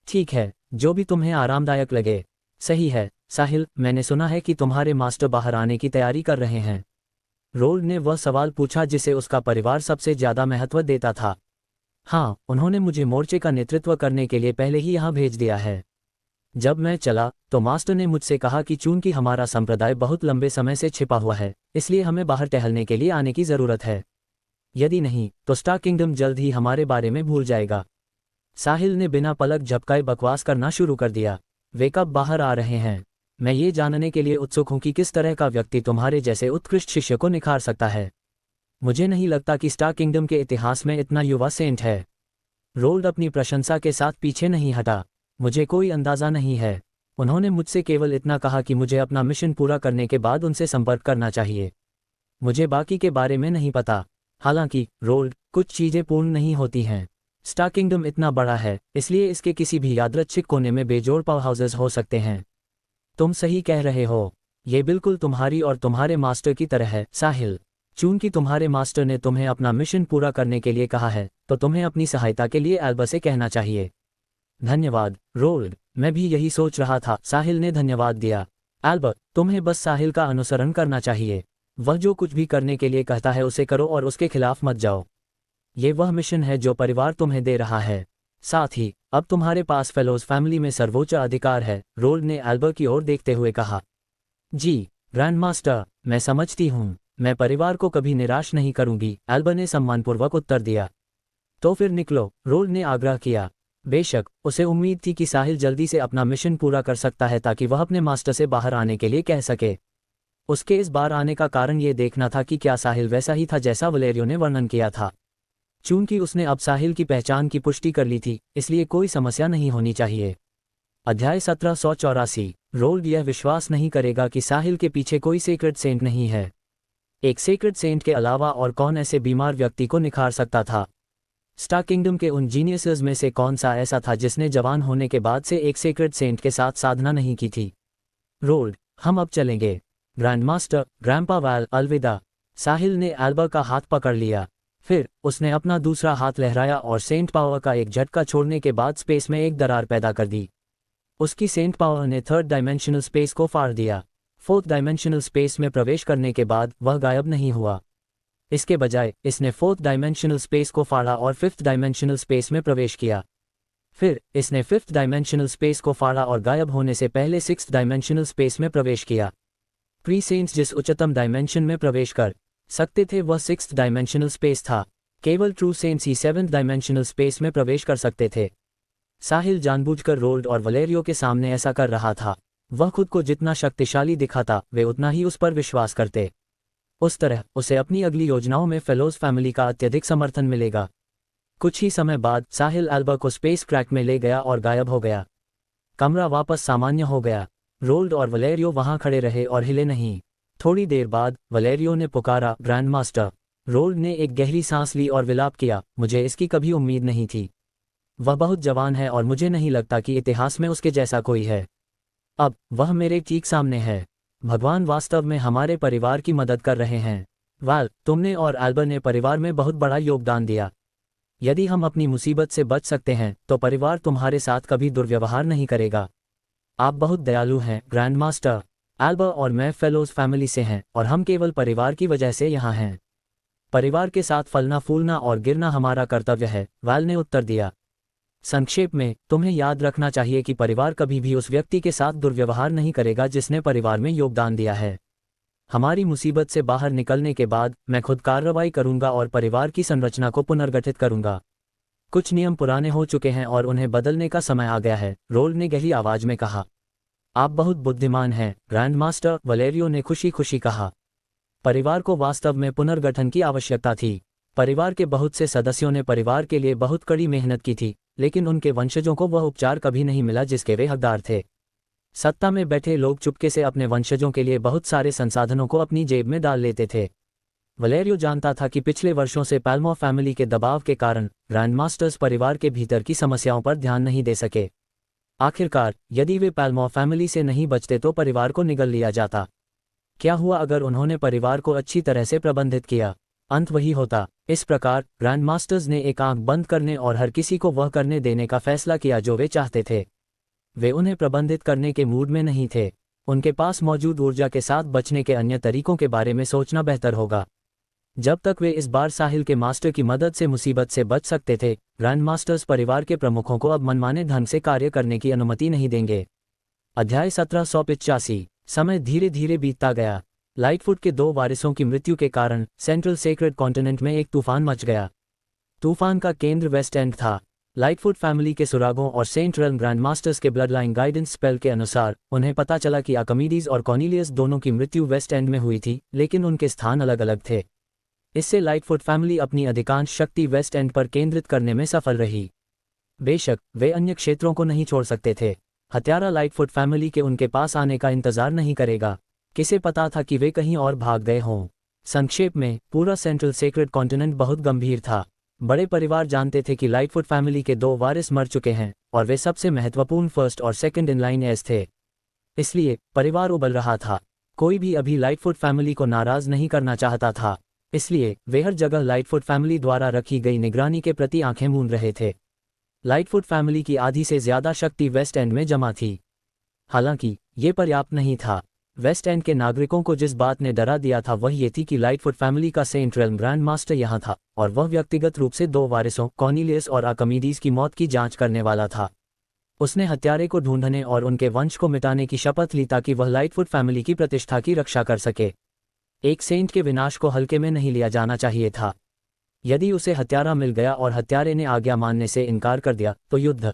B: ठीक है, जो भी तुम्हें आरामदायक लगे। सही है साहिल, मैंने सुना है कि तुम्हारे मास्टर बाहर आने की तैयारी कर रहे हैं। रोल्ड ने वह सवाल पूछा जिसे उसका परिवार सबसे ज्यादा महत्व देता था। हाँ, उन्होंने मुझे मोर्चे का नेतृत्व करने के लिए पहले ही यहाँ भेज दिया है। जब मैं चला तो मास्टर ने मुझसे कहा कि चूंकि हमारा संप्रदाय बहुत लंबे समय से छिपा हुआ है, इसलिए हमें बाहर टहलने के लिए आने की जरूरत है। यदि नहीं तो स्टार किंगडम जल्द ही हमारे बारे में भूल जाएगा। साहिल ने बिना पलक झपकाए बकवास करना शुरू कर दिया। वे कब बाहर आ रहे हैं? मैं ये जानने के लिए उत्सुक हूं कि किस तरह का व्यक्ति तुम्हारे जैसे उत्कृष्ट शिष्य को निखार सकता है। मुझे नहीं लगता कि स्टार किंगडम के इतिहास में इतना युवा सेंट है। रोल्ड अपनी प्रशंसा के साथ पीछे नहीं हटा। मुझे कोई अंदाजा नहीं है। उन्होंने मुझसे केवल इतना कहा कि मुझे अपना मिशन पूरा करने के बाद उनसे संपर्क करना चाहिए। मुझे बाकी के बारे में नहीं पता। हालांकि रोल्ड, कुछ चीजें पूर्ण नहीं होती हैं। स्टार किंगडम इतना बड़ा है, इसलिए इसके किसी भी यादृच्छिक कोने में बेजोड़ पावर हाउसेस हो सकते हैं। तुम सही कह रहे हो, ये बिल्कुल तुम्हारी और तुम्हारे मास्टर की तरह है साहिल। चूंकि तुम्हारे मास्टर ने तुम्हें अपना मिशन पूरा करने के लिए कहा है, तो तुम्हें अपनी सहायता के लिए एल्बर्ट से कहना चाहिए। धन्यवाद रोल्ड, मैं भी यही सोच रहा था। साहिल ने धन्यवाद दिया। एल्बर्ट, तुम्हें बस साहिल का अनुसरण करना चाहिए। वह जो कुछ भी करने के लिए कहता है उसे करो और उसके खिलाफ मत जाओ। ये वह मिशन है जो परिवार तुम्हें दे रहा है। साथ ही अब तुम्हारे पास फेलोज फैमिली में सर्वोच्च अधिकार है। रोल्ड ने एल्बर्ट की ओर देखते हुए कहा। जी, ग्रैंड मास्टर, मैं समझती हूँ, मैं परिवार को कभी निराश नहीं करूंगी, एल्बा ने सम्मानपूर्वक उत्तर दिया। तो फिर निकलो, रोल्ड ने आग्रह किया। बेशक, उसे उम्मीद थी कि साहिल जल्दी से अपना मिशन पूरा कर सकता है ताकि वह अपने मास्टर से बाहर आने के लिए कह सके। उसके इस बार आने का कारण ये देखना था कि क्या साहिल वैसा ही था जैसा वलेरियो ने वर्णन किया था। चूंकि उसने अब साहिल की पहचान की पुष्टि कर ली थी, इसलिए कोई समस्या नहीं होनी चाहिए। अध्याय 1784। रोल्ड यह विश्वास नहीं करेगा कि साहिल के पीछे कोई सेक्रेट सेंट नहीं है। एक सेक्रेट सेंट के अलावा और कौन ऐसे बीमार व्यक्ति को निखार सकता था? स्टार किंगडम के उन जीनियसेस में से कौन सा ऐसा था जिसने जवान होने के बाद से एक सेक्रेट सेंट के साथ साधना नहीं की थी? रोल्ड, हम अब चलेंगे। ग्रैंड मास्टर, ग्रैंपा वैल, अलविदा। साहिल ने एल्बा का हाथ पकड़ लिया। फिर उसने अपना दूसरा हाथ लहराया और सेंट पावर का एक झटका छोड़ने के बाद स्पेस में एक दरार पैदा कर दी। उसकी सेंट पावर ने थर्ड डायमेंशनल स्पेस को फाड़ दिया। फोर्थ डायमेंशनल स्पेस में प्रवेश करने के बाद वह गायब नहीं हुआ। इसके बजाय इसने फोर्थ डायमेंशनल स्पेस को फाड़ा और फिफ्थ डायमेंशनल स्पेस में प्रवेश किया। फिर इसने फिफ्थ डायमेंशनल स्पेस को फाड़ा और गायब होने से पहले सिक्स्थ डायमेंशनल स्पेस में प्रवेश किया। प्री सेंट्स जिस उच्चतम डायमेंशन में प्रवेश कर सकते थे वह सिक्स्थ डायमेंशनल स्पेस था। केवल ट्रू सेंट्स ही सेवंथ डायमेंशनल स्पेस में प्रवेश कर सकते थे। साहिल जानबूझकर रोल्ड और वलेरियो के सामने ऐसा कर रहा था। वह खुद को जितना शक्तिशाली दिखाता, वे उतना ही उस पर विश्वास करते। उस तरह उसे अपनी अगली योजनाओं में फेलोज फैमिली का अत्यधिक समर्थन मिलेगा। कुछ ही समय बाद साहिल एल्बा को स्पेस क्रैक में ले गया और गायब हो गया। कमरा वापस सामान्य हो गया। रोल्ड और वलेरियो वहां खड़े रहे और हिले नहीं। थोड़ी देर बाद वलेरियो ने पुकारा, ग्रैंड मास्टर। रोल्ड ने एक गहरी सांस ली और विलाप किया, मुझे इसकी कभी उम्मीद नहीं थी। वह बहुत जवान है और मुझे नहीं लगता कि इतिहास में उसके जैसा कोई है। अब वह मेरे ठीक सामने है। भगवान वास्तव में हमारे परिवार की मदद कर रहे हैं। वाल, तुमने और एल्बर ने परिवार में बहुत बड़ा योगदान दिया। यदि हम अपनी मुसीबत से बच सकते हैं तो परिवार तुम्हारे साथ कभी दुर्व्यवहार नहीं करेगा। आप बहुत दयालु हैं, ग्रैंड मास्टर। एल्बर और मैं फेलोज फैमिली से हैं और हम केवल परिवार की वजह से यहाँ हैं। परिवार के साथ फलना फूलना और गिरना हमारा कर्तव्य है, वाल ने उत्तर दिया। संक्षेप में, तुम्हें याद रखना चाहिए कि परिवार कभी भी उस व्यक्ति के साथ दुर्व्यवहार नहीं करेगा जिसने परिवार में योगदान दिया है। हमारी मुसीबत से बाहर निकलने के बाद मैं खुद कार्रवाई करूंगा और परिवार की संरचना को पुनर्गठित करूंगा। कुछ नियम पुराने हो चुके हैं और उन्हें बदलने का समय आ गया है, रोल्ड ने गहरी आवाज में कहा। आप बहुत बुद्धिमान हैं, ग्रैंड मास्टर, वलेरियो ने खुशी खुशी कहा। परिवार को वास्तव में पुनर्गठन की आवश्यकता थी। परिवार के बहुत से सदस्यों ने परिवार के लिए बहुत कड़ी मेहनत की थी, लेकिन उनके वंशजों को वह उपचार कभी नहीं मिला जिसके वे हकदार थे। सत्ता में बैठे लोग चुपके से अपने वंशजों के लिए बहुत सारे संसाधनों को अपनी जेब में डाल लेते थे। वलेरियो जानता था कि पिछले वर्षों से पैल्मो फैमिली के दबाव के कारण ग्रैंड मास्टर्स परिवार के भीतर की समस्याओं पर ध्यान नहीं दे सके। आखिरकार, यदि वे पैल्मो फैमिली से नहीं बचते तो परिवार को निगल लिया जाता। क्या हुआ अगर उन्होंने परिवार को अच्छी तरह से प्रबंधित किया? अंत वही होता। इस प्रकार ग्रैंड मास्टर्स ने एक आंख बंद करने और हर किसी को वह करने देने का फैसला किया जो वे चाहते थे। वे उन्हें प्रबंधित करने के मूड में नहीं थे। उनके पास मौजूद ऊर्जा के साथ बचने के अन्य तरीकों के बारे में सोचना बेहतर होगा। जब तक वे इस बार साहिल के मास्टर की मदद से मुसीबत से बच सकते थे, ग्रैंड मास्टर्स परिवार के प्रमुखों को अब मनमाने ढंग से कार्य करने की अनुमति नहीं देंगे। अध्याय 1785। समय धीरे धीरे बीतता गया। लाइटफुट के 2 वारिसों की मृत्यु के कारण सेंट्रल सेक्रेड कॉन्टिनेंट में एक तूफान मच गया। तूफान का केंद्र वेस्ट एंड था। लाइटफुट फैमिली के सुरागों और सेंट रेल्म ग्रैंड मास्टर्स के ब्लड लाइन गाइडेंस स्पेल के अनुसार उन्हें पता चला कि आर्किमिडीज और कॉर्नेलियस दोनों की मृत्यु वेस्ट एंड में हुई थी, लेकिन उनके स्थान अलग अलग थे। इससे लाइटफुट फैमिली अपनी अधिकांश शक्ति वेस्ट एंड पर केंद्रित करने में सफल रही। बेशक वे अन्य क्षेत्रों को नहीं छोड़ सकते थे। हत्यारा लाइटफुट फैमिली के उनके पास आने का इंतजार नहीं करेगा। किसे पता था कि वे कहीं और भाग गए हों। संक्षेप में, पूरा सेंट्रल सेक्रेड कॉन्टिनेंट बहुत गंभीर था। बड़े परिवार जानते थे कि लाइटफुट फैमिली के 2 वारिस मर चुके हैं और वे सबसे महत्वपूर्ण फर्स्ट और सेकंड इन लाइन एज थे। इसलिए परिवार उबल रहा था। कोई भी अभी लाइटफुट फैमिली को नाराज नहीं करना चाहता था। इसलिए वे हर जगह लाइटफुट फैमिली द्वारा रखी गई निगरानी के प्रति आंखें मूंद रहे थे। लाइटफुट फैमिली की आधी से ज्यादा शक्ति वेस्ट एंड में जमा थी। हालांकि ये पर्याप्त नहीं था। वेस्ट एंड के नागरिकों को जिस बात ने डरा दिया था वह ये थी कि लाइटफुट फैमिली का सेंट रेल्म ग्रैंड मास्टर यहाँ था और वह व्यक्तिगत रूप से 2 वारिसों कॉर्नेलियस और आर्किमिडीज की मौत की जांच करने वाला था। उसने हत्यारे को ढूंढने और उनके वंश को मिटाने की शपथ ली ताकि वह लाइटफुट फैमिली की प्रतिष्ठा की रक्षा कर सके। एक सेंट के विनाश को हल्के में नहीं लिया जाना चाहिए था। यदि उसे हत्यारा मिल गया और हत्यारे ने आज्ञा मानने से इनकार कर दिया तो युद्ध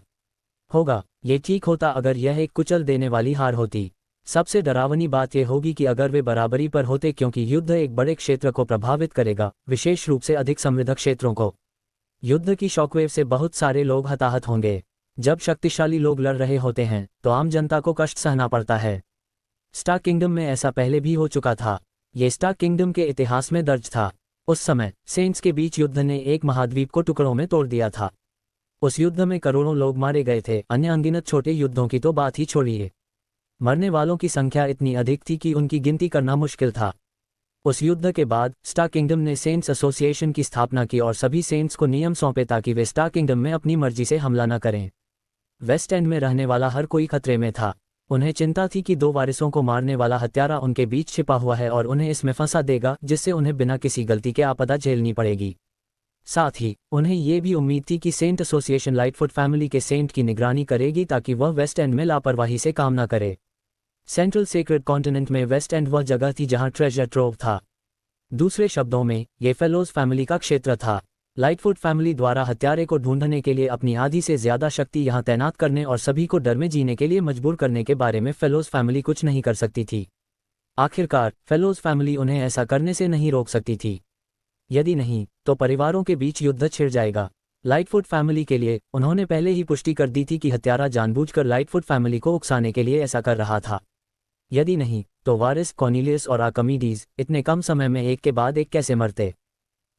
B: होगा। ये ठीक होता अगर यह एक कुचल देने वाली हार होती। सबसे डरावनी बात यह होगी कि अगर वे बराबरी पर होते, क्योंकि युद्ध एक बड़े क्षेत्र को प्रभावित करेगा, विशेष रूप से अधिक समृद्ध क्षेत्रों को। युद्ध की शॉकवेव से बहुत सारे लोग हताहत होंगे। जब शक्तिशाली लोग लड़ रहे होते हैं तो आम जनता को कष्ट सहना पड़ता है। स्टार्क किंगडम में ऐसा पहले भी हो चुका था। ये स्टार्क किंगडम के इतिहास में दर्ज था। उस समय सेंट्स के बीच युद्ध ने एक महाद्वीप को टुकड़ों में तोड़ दिया था। उस युद्ध में करोड़ों लोग मारे गए थे। अन्य अनगिनत छोटे युद्धों की तो बात ही छोड़िए। मरने वालों की संख्या इतनी अधिक थी कि उनकी गिनती करना मुश्किल था। उस युद्ध के बाद स्टार किंगडम ने सेंट्स एसोसिएशन की स्थापना की और सभी सेंट्स को नियम सौंपे ताकि वे स्टार किंगडम में अपनी मर्जी से हमला न करें। वेस्ट एंड में रहने वाला हर कोई खतरे में था। उन्हें चिंता थी कि दो वारिसों को मारने वाला हत्यारा उनके बीच छिपा हुआ है और उन्हें इसमें फंसा देगा, जिससे उन्हें बिना किसी गलती के आपदा झेलनी पड़ेगी। साथ ही उन्हें ये भी उम्मीद थी कि सेंट एसोसिएशन लाइटफुट फैमिली के सेंट की निगरानी करेगी ताकि वह वेस्ट एंड में लापरवाही से काम न करे। सेंट्रल सेक्रेड कॉन्टिनेंट में वेस्ट एंड वह जगह थी जहां ट्रेजर ट्रोव था। दूसरे शब्दों में ये फेलोज फैमिली का क्षेत्र था। लाइटफुट फैमिली द्वारा हत्यारे को ढूंढने के लिए अपनी आधी से ज्यादा शक्ति यहां तैनात करने और सभी को डर में जीने के लिए मजबूर करने के बारे में फेलोज फैमिली कुछ नहीं कर सकती थी। आखिरकार फेलोज फैमिली उन्हें ऐसा करने से नहीं रोक सकती थी। यदि नहीं तो परिवारों के बीच युद्ध छिड़ जाएगा। लाइटफुट फैमिली के लिए उन्होंने पहले ही पुष्टि कर दी थी कि हत्यारा जानबूझकर लाइटफुट फैमिली को उकसाने के लिए ऐसा कर रहा था। यदि नहीं तो वारिस, कॉर्नेलियस और आर्किमिडीज इतने कम समय में एक के बाद एक कैसे मरते।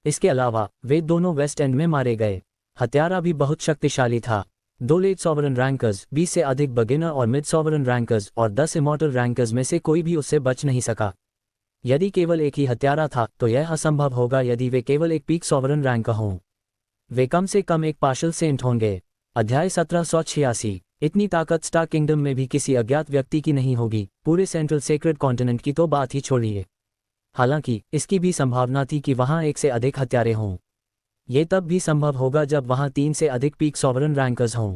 B: इसके अलावा वे दोनों वेस्ट एंड में मारे गए। हत्यारा भी बहुत शक्तिशाली था। 2 लेट सॉवरन रैंकर्स, 20 से अधिक बिगिनर और मिड सॉवरन रैंकर्स और 10 इमॉर्टल रैंकर्स में से कोई भी उससे बच नहीं सका। यदि केवल एक ही हत्यारा था तो यह असंभव होगा यदि वे केवल एक पीक सॉवरन रैंकर हों। वे कम से कम एक पार्शल सेंट होंगे। अध्याय 1786। इतनी ताकत स्टार किंगडम में भी किसी अज्ञात व्यक्ति की नहीं होगी। पूरे सेंट्रल सेक्रेड कॉन्टिनेंट की तो बात ही छोड़िए। हालांकि इसकी भी संभावना थी कि वहां एक से अधिक हत्यारे हों। ये तब भी संभव होगा जब वहां 3 से अधिक पीक सॉवरन रैंकर्स हों।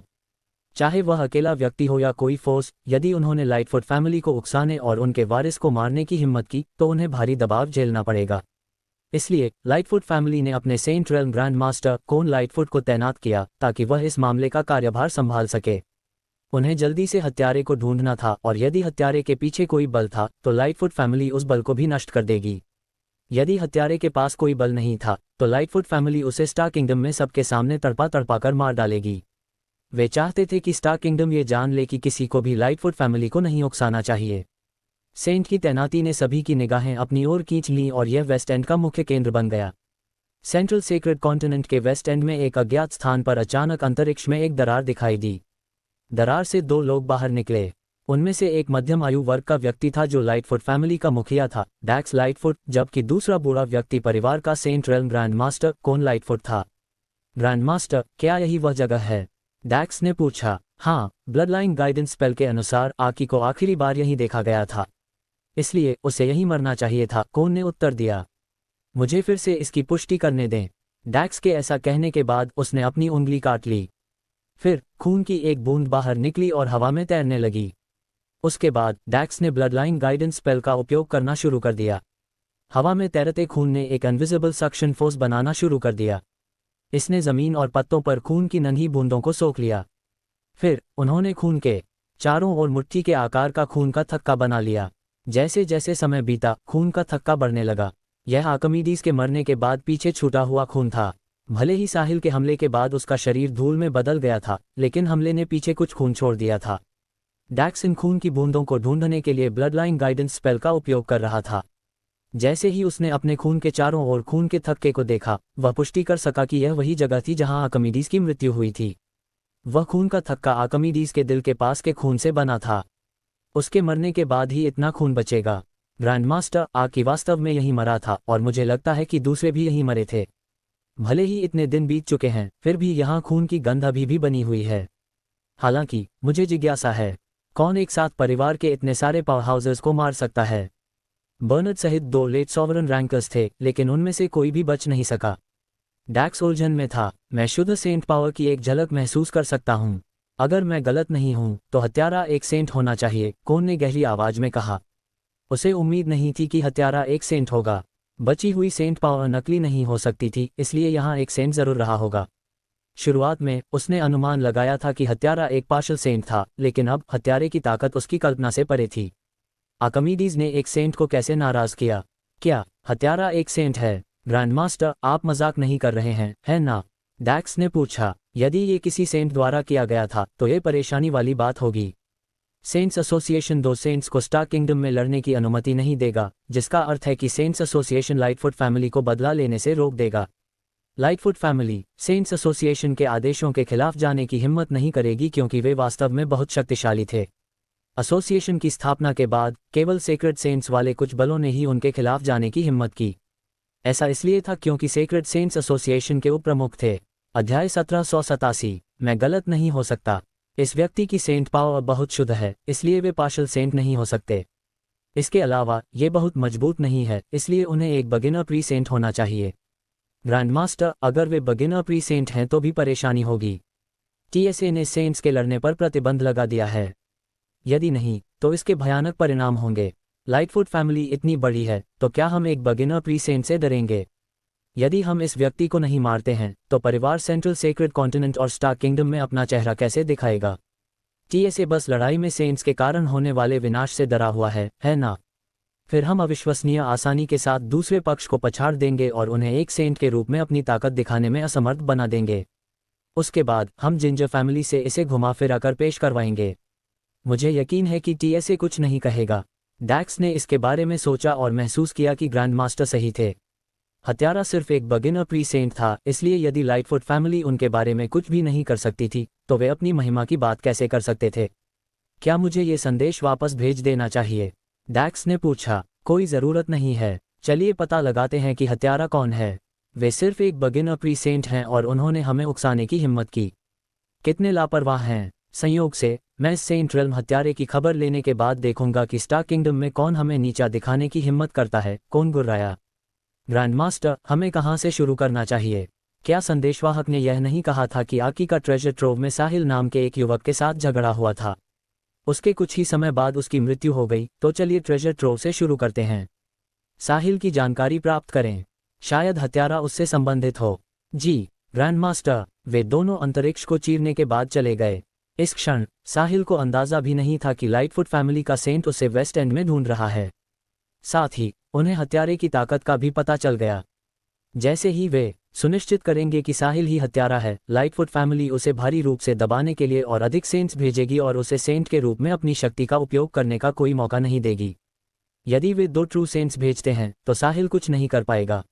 B: चाहे वह अकेला व्यक्ति हो या कोई फोर्स, यदि उन्होंने लाइटफुट फैमिली को उकसाने और उनके वारिस को मारने की हिम्मत की तो उन्हें भारी दबाव झेलना पड़ेगा। इसलिए लाइटफुट फैमिली ने अपने सेंट रेल्म ग्रैंड मास्टर कोन लाइटफुट को तैनात किया ताकि वह इस मामले का कार्यभार संभाल सके। उन्हें जल्दी से हत्यारे को ढूंढना था और यदि हत्यारे के पीछे कोई बल था तो लाइटफुट फैमिली उस बल को भी नष्ट कर देगी। यदि हत्यारे के पास कोई बल नहीं था तो लाइटफुट फैमिली उसे स्टार किंगडम में सबके सामने तड़पा कर मार डालेगी। वे चाहते थे कि स्टार किंगडम ये जान ले कि किसी को भी लाइटफुट फैमिली को नहीं उकसाना चाहिए। सेंट की तैनाती ने सभी की निगाहें अपनी ओर खींच लीं और यह वेस्ट एंड का मुख्य केंद्र बन गया। सेंट्रल सेक्रेड कॉन्टिनेंट के वेस्ट एंड में एक अज्ञात स्थान पर अचानक अंतरिक्ष में एक दरार दिखाई दी। दरार से 2 लोग बाहर निकले। उनमें से एक मध्यम आयु वर्ग का व्यक्ति था जो लाइटफुट फैमिली का मुखिया था, डैक्स लाइटफुट, जबकि दूसरा बूढ़ा व्यक्ति परिवार का सेंट रेल्म ग्रैंड मास्टर कोन लाइटफुट था। ग्रैंड मास्टर, क्या यही वह जगह है? डैक्स ने पूछा। हाँ, ब्लडलाइन गाइडेंस स्पेल के अनुसार आकी को आखिरी बार यही देखा गया था, इसलिए उसे यही मरना चाहिए था, कोन ने उत्तर दिया। मुझे फिर से इसकी पुष्टि करने दें। डैक्स के ऐसा कहने के बाद उसने अपनी उंगली काट ली। फिर खून की एक बूंद बाहर निकली और हवा में तैरने लगी। उसके बाद डैक्स ने ब्लडलाइन गाइडेंस स्पेल का उपयोग करना शुरू कर दिया। हवा में तैरते खून ने एक इनविजिबल सक्शन फोर्स बनाना शुरू कर दिया। इसने जमीन और पत्तों पर खून की नन्ही बूंदों को सोख लिया। फिर उन्होंने खून के चारों ओर मुट्ठी के आकार का खून का थक्का बना लिया। जैसे जैसे समय बीता खून का थक्का बढ़ने लगा। यह आर्किमिडीज के मरने के बाद पीछे छूटा हुआ खून था। भले ही साहिल के हमले के बाद उसका शरीर धूल में बदल गया था, लेकिन हमले ने पीछे कुछ खून छोड़ दिया था। डैक्स इन खून की बूंदों को ढूंढने के लिए ब्लडलाइन गाइडेंस स्पेल का उपयोग कर रहा था। जैसे ही उसने अपने खून के चारों ओर खून के थक्के को देखा, वह पुष्टि कर सका कि यह वही जगह थी जहां आर्किमिडीज की मृत्यु हुई थी। वह खून का थक्का आर्किमिडीज के दिल के पास के खून से बना था। उसके मरने के बाद ही इतना खून बचेगा। ग्रैंड मास्टर आकी वास्तव में यही मरा था और मुझे लगता है कि दूसरे भी यही मरे थे। भले ही इतने दिन बीत चुके हैं, फिर भी यहाँ खून की गंध अभी भी बनी हुई है। हालांकि मुझे जिज्ञासा है, कौन एक साथ परिवार के इतने सारे पावर हाउसेस को मार सकता है? बर्नर्ड सहित 2 लेट सॉवरन रैंकर्स थे, लेकिन उनमें से कोई भी बच नहीं सका। डैक्स उलझन में था। मैं शुद्ध सेंट पावर की एक झलक महसूस कर सकता हूँ। अगर मैं गलत नहीं हूं तो हत्यारा एक सेंट होना चाहिए, कोन ने गहरी आवाज में कहा। उसे उम्मीद नहीं थी कि हत्यारा एक सेंट होगा। बची हुई सेंट पावर नकली नहीं हो सकती थी, इसलिए यहाँ एक सेंट जरूर रहा होगा। शुरुआत में उसने अनुमान लगाया था कि हत्यारा एक पार्शल सेंट था, लेकिन अब हत्यारे की ताकत उसकी कल्पना से परे थी। आर्किमिडीज ने एक सेंट को कैसे नाराज किया? क्या हत्यारा एक सेंट है? ग्रैंडमास्टर, आप मजाक नहीं कर रहे हैं, है ना? डैक्स ने पूछा। यदि ये किसी सेंट द्वारा किया गया था तो ये परेशानी वाली बात होगी। सेंट्स एसोसिएशन दो सेंट्स को स्टार किंगडम में लड़ने की अनुमति नहीं देगा, जिसका अर्थ है कि सेंट्स एसोसिएशन लाइटफुट फैमिली को बदला लेने से रोक देगा। लाइटफुट फैमिली सेंट्स एसोसिएशन के आदेशों के खिलाफ जाने की हिम्मत नहीं करेगी क्योंकि वे वास्तव में बहुत शक्तिशाली थे। एसोसिएशन की स्थापना के बाद केवल सेक्रेड सेंट्स वाले कुछ बलों ने ही उनके खिलाफ जाने की हिम्मत की। ऐसा इसलिए था क्योंकि सेक्रेड सेंट्स एसोसिएशन के उपप्रमुख थे। अध्याय 1787। मैं गलत नहीं हो सकता। इस व्यक्ति की सेंट पावर बहुत शुद्ध है, इसलिए वे पार्शल सेंट नहीं हो सकते। इसके अलावा ये बहुत मजबूत नहीं है, इसलिए उन्हें एक बिगिनर प्री सेंट होना चाहिए। ग्रैंडमास्टर, अगर वे बिगिनर प्री सेंट हैं तो भी परेशानी होगी। टीएसए ने सेंट्स के लड़ने पर प्रतिबंध लगा दिया है। यदि नहीं तो इसके भयानक परिणाम होंगे। लाइटफुट फैमिली इतनी बड़ी है तो क्या हम एक बिगिनर प्री सेंट से डरेंगे? यदि हम इस व्यक्ति को नहीं मारते हैं तो परिवार सेंट्रल सेक्रेड कॉन्टिनेंट और स्टार किंगडम में अपना चेहरा कैसे दिखाएगा? टीएसए बस लड़ाई में सेंट्स के कारण होने वाले विनाश से डरा हुआ है ना? फिर हम अविश्वसनीय आसानी के साथ दूसरे पक्ष को पछाड़ देंगे और उन्हें एक सेंट के रूप में अपनी ताकत दिखाने में असमर्थ बना देंगे। उसके बाद हम जिंजर फैमिली से इसे घुमा फिरा कर पेश करवाएंगे। मुझे यकीन है कि टीएसए कुछ नहीं कहेगा। डैक्स ने इसके बारे में सोचा और महसूस किया कि ग्रैंडमास्टर सही थे। हत्यारा सिर्फ एक बिगिनर प्री सेंट था, इसलिए यदि लाइटफुट फैमिली उनके बारे में कुछ भी नहीं कर सकती थी तो वे अपनी महिमा की बात कैसे कर सकते थे? क्या मुझे ये संदेश वापस भेज देना चाहिए? डैक्स ने पूछा। कोई ज़रूरत नहीं है, चलिए पता लगाते हैं कि हत्यारा कौन है। वे सिर्फ एक बिगिनर प्री सेंट हैं और उन्होंने हमें उकसाने की हिम्मत की। कितने लापरवाह हैं। संयोग से मैं इस सेंट रेल्म हत्यारे की खबर लेने के बाद देखूंगा कि स्टार किंगडम में कौन हमें नीचा दिखाने की हिम्मत करता है। कौन गुर्राया? ग्रैंडमास्टर, हमें कहाँ से शुरू करना चाहिए? क्या संदेशवाहक ने यह नहीं कहा था कि आकी का ट्रेजर ट्रोव में साहिल नाम के एक युवक के साथ झगड़ा हुआ था? उसके कुछ ही समय बाद उसकी मृत्यु हो गई। तो चलिए ट्रेजर ट्रोव से शुरू करते हैं। साहिल की जानकारी प्राप्त करें। शायद हत्यारा उससे संबंधित हो। जी ग्रैंडमास्टर। वे दोनों अंतरिक्ष को चीरने के बाद चले गए। इस क्षण साहिल को अंदाजा भी नहीं था कि लाइटफुट फैमिली का सेंट उसे वेस्ट एंड में ढूंढ रहा है। साथ ही उन्हें हत्यारे की ताकत का भी पता चल गया। जैसे ही वे सुनिश्चित करेंगे कि साहिल ही हत्यारा है, लाइटफुट फैमिली उसे भारी रूप से दबाने के लिए और अधिक सेंट्स भेजेगी और उसे सेंट के रूप में अपनी शक्ति का उपयोग करने का कोई मौका नहीं देगी। यदि वे 2 ट्रू सेंट्स भेजते हैं तो साहिल कुछ नहीं कर पाएगा।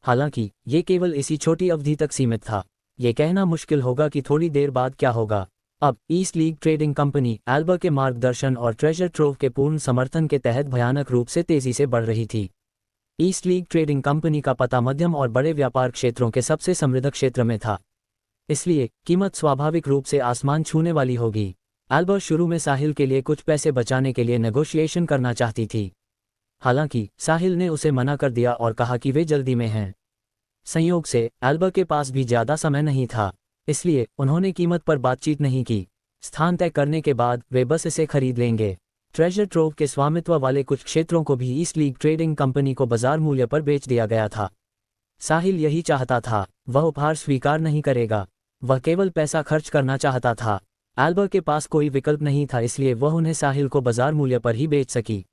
B: हालांकि ये केवल इसी छोटी अवधि तक सीमित था। ये कहना मुश्किल होगा कि थोड़ी देर बाद क्या होगा। अब ईस्ट लीग ट्रेडिंग कंपनी एल्बर के मार्गदर्शन और ट्रेजर ट्रोव के पूर्ण समर्थन के तहत भयानक रूप से तेजी से बढ़ रही थी। ईस्ट लीग ट्रेडिंग कंपनी का पता मध्यम और बड़े व्यापार क्षेत्रों के सबसे समृद्ध क्षेत्र में था, इसलिए कीमत स्वाभाविक रूप से आसमान छूने वाली होगी। एल्बर शुरू में साहिल के लिए कुछ पैसे बचाने के लिए नेगोशिएशन करना चाहती थी। हालांकि साहिल ने उसे मना कर दिया और कहा कि वे जल्दी में हैं। संयोग से एल्बर के पास भी ज्यादा समय नहीं था, इसलिए उन्होंने कीमत पर बातचीत नहीं की। स्थान तय करने के बाद वे बस इसे खरीद लेंगे। ट्रेजर ट्रोव के स्वामित्व वाले कुछ क्षेत्रों को भी ईस्ट लीग ट्रेडिंग कंपनी को बाजार मूल्य पर बेच दिया गया था। साहिल यही चाहता था। वह उपहार स्वीकार नहीं करेगा। वह केवल पैसा खर्च करना चाहता था। एल्बर के पास कोई विकल्प नहीं था, इसलिए वह उन्हें साहिल को बाजार मूल्य पर ही बेच सकी।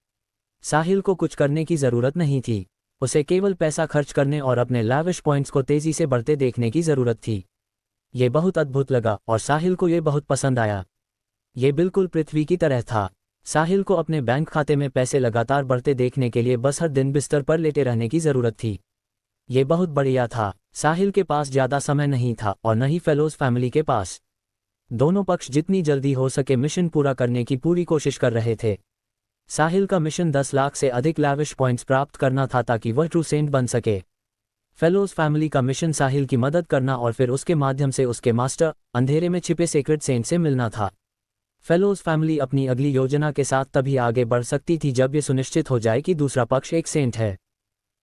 B: साहिल को कुछ करने की जरूरत नहीं थी। उसे केवल पैसा खर्च करने और अपने लैविश पॉइंट्स को तेजी से बढ़ते देखने की जरूरत थी। ये बहुत अद्भुत लगा और साहिल को ये बहुत पसंद आया। ये बिल्कुल पृथ्वी की तरह था। साहिल को अपने बैंक खाते में पैसे लगातार बढ़ते देखने के लिए बस हर दिन बिस्तर पर लेटे रहने की जरूरत थी। ये बहुत बढ़िया था। साहिल के पास ज्यादा समय नहीं था और न ही फेलोज फैमिली के पास। दोनों पक्ष जितनी जल्दी हो सके मिशन पूरा करने की पूरी कोशिश कर रहे थे। साहिल का मिशन 10 लाख से अधिक लैविश पॉइंट्स प्राप्त करना था ताकि वह ट्रू सेंट बन सके। फेलोज फैमिली का मिशन साहिल की मदद करना और फिर उसके माध्यम से उसके मास्टर अंधेरे में छिपे सीक्रेट सेंट से मिलना था। फेलोज फैमिली अपनी अगली योजना के साथ तभी आगे बढ़ सकती थी जब ये सुनिश्चित हो जाए कि दूसरा पक्ष एक सेंट है।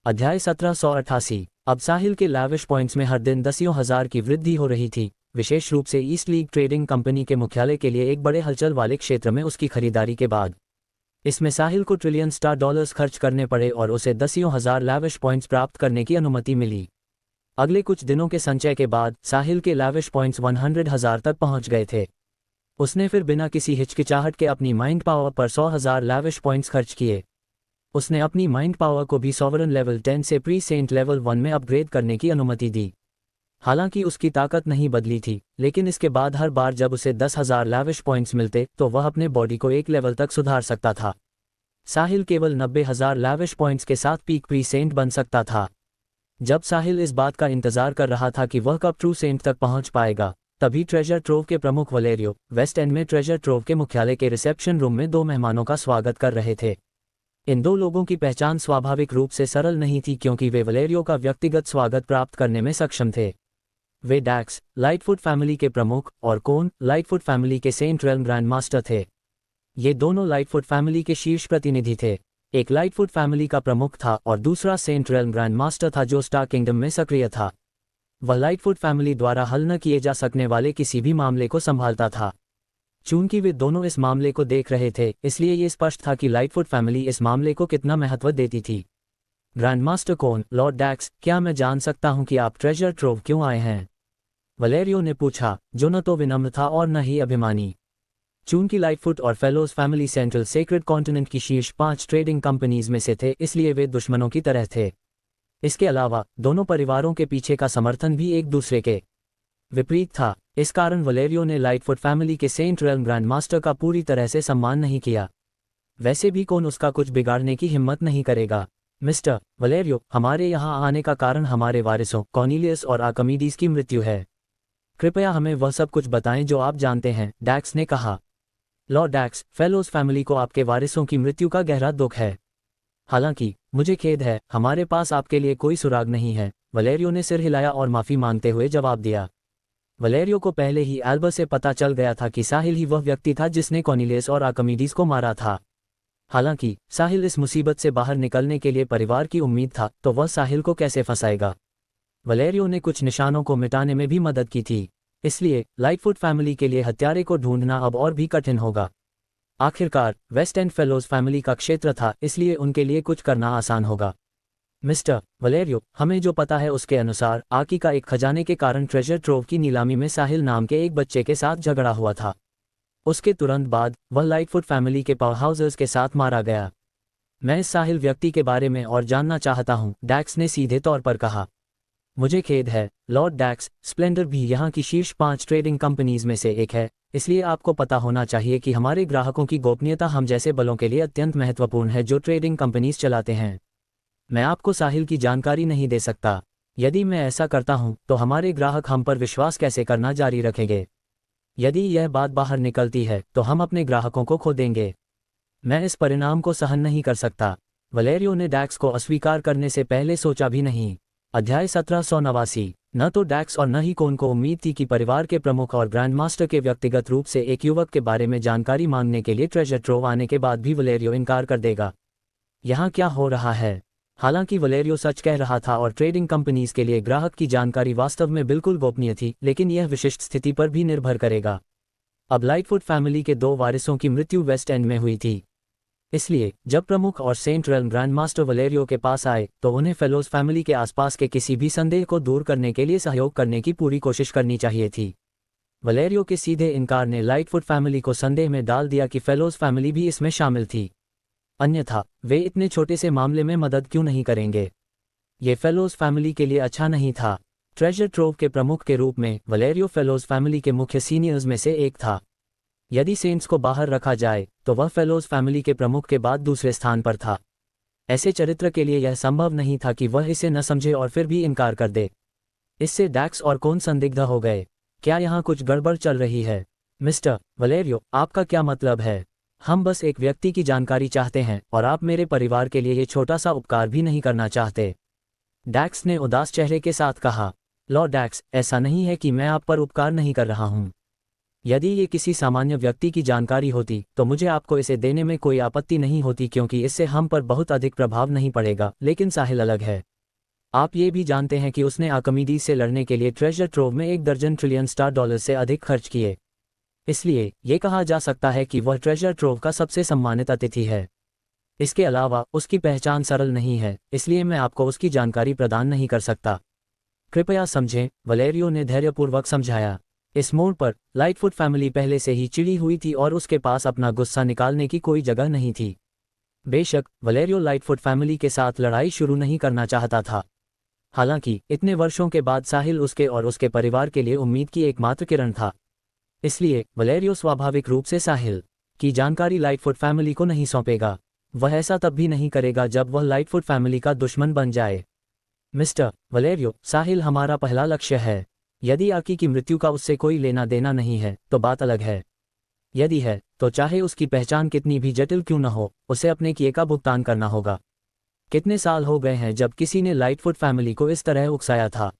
B: अध्याय 1788। अब साहिल के लैविश पॉइंट्स में हर दिन 10,000 की वृद्धि हो रही थी विशेष रूप से ईस्ट लीग ट्रेडिंग कंपनी के मुख्यालय के लिए एक बड़े हलचल वाले क्षेत्र में उसकी खरीदारी के बाद। इसमें साहिल को ट्रिलियन स्टार डॉलर्स खर्च करने पड़े और उसे दसियों हजार लैविश पॉइंट्स प्राप्त करने की अनुमति मिली। अगले कुछ दिनों के संचय के बाद साहिल के लैविश पॉइंट्स 100,000 तक पहुंच गए थे। उसने फिर बिना किसी हिचकिचाहट के अपनी माइंड पावर पर 100,000 लैविश पॉइंट्स खर्च किए। उसने अपनी माइंड पावर को भी सॉवरन लेवल 10 से प्री सेंट लेवल 1 में अपग्रेड करने की अनुमति दी। हालांकि उसकी ताकत नहीं बदली थी, लेकिन इसके बाद हर बार जब उसे 10,000 लैविश पॉइंट्स मिलते तो वह अपने बॉडी को एक लेवल तक सुधार सकता था। साहिल केवल 90,000 लैविश पॉइंट्स के साथ पीक प्री सेंट बन सकता था। जब साहिल इस बात का इंतजार कर रहा था कि वह कब ट्रू सेंट तक पहुंच पाएगा, तभी ट्रेजर ट्रोव के प्रमुख वलेरियो वेस्ट एंड में ट्रेजर ट्रोव के मुख्यालय के रिसेप्शन रूम में 2 मेहमानों का स्वागत कर रहे थे। इन 2 लोगों की पहचान स्वाभाविक रूप से सरल नहीं थी क्योंकि वे वलेरियो का व्यक्तिगत स्वागत प्राप्त करने में सक्षम थे। वे डैक्स, लाइटफुट फैमिली के प्रमुख, और कोन, लाइटफुट फैमिली के सेंट रेल्म ग्रैंड मास्टर थे। ये दोनों लाइटफुट फैमिली के शीर्ष प्रतिनिधि थे। एक लाइटफुट फैमिली का प्रमुख था और दूसरा सेंट रेल्म ग्रैंड मास्टर था जो स्टार किंगडम में सक्रिय था। वह लाइटफुट फैमिली द्वारा हल न किए जा सकने वाले किसी भी मामले को संभालता था। चूंकि वे दोनों इस मामले को देख रहे थे, इसलिए ये स्पष्ट था कि लाइटफुट फैमिली इस मामले को कितना महत्व देती थी। ग्रैंड मास्टर कोन, लॉर्ड डैक्स, क्या मैं जान सकता हूं कि आप ट्रेजर ट्रोव क्यों आए हैं? वलेरियो ने पूछा, जो न तो विनम्र था और न ही अभिमानी। चूंकि लाइटफुट और fellows family central sacred continent की शीर्ष 5 ट्रेडिंग कंपनीज में से थे, इसलिए वे दुश्मनों की तरह थे। इसके अलावा दोनों परिवारों के पीछे का समर्थन भी एक दूसरे के विपरीत था। इस कारण वलेरियो ने लाइटफुट फैमिली के सेंट रेल्म ग्रैंड मास्टर का पूरी तरह से सम्मान नहीं किया। वैसे भी कौन उसका कुछ बिगाड़ने की हिम्मत नहीं करेगा। मिस्टर वलेरियो, हमारे यहाँ आने का कारण हमारे वारिसों कॉर्नेलियस और आर्किमिडीज की मृत्यु है। कृपया हमें वह सब कुछ बताएं जो आप जानते हैं, डैक्स ने कहा। लॉर्ड डैक्स, फेलोज फैमिली को आपके वारिसों की मृत्यु का गहरा दुख है। हालांकि मुझे खेद है, हमारे पास आपके लिए कोई सुराग नहीं है। वलेरियो ने सिर हिलाया और माफी मांगते हुए जवाब दिया। वलेरियो को पहले ही एल्बर से पता चल गया था कि साहिल ही वह व्यक्ति था जिसने कॉर्नेलियस और आर्किमिडीज को मारा था। हालांकि साहिल इस मुसीबत से बाहर निकलने के लिए परिवार की उम्मीद था, तो वह साहिल को कैसे फंसाएगा? वलेरियो ने कुछ निशानों को मिटाने में भी मदद की थी, इसलिए लाइटफुट फैमिली के लिए हत्यारे को ढूंढना अब और भी कठिन होगा। आखिरकार वेस्ट एंड फेलोज फैमिली का क्षेत्र था, इसलिए उनके लिए कुछ करना आसान होगा। मिस्टर वलेरियो, हमें जो पता है उसके अनुसार आकी का एक खजाने के कारण ट्रेजर ट्रोव की नीलामी में साहिल नाम के एक बच्चे के साथ झगड़ा हुआ था। उसके तुरंत बाद वह लाइटफुट फैमिली के पावरहाउसर्स के साथ मारा गया। मैं इस साहिल व्यक्ति के बारे में और जानना चाहता हूं, डैक्स ने सीधे तौर पर कहा। मुझे खेद है लॉर्ड डैक्स, स्प्लेंडर भी यहाँ की शीर्ष 5 ट्रेडिंग कंपनीज में से एक है, इसलिए आपको पता होना चाहिए कि हमारे ग्राहकों की गोपनीयता हम जैसे बलों के लिए अत्यंत महत्वपूर्ण है जो ट्रेडिंग कंपनीज चलाते हैं। मैं आपको साहिल की जानकारी नहीं दे सकता। यदि मैं ऐसा करता हूं, तो हमारे ग्राहक हम पर विश्वास कैसे करना जारी रखेंगे? यदि यह बात बाहर निकलती है तो हम अपने ग्राहकों को खो देंगे। मैं इस परिणाम को सहन नहीं कर सकता। वलेरियो ने डैक्स को अस्वीकार करने से पहले सोचा भी नहीं। अध्याय 1789। न तो डैक्स और न ही कोन को उम्मीद थी कि परिवार के प्रमुख और ग्रैंड मास्टर के व्यक्तिगत रूप से एक युवक के बारे में जानकारी मांगने के लिए ट्रेजर ट्रोव आने के बाद भी वलेरियो इनकार कर देगा। यहाँ क्या हो रहा है? हालांकि वलेरियो सच कह रहा था और ट्रेडिंग कंपनीज के लिए ग्राहक की जानकारी वास्तव में बिल्कुल गोपनीय थी, लेकिन यह विशिष्ट स्थिति पर भी निर्भर करेगा। अब लाइटफुट फैमिली के 2 वारिसों की मृत्यु वेस्ट एंड में हुई थी, इसलिए जब प्रमुख और saint realm grand master Valerio के पास आए तो उन्हें फेलोज फैमिली के आसपास के किसी भी संदेह को दूर करने के लिए सहयोग करने की पूरी कोशिश करनी चाहिए थी। वलेरियो के सीधे इनकार ने लाइटफुट फैमिली को संदेह में डाल दिया कि फेलोज फैमिली भी इसमें शामिल थी। अन्यथा वे इतने छोटे से मामले में मदद क्यों नहीं करेंगे? ये फेलोज फैमिली के लिए अच्छा नहीं था। ट्रेजर ट्रोव के प्रमुख के रूप में वलेरियो फेलोज फैमिली के मुख्य सीनियर्स में से एक था। यदि सेंट्स को बाहर रखा जाए तो वह फेलोज फैमिली के प्रमुख के बाद दूसरे स्थान पर था। ऐसे चरित्र के लिए यह संभव नहीं था कि वह इसे न समझे और फिर भी इनकार कर दे। इससे डैक्स और कोन संदिग्ध हो गए। क्या यहाँ कुछ गड़बड़ चल रही है? मिस्टर वलेरियो, आपका क्या मतलब है? हम बस एक व्यक्ति की जानकारी चाहते हैं और आप मेरे परिवार के लिए ये छोटा सा उपकार भी नहीं करना चाहते। डैक्स ने उदास चेहरे के साथ कहा। लॉर्ड डैक्स, ऐसा नहीं है कि मैं आप पर उपकार नहीं कर रहा हूँ। यदि ये किसी सामान्य व्यक्ति की जानकारी होती तो मुझे आपको इसे देने में कोई आपत्ति नहीं होती, क्योंकि इससे हम पर बहुत अधिक प्रभाव नहीं पड़ेगा, लेकिन साहिल अलग है। आप ये भी जानते हैं कि उसने आर्किमिडीज से लड़ने के लिए ट्रेजर ट्रोव में 1 दर्जन ट्रिलियन स्टार डॉलर से अधिक खर्च किए। इसलिए ये कहा जा सकता है कि वह ट्रेजर ट्रोव का सबसे सम्मानित अतिथि है। इसके अलावा उसकी पहचान सरल नहीं है, इसलिए मैं आपको उसकी जानकारी प्रदान नहीं कर सकता। कृपया समझें, वलेरियो ने धैर्यपूर्वक समझाया। इस मोड़ पर लाइटफुट फैमिली पहले से ही चिड़ी हुई थी और उसके पास अपना गुस्सा निकालने की कोई जगह नहीं थी। बेशक वलेरियो लाइटफुट फैमिली के साथ लड़ाई शुरू नहीं करना चाहता था। हालांकि इतने वर्षों के बाद साहिल उसके और उसके परिवार के लिए उम्मीद की एकमात्र किरण था। इसलिए वलेरियो स्वाभाविक रूप से साहिल की जानकारी लाइटफुट फैमिली को नहीं सौंपेगा। वह ऐसा तब भी नहीं करेगा जब वह लाइटफुट फैमिली का दुश्मन बन जाए। मिस्टर वलेरियो, साहिल हमारा पहला लक्ष्य है। यदि आकी की मृत्यु का उससे कोई लेना देना नहीं है तो बात अलग है। यदि है तो चाहे उसकी पहचान कितनी भी जटिल क्यों न हो, उसे अपने किए का भुगतान करना होगा। कितने साल हो गए हैं जब किसी ने लाइटफुट फैमिली को इस तरह उकसाया था।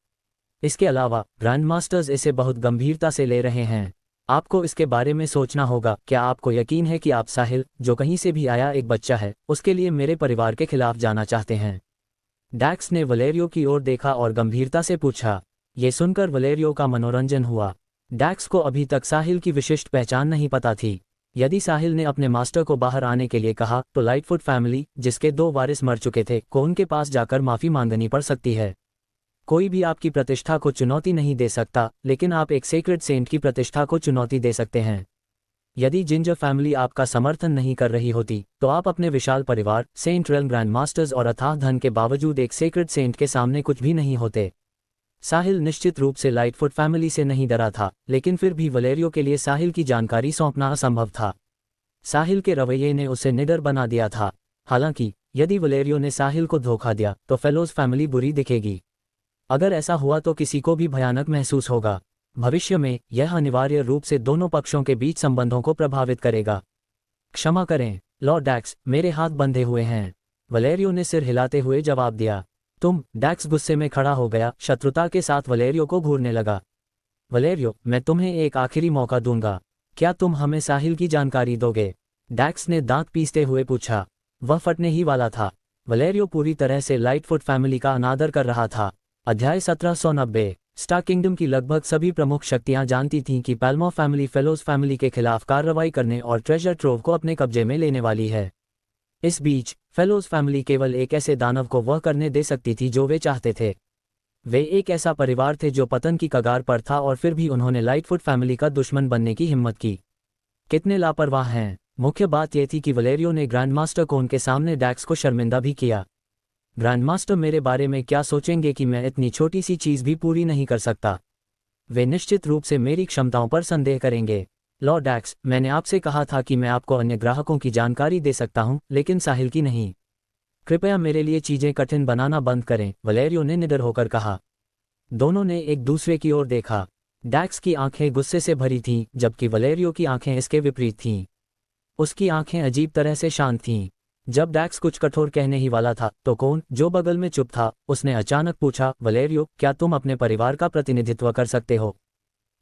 B: इसके अलावा ग्रैंड मास्टर्स इसे बहुत गंभीरता से ले रहे हैं। आपको इसके बारे में सोचना होगा। क्या आपको यकीन है कि आप साहिल, जो कहीं से भी आया एक बच्चा है, उसके लिए मेरे परिवार के खिलाफ जाना चाहते हैं? डैक्स ने वलेरियो की ओर देखा और गंभीरता से पूछा। ये सुनकर वलेरियो का मनोरंजन हुआ। डैक्स को अभी तक साहिल की विशिष्ट पहचान नहीं पता थी। यदि साहिल ने अपने मास्टर को बाहर आने के लिए कहा तो लाइटफुट फैमिली, जिसके 2 वारिस मर चुके थे, को उनके पास जाकर माफी मांगनी पड़ सकती है। कोई भी आपकी प्रतिष्ठा को चुनौती नहीं दे सकता, लेकिन आप एक सेक्रेड सेंट की प्रतिष्ठा को चुनौती दे सकते हैं। यदि जिंजर फैमिली आपका समर्थन नहीं कर रही होती तो आप अपने विशाल परिवार, सेंट रेल्म ग्रैंड मास्टर्स और अथाह धन के बावजूद एक सेक्रेड सेंट के सामने कुछ भी नहीं होते। साहिल निश्चित रूप से लाइटफुट फैमिली से नहीं डरा था, लेकिन फिर भी वलेरियो के लिए साहिल की जानकारी सौंपना असंभव था। साहिल के रवैये ने उसे निडर बना दिया था। हालांकि यदि वलेरियो ने साहिल को धोखा दिया तो फेलोज फैमिली बुरी दिखेगी। अगर ऐसा हुआ तो किसी को भी भयानक महसूस होगा। भविष्य में यह अनिवार्य रूप से दोनों पक्षों के बीच संबंधों को प्रभावित करेगा। क्षमा करें लॉर्ड डैक्स, मेरे हाथ बंधे हुए हैं, वलेरियो ने सिर हिलाते हुए जवाब दिया। तुम? डैक्स गुस्से में खड़ा हो गया, शत्रुता के साथ वलेरियो को घूरने लगा। वलेरियो, मैं तुम्हें एक आखिरी मौका दूंगा। क्या तुम हमें साहिल की जानकारी दोगे? डैक्स ने दांत पीसते हुए पूछा। वह फटने ही वाला था। वलेरियो पूरी तरह से लाइटफुट फैमिली का अनादर कर रहा था। अध्याय 1790। स्टार किंगडम की लगभग सभी प्रमुख शक्तियां जानती थीं कि पैल्मो फैमिली फेलोज फैमिली के खिलाफ कार्रवाई करने और ट्रेजर ट्रोव को अपने कब्जे में लेने वाली है। इस बीच फेलोज फैमिली केवल एक ऐसे दानव को वह करने दे सकती थी जो वे चाहते थे। वे एक ऐसा परिवार थे जो पतन की कगार पर था और फिर भी उन्होंने लाइटफुट फैमिली का दुश्मन बनने की हिम्मत की। कितने लापरवाह हैं। मुख्य बात यह थी कि वलेरियो ने ग्रैंडमास्टर को उनके सामने डैक्स को शर्मिंदा भी किया। ग्रैंडमास्टर मेरे बारे में क्या सोचेंगे कि मैं इतनी छोटी सी चीज़ भी पूरी नहीं कर सकता? वे निश्चित रूप से मेरी क्षमताओं पर संदेह करेंगे। लॉर्ड डैक्स, मैंने आपसे कहा था कि मैं आपको अन्य ग्राहकों की जानकारी दे सकता हूं, लेकिन साहिल की नहीं। कृपया मेरे लिए चीजें कठिन बनाना बंद करें, वलेरियो ने निडर होकर कहा। दोनों ने एक दूसरे की ओर देखा। डैक्स की आंखें गुस्से से भरी थीं, जबकि वलेरियो की आंखें इसके विपरीत थीं। उसकी आंखें अजीब तरह से शांत थीं। जब डैक्स कुछ कठोर कहने ही वाला था तो कौन, जो बगल में चुप था, उसने अचानक पूछा, वलेरियो, क्या तुम अपने परिवार का प्रतिनिधित्व कर सकते हो?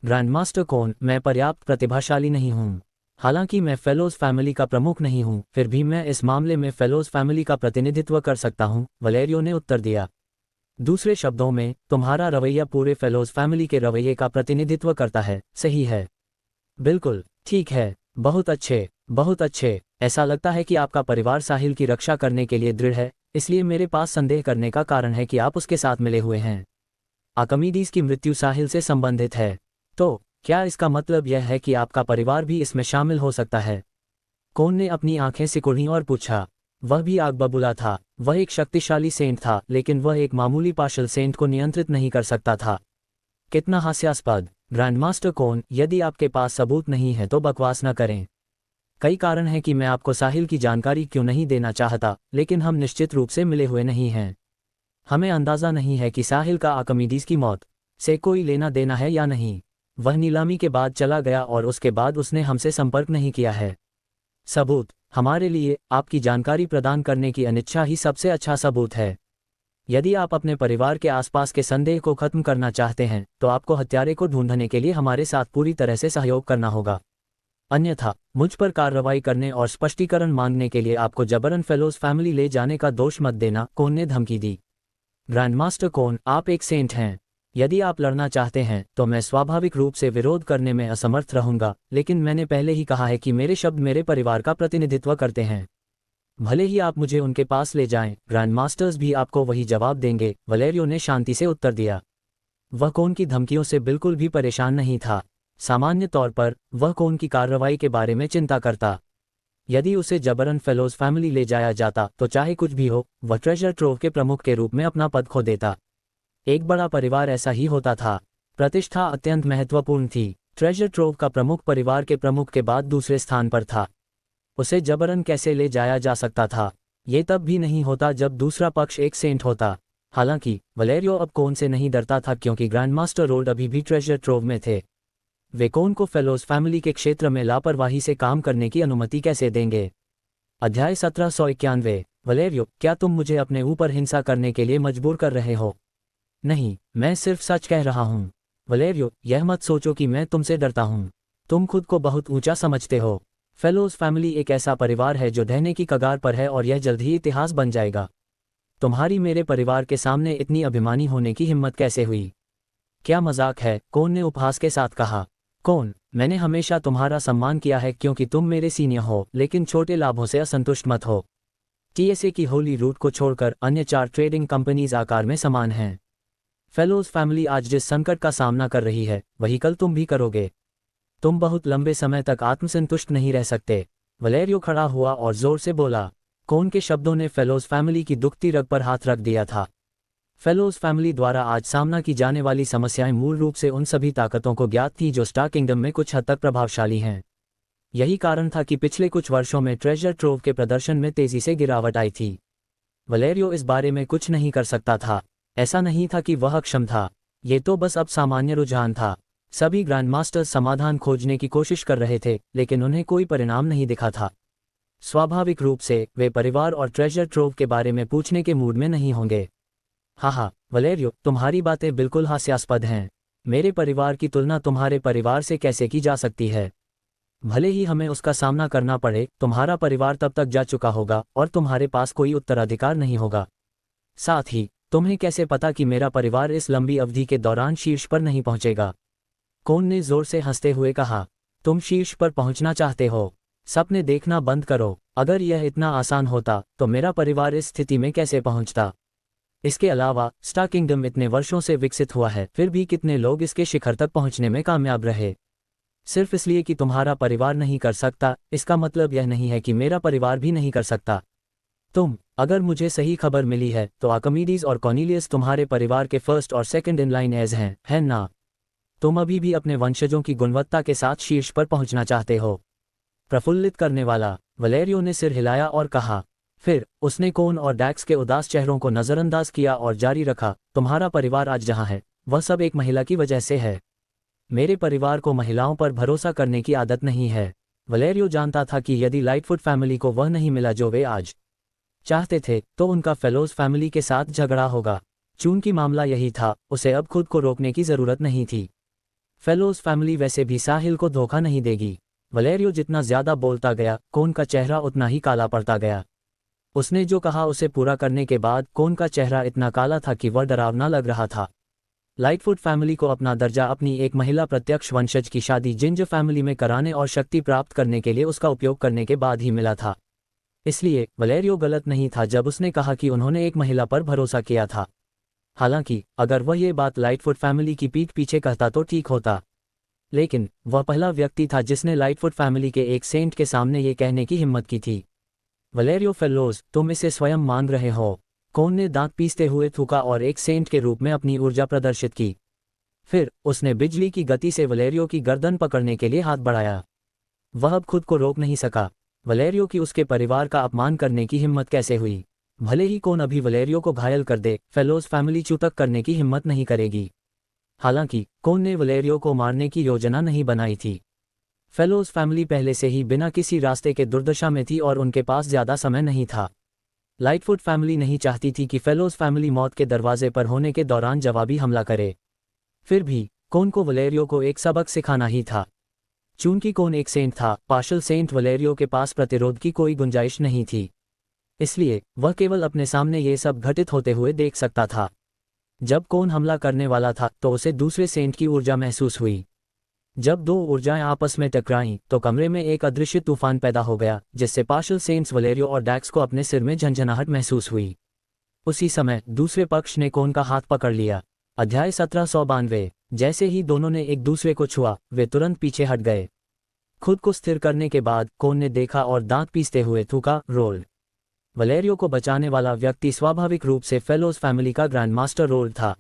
B: ग्रैंडमास्टर कौन, मैं पर्याप्त प्रतिभाशाली नहीं हूँ। हालांकि मैं फेलोज फैमिली का प्रमुख नहीं हूँ, फिर भी मैं इस मामले में फेलोज फैमिली का प्रतिनिधित्व कर सकता हूँ, वलेरियो ने उत्तर दिया। दूसरे शब्दों में, तुम्हारा रवैया पूरे फेलोज फैमिली के रवैये का प्रतिनिधित्व करता है, सही है? बिल्कुल ठीक है। बहुत अच्छे, बहुत अच्छे। ऐसा लगता है कि आपका परिवार साहिल की रक्षा करने के लिए दृढ़ है, इसलिए मेरे पास संदेह करने का कारण है कि आप उसके साथ मिले हुए हैं। आर्किमिडीज की मृत्यु साहिल से संबंधित है, तो क्या इसका मतलब यह है कि आपका परिवार भी इसमें शामिल हो सकता है? कौन ने अपनी आंखें सिकुड़ी और पूछा। वह भी आग बबूला था। वह एक शक्तिशाली सेंट था, लेकिन वह एक मामूली पार्शल सेंट को नियंत्रित नहीं कर सकता था। कितना हास्यास्पद। ग्रैंडमास्टर कौन, यदि आपके पास सबूत नहीं है तो बकवास न करें। कई कारण हैं कि मैं आपको साहिल की जानकारी क्यों नहीं देना चाहता, लेकिन हम निश्चित रूप से मिले हुए नहीं हैं। हमें अंदाजा नहीं है कि साहिल का आर्किमिडीज की मौत से कोई लेना देना है या नहीं। वह नीलामी के बाद चला गया और उसके बाद उसने हमसे संपर्क नहीं किया है। सबूत? हमारे लिए आपकी जानकारी प्रदान करने की अनिच्छा ही सबसे अच्छा सबूत है। यदि आप अपने परिवार के आसपास के संदेह को खत्म करना चाहते हैं तो आपको हत्यारे को ढूंढने के लिए हमारे साथ पूरी तरह से सहयोग करना होगा। अन्यथा मुझ पर कार्रवाई करने और स्पष्टीकरण मांगने के लिए आपको जबरन फेलोज फैमिली ले जाने का दोष मत देना, कौन ने धमकी दी। ग्रैंडमास्टर कौन, आप एक सेंट हैं। यदि आप लड़ना चाहते हैं तो मैं स्वाभाविक रूप से विरोध करने में असमर्थ रहूंगा, लेकिन मैंने पहले ही कहा है कि मेरे शब्द मेरे परिवार का प्रतिनिधित्व करते हैं। भले ही आप मुझे उनके पास ले जाएं, ग्रैंडमास्टर्स भी आपको वही जवाब देंगे, वलेरियो ने शांति से उत्तर दिया। वह कौन की धमकियों से बिल्कुल भी परेशान नहीं था। सामान्य तौर पर वह कौन की कार्रवाई के बारे में चिंता करता। यदि उसे जबरन फेलोज फैमिली ले जाया जाता तो चाहे कुछ भी हो, वह ट्रेजर ट्रोव के प्रमुख के रूप में अपना पद खो देता। एक बड़ा परिवार ऐसा ही होता था। प्रतिष्ठा अत्यंत महत्वपूर्ण थी। ट्रेजर ट्रोव का प्रमुख परिवार के प्रमुख के बाद दूसरे स्थान पर था। उसे जबरन कैसे ले जाया जा सकता था? ये तब भी नहीं होता जब दूसरा पक्ष एक सेंट होता। हालांकि वलेरियो अब कौन से नहीं डरता था, क्योंकि ग्रैंडमास्टर रोल्ड अभी भी ट्रेजर ट्रोव में थे। वे कौन को फेलोज फैमिली के क्षेत्र में लापरवाही से काम करने की अनुमति कैसे देंगे? अध्याय 1791। वलेरियो, क्या तुम मुझे अपने ऊपर हिंसा करने के लिए मजबूर कर रहे हो? नहीं, मैं सिर्फ सच कह रहा हूँ। वलेरियो, यह मत सोचो कि मैं तुमसे डरता हूँ। तुम खुद को बहुत ऊंचा समझते हो। फेलोज फैमिली एक ऐसा परिवार है जो ढहने की कगार पर है, और यह जल्द ही इतिहास बन जाएगा। तुम्हारी मेरे परिवार के सामने इतनी अभिमानी होने की हिम्मत कैसे हुई? क्या मजाक है? कौन ने उपहास के साथ कहा। कौन? मैंने हमेशा तुम्हारा सम्मान किया है क्योंकि तुम मेरे सीनियर हो, लेकिन छोटे लाभों से असंतुष्ट मत हो। टीएसए की होली रूट को छोड़कर अन्य 4 ट्रेडिंग कंपनीज आकार में समान हैं। फेलोज फैमिली आज जिस संकट का सामना कर रही है, वही कल तुम भी करोगे। तुम बहुत लंबे समय तक आत्मसंतुष्ट नहीं रह सकते। वलेरियो खड़ा हुआ और जोर से बोला। कौन के शब्दों ने फेलोज फैमिली की दुखती रग पर हाथ रख दिया था। फेलोज फैमिली द्वारा आज सामना की जाने वाली समस्याएं मूल रूप से उन सभी ताकतों को ज्ञात थीं जो स्टार किंगडम में कुछ हद तक प्रभावशाली हैं। यही कारण था कि पिछले कुछ वर्षों में ट्रेजर ट्रोव के प्रदर्शन में तेजी से गिरावट आई थी। वलेरियो इस बारे में कुछ नहीं कर सकता था। ऐसा नहीं था कि वह अक्षम था, ये तो बस अब सामान्य रुझान था। सभी ग्रैंडमास्टर्स समाधान खोजने की कोशिश कर रहे थे, लेकिन उन्हें कोई परिणाम नहीं दिखा था। स्वाभाविक रूप से वे परिवार और ट्रेजर ट्रोव के बारे में पूछने के मूड में नहीं होंगे। हाँ, वलेरियो, तुम्हारी बातें बिल्कुल हास्यास्पद हैं। मेरे परिवार की तुलना तुम्हारे परिवार से कैसे की जा सकती है? भले ही हमें उसका सामना करना पड़े, तुम्हारा परिवार तब तक जा चुका होगा और तुम्हारे पास कोई उत्तराधिकार नहीं होगा। साथ ही तुम्हें कैसे पता कि मेरा परिवार इस लंबी अवधि के दौरान शीर्ष पर नहीं पहुंचेगा? कौन ने जोर से हंसते हुए कहा। तुम शीर्ष पर पहुंचना चाहते हो? सपने देखना बंद करो। अगर यह इतना आसान होता तो मेरा परिवार इस स्थिति में कैसे पहुंचता? इसके अलावा स्टार किंगडम इतने वर्षों से विकसित हुआ है, फिर भी कितने लोग इसके शिखर तक पहुंचने में कामयाब रहे? सिर्फ इसलिए कि तुम्हारा परिवार नहीं कर सकता, इसका मतलब यह नहीं है कि मेरा परिवार भी नहीं कर सकता। अगर मुझे सही खबर मिली है तो आर्किमिडीज और कॉर्नेलियस तुम्हारे परिवार के फर्स्ट और सेकंड इन लाइन एज हैं, है ना? तुम अभी भी अपने वंशजों की गुणवत्ता के साथ शीर्ष पर पहुंचना चाहते हो। प्रफुल्लित करने वाला। वलेरियो ने सिर हिलाया और कहा। फिर उसने कोन और डैक्स के उदास चेहरों को नजरअंदाज किया और जारी रखा। तुम्हारा परिवार आज जहां है, वह सब एक महिला की वजह से है। मेरे परिवार को महिलाओं पर भरोसा करने की आदत नहीं है। वलेरियो जानता था कि यदि लाइटफुट फैमिली को वह नहीं मिला जो वे आज चाहते थे, तो उनका फेलोज फैमिली के साथ झगड़ा होगा। चूंकि मामला यही था, उसे अब खुद को रोकने की जरूरत नहीं थी। फेलोज फैमिली वैसे भी साहिल को धोखा नहीं देगी। वलेरियो जितना ज्यादा बोलता गया, कोन का चेहरा उतना ही काला पड़ता गया। उसने जो कहा उसे पूरा करने के बाद कोन का चेहरा इतना काला था कि वह डरावना लग रहा था। लाइटफुट फैमिली को अपना दर्जा अपनी एक महिला प्रत्यक्ष वंशज की शादी जिंजर फैमिली में कराने और शक्ति प्राप्त करने के लिए उसका उपयोग करने के बाद ही मिला था। इसलिए वलेरियो गलत नहीं था जब उसने कहा कि उन्होंने एक महिला पर भरोसा किया था। हालांकि अगर वह ये बात लाइटफुट फैमिली की पीठ पीछे कहता तो ठीक होता, लेकिन वह पहला व्यक्ति था जिसने लाइटफुट फैमिली के एक सेंट के सामने ये कहने की हिम्मत की थी। वलेरियो फेलोज, तुम इसे स्वयं मान रहे हो? कोन ने दांत पीसते हुए थूका और एक सेंट के रूप में अपनी ऊर्जा प्रदर्शित की। फिर उसने बिजली की गति से वलेरियो की गर्दन पकड़ने के लिए हाथ बढ़ाया। वह अब खुद को रोक नहीं सका। वलेरियो की उसके परिवार का अपमान करने की हिम्मत कैसे हुई? भले ही कोन अभी वलेरियो को घायल कर दे, फेलोज फैमिली चूतक करने की हिम्मत नहीं करेगी। हालांकि कोन ने वलेरियो को मारने की योजना नहीं बनाई थी। फेलोज फैमिली पहले से ही बिना किसी रास्ते के दुर्दशा में थी और उनके पास ज्यादा समय नहीं था। लाइटफुट फैमिली नहीं चाहती थी कि फेलोज फैमिली मौत के दरवाजे पर होने के दौरान जवाबी हमला करे। फिर भी कोन को वलेरियो को एक सबक सिखाना ही था। चूंकि कोन एक सेंट था, पार्शल सेंट, वलेरियो के पास प्रतिरोध की कोई गुंजाइश नहीं थी। इसलिए वह केवल अपने सामने ये सब घटित होते हुए देख सकता था। जब कौन हमला करने वाला था तो उसे दूसरे सेंट की ऊर्जा महसूस हुई। जब दो ऊर्जाएं आपस में टकराईं तो कमरे में एक अदृश्य तूफान पैदा हो गया, जिससे पार्शल सेंट्स वलेरियो और डैक्स को अपने सिर में झंझनाहट महसूस हुई। उसी समय दूसरे पक्ष ने कौन का हाथ पकड़ लिया। अध्याय 1792। जैसे ही दोनों ने एक दूसरे को छुआ, वे तुरंत पीछे हट गए। खुद को स्थिर करने के बाद कौन ने देखा और दांत पीसते हुए थूका, रोल्ड। वलेरियो को बचाने वाला व्यक्ति स्वाभाविक रूप से फेलोज फैमिली का ग्रैंड मास्टर रोल्ड था।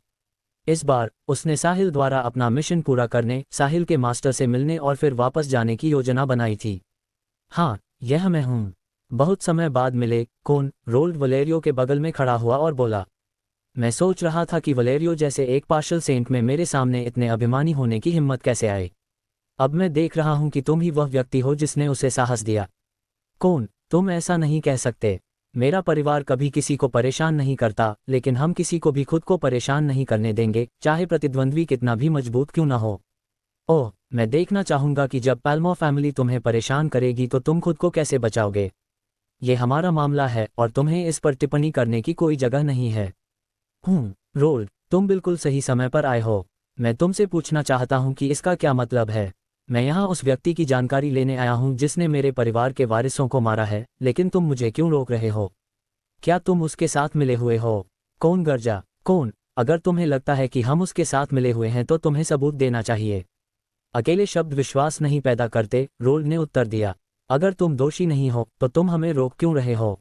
B: इस बार उसने साहिल द्वारा अपना मिशन पूरा करने, साहिल के मास्टर से मिलने और फिर वापस जाने की योजना बनाई थी। हाँ, यह मैं हूँ। बहुत समय बाद मिले, कौन। रोल्ड वलेरियो के बगल में खड़ा हुआ और बोला, मैं सोच रहा था कि वलेरियो जैसे एक पार्शल सेंट में मेरे सामने इतने अभिमानी होने की हिम्मत कैसे आई। अब मैं देख रहा हूं कि तुम ही वह व्यक्ति हो जिसने उसे साहस दिया। कौन, तुम ऐसा नहीं कह सकते। मेरा परिवार कभी किसी को परेशान नहीं करता, लेकिन हम किसी को भी खुद को परेशान नहीं करने देंगे, चाहे प्रतिद्वंद्वी कितना भी मजबूत क्यों ना हो। ओह, मैं देखना चाहूंगा कि जब पैल्मो फैमिली तुम्हें परेशान करेगी तो तुम खुद को कैसे बचाओगे। ये हमारा मामला है और तुम्हें इस पर टिप्पणी करने की कोई जगह नहीं है। रोल्ड, तुम बिल्कुल सही समय पर आए हो। मैं तुमसे पूछना चाहता हूं कि इसका क्या मतलब है। मैं यहाँ उस व्यक्ति की जानकारी लेने आया हूँ जिसने मेरे परिवार के वारिसों को मारा है, लेकिन तुम मुझे क्यों रोक रहे हो। क्या तुम उसके साथ मिले हुए हो। कौन गरजा। कौन, अगर तुम्हें लगता है कि हम उसके साथ मिले हुए हैं तो तुम्हें सबूत देना चाहिए। अकेले शब्द विश्वास नहीं पैदा करते, रोल्ड ने उत्तर दिया। अगर तुम दोषी नहीं हो तो तुम हमें रोक क्यों रहे हो।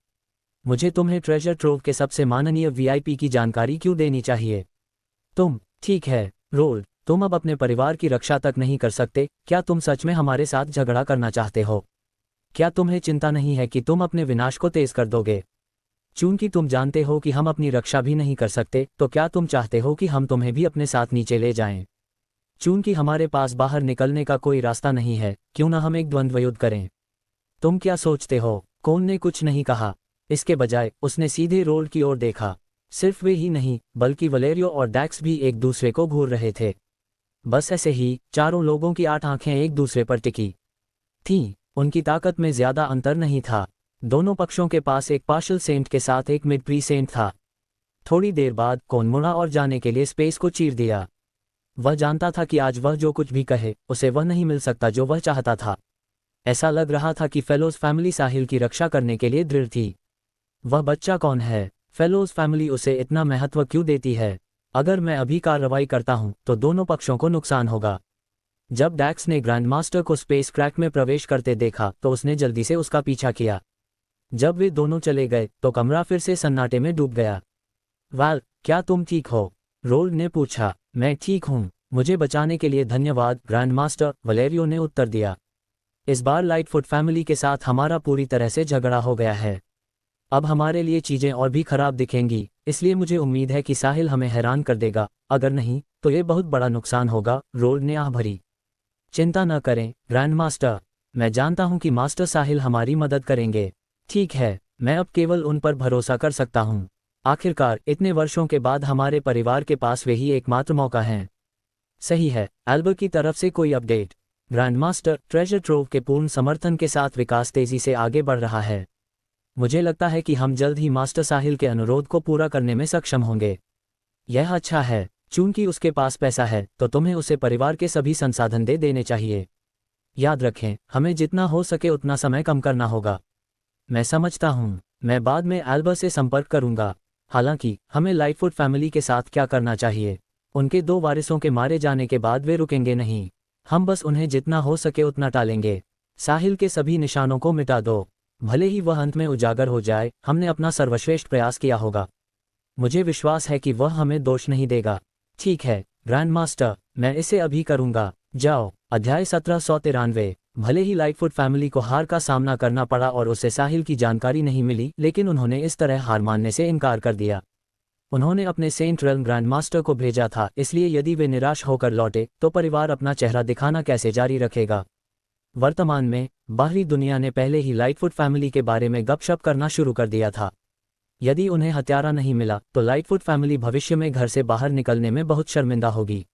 B: मुझे तुम्हें ट्रेजर ट्रोव के सबसे माननीय वीआईपी की जानकारी क्यों देनी चाहिए। तुम, ठीक है रोल्ड, तुम अब अपने परिवार की रक्षा तक नहीं कर सकते। क्या तुम सच में हमारे साथ झगड़ा करना चाहते हो। क्या तुम्हें चिंता नहीं है कि तुम अपने विनाश को तेज कर दोगे। चूंकि तुम जानते हो कि हम अपनी रक्षा भी नहीं कर सकते, तो क्या तुम चाहते हो कि हम तुम्हें भी अपने साथ नीचे ले जाएं। चूंकि हमारे पास बाहर निकलने का कोई रास्ता नहीं है, क्यों ना हम एक द्वंद्व युद्ध करें। तुम क्या सोचते हो। कौन ने कुछ नहीं कहा। इसके बजाय उसने सीधे रोल्ड की ओर देखा। सिर्फ वे ही नहीं, बल्कि वलेरियो और डैक्स भी एक दूसरे को घूर रहे थे। बस ऐसे ही चारों लोगों की 8 आंखें एक दूसरे पर टिकी थीं। उनकी ताकत में ज्यादा अंतर नहीं था। दोनों पक्षों के पास एक पार्शल सेंट के साथ एक मिड प्री सेंट था। थोड़ी देर बाद कौन मुड़ा और जाने के लिए स्पेस को चीर दिया। वह जानता था कि आज वह जो कुछ भी कहे, उसे वह नहीं मिल सकता जो वह चाहता था। ऐसा लग रहा था कि फेलोज फैमिली साहिल की रक्षा करने के लिए दृढ़ थी। वह बच्चा कौन है। फेलोज फैमिली उसे इतना महत्व क्यों देती है। अगर मैं अभी कार्रवाई करता हूं तो दोनों पक्षों को नुकसान होगा। जब डैक्स ने ग्रैंड मास्टर को स्पेस क्रैक में प्रवेश करते देखा तो उसने जल्दी से उसका पीछा किया। जब वे दोनों चले गए तो कमरा फिर से सन्नाटे में डूब गया। वाल, क्या तुम ठीक हो। रोल्ड ने पूछा। मैं ठीक हूं, मुझे बचाने के लिए धन्यवाद ग्रैंड मास्टर, वलेरियो ने उत्तर दिया। इस बार लाइटफुट फैमिली के साथ हमारा पूरी तरह से झगड़ा हो गया है। अब हमारे लिए चीजें और भी खराब दिखेंगी, इसलिए मुझे उम्मीद है कि साहिल हमें हैरान कर देगा। अगर नहीं तो ये बहुत बड़ा नुकसान होगा, रोल्ड ने आह भरी। चिंता न करें ग्रैंड मास्टर, मैं जानता हूं कि मास्टर साहिल हमारी मदद करेंगे। ठीक है, मैं अब केवल उन पर भरोसा कर सकता हूं। आखिरकार इतने वर्षों के बाद हमारे परिवार के पास वे ही एकमात्र मौका है। सही है, एल्बर्ट की तरफ से कोई update. Grand master, treasure trove के पूर्ण समर्थन के साथ विकास तेजी से आगे बढ़ रहा है। मुझे लगता है कि हम जल्द ही मास्टर साहिल के अनुरोध को पूरा करने में सक्षम होंगे। यह अच्छा है। चूंकि उसके पास पैसा है तो तुम्हें उसे परिवार के सभी संसाधन दे देने चाहिए। याद रखें, हमें जितना हो सके उतना समय कम करना होगा। मैं समझता हूँ, मैं बाद में एल्बर्ट से संपर्क करूंगा। हालांकि हमें लाइटफुट फैमिली के साथ क्या करना चाहिए। उनके 2 वारिसों के मारे जाने के बाद वे रुकेंगे नहीं। हम बस उन्हें जितना हो सके उतना टालेंगे। साहिल के सभी निशानों को मिटा दो। भले ही वह अंत में उजागर हो जाए, हमने अपना सर्वश्रेष्ठ प्रयास किया होगा। मुझे विश्वास है कि वह हमें दोष नहीं देगा। ठीक है ग्रैंड मास्टर, मैं इसे अभी करूंगा। जाओ। अध्याय 1793। भले ही लाइटफुट फैमिली को हार का सामना करना पड़ा और उसे साहिल की जानकारी नहीं मिली, लेकिन उन्होंने इस तरह हार मानने से इनकार कर दिया। उन्होंने अपने सेंट रेल्म ग्रैंड मास्टर को भेजा था, इसलिए यदि वे निराश होकर लौटे तो परिवार अपना चेहरा दिखाना कैसे जारी रखेगा। वर्तमान में बाहरी दुनिया ने पहले ही लाइटफुट फैमिली के बारे में गपशप करना शुरू कर दिया था। यदि उन्हें हत्यारा नहीं मिला तो लाइटफुट फैमिली भविष्य में घर से बाहर निकलने में बहुत शर्मिंदा होगी।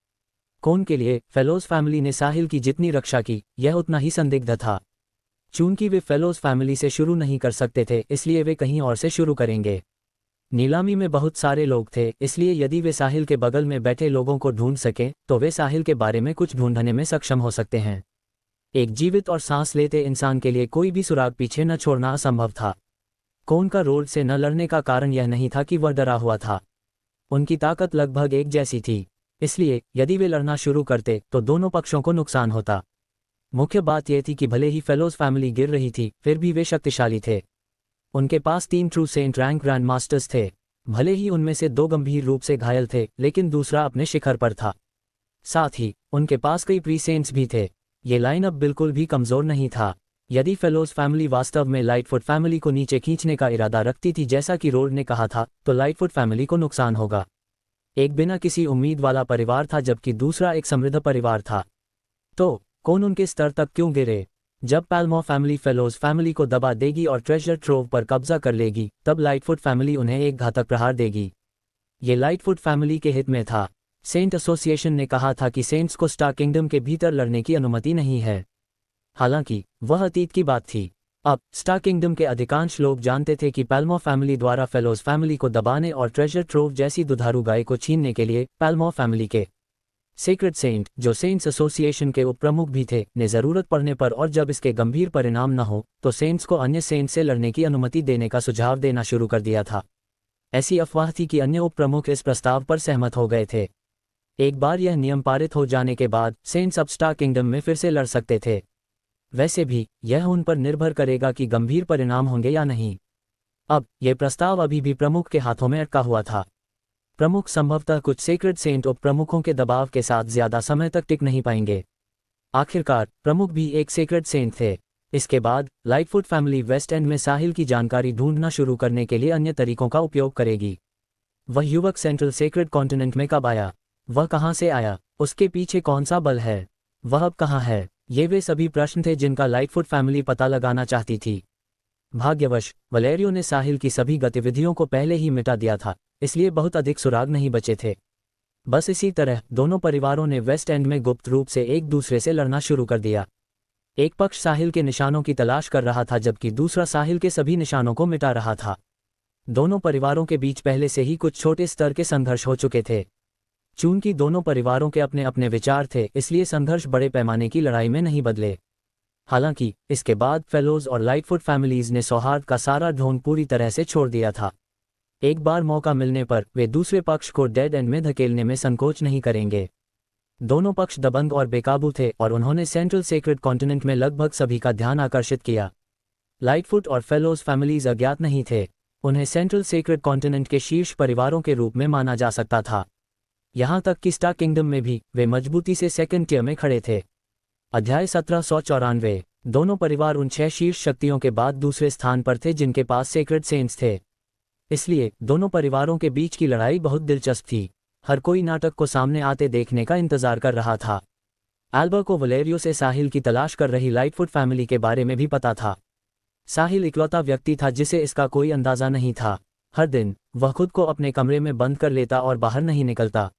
B: कौन के लिए फेलोज फैमिली ने साहिल की जितनी रक्षा की, यह उतना ही संदिग्ध था। चूंकि वे फेलोज फैमिली से शुरू नहीं कर सकते थे, इसलिए वे कहीं और से शुरू करेंगे। नीलामी में बहुत सारे लोग थे, इसलिए यदि वे साहिल के बगल में बैठे लोगों को ढूंढ सकें तो वे साहिल के बारे में कुछ ढूंढने में सक्षम हो सकते हैं। एक जीवित और सांस लेते इंसान के लिए कोई भी सुराग पीछे न छोड़ना असंभव था। कोन का रोड से न लड़ने का कारण यह नहीं था कि वह डरा हुआ था। उनकी ताकत लगभग एक जैसी थी, इसलिए यदि वे लड़ना शुरू करते तो दोनों पक्षों को नुकसान होता। मुख्य बात यह थी कि भले ही फेलोज फैमिली गिर रही थी, फिर भी वे शक्तिशाली थे। उनके पास 3 true saint rank grand masters थे। भले ही उनमें से 2 गंभीर रूप से घायल थे, लेकिन दूसरा अपने शिखर पर था। साथ ही उनके पास कई प्री सेंट्स भी थे। ये लाइनअप बिल्कुल भी कमजोर नहीं था। यदि फेलोज फैमिली वास्तव में लाइटफुट फैमिली को नीचे खींचने का इरादा रखती थी, जैसा कि रोड ने कहा था, तो लाइटफुट फैमिली को नुकसान होगा। एक बिना किसी उम्मीद वाला परिवार था, जबकि दूसरा एक समृद्ध परिवार था। तो कौन उनके स्तर तक क्यों गिरे? जब पैल्मो फैमिली फेलोज फैमिली को दबा देगी और ट्रेजर ट्रोव पर कब्जा कर लेगी, तब लाइटफुट फैमिली उन्हें एक घातक प्रहार देगी। ये लाइटफुट फैमिली के हित में था। सेंट एसोसिएशन ने कहा था कि सेंट्स को स्टार किंगडम के भीतर लड़ने की अनुमति नहीं है। हालांकि वह अतीत की बात थी। अब स्टार किंगडम के अधिकांश लोग जानते थे कि पैल्मो फैमिली द्वारा फेलोज फैमिली को दबाने और ट्रेजर ट्रोव जैसी दुधारू गाय को छीनने के लिए पैल्मो फैमिली के सीक्रेट सेंट, जो सेंट्स एसोसिएशन के उपप्रमुख भी थे, ने जरूरत पड़ने पर और जब इसके गंभीर परिणाम न हो तो सेंट्स को अन्य सेंट्स से लड़ने की अनुमति देने का सुझाव देना शुरू कर दिया था। ऐसी अफवाह थी कि अन्य उपप्रमुख इस प्रस्ताव पर सहमत हो गए थे। एक बार यह नियम पारित हो जाने के बाद सेंट्स अब स्टार किंगडम में फिर से लड़ सकते थे। वैसे भी यह उन पर निर्भर करेगा कि गंभीर परिणाम होंगे या नहीं। अब यह प्रस्ताव अभी भी प्रमुख के हाथों में अटका हुआ था। प्रमुख संभवतः कुछ सीक्रेट सेंट उप प्रमुखों के दबाव के साथ ज्यादा समय तक टिक नहीं पाएंगे। आखिरकार प्रमुख भी एक सीक्रेट सेंट थे। इसके बाद लाइटफुट फैमिली वेस्ट एंड में साहिल की जानकारी ढूंढना शुरू करने के लिए अन्य तरीकों का उपयोग करेगी। वह युवक सेंट्रल सीक्रेट कॉन्टिनेंट में कब आया? वह कहां से आया? उसके पीछे कौन सा बल है? वह अब कहां है? ये वे सभी प्रश्न थे जिनका लाइटफुट फैमिली पता लगाना चाहती थी। भाग्यवश वलेरियो ने साहिल की सभी गतिविधियों को पहले ही मिटा दिया था, इसलिए बहुत अधिक सुराग नहीं बचे थे। बस इसी तरह दोनों परिवारों ने वेस्ट एंड में गुप्त रूप से एक दूसरे से लड़ना शुरू कर दिया। एक पक्ष साहिल के निशानों की तलाश कर रहा था, जबकि दूसरा साहिल के सभी निशानों को मिटा रहा था। दोनों परिवारों के बीच पहले से ही कुछ छोटे स्तर के संघर्ष हो चुके थे। चूंकि दोनों परिवारों के अपने अपने विचार थे, इसलिए संघर्ष बड़े पैमाने की लड़ाई में नहीं बदले। हालांकि इसके बाद फेलोज और लाइटफुट फैमिलीज ने सौहार्द का सारा ढोंग पूरी तरह से छोड़ दिया था। एक बार मौका मिलने पर वे दूसरे पक्ष को डेड एंड में धकेलने में संकोच नहीं करेंगे। दोनों पक्ष दबंग और बेकाबू थे और उन्होंने सेंट्रल सीक्रेट कॉन्टिनेंट में लगभग सभी का ध्यान आकर्षित किया। लाइटफुट और फेलोज फैमिलीज अज्ञात नहीं थे। उन्हें सेंट्रल सीक्रेट कॉन्टिनेंट के शीर्ष परिवारों के रूप में माना जा सकता था। यहां तक कि स्टार किंगडम में भी वे मजबूती से सेकंड टियर में खड़े थे। अध्याय 1794। दोनों परिवार उन 6 शीर्ष शक्तियों के बाद दूसरे स्थान पर थे जिनके पास सीक्रेट सेंट्स थे। इसलिए दोनों परिवारों के बीच की लड़ाई बहुत दिलचस्प थी। हर कोई नाटक को सामने आते देखने का इंतजार कर रहा था। एल्बा को वलेरियो से साहिल की तलाश कर रही लाइटफुट फैमिली के बारे में भी पता था। साहिल इकलौता व्यक्ति था जिसे इसका कोई अंदाजा नहीं था। हर दिन वह खुद को अपने कमरे में बंद कर लेता और बाहर नहीं निकलता।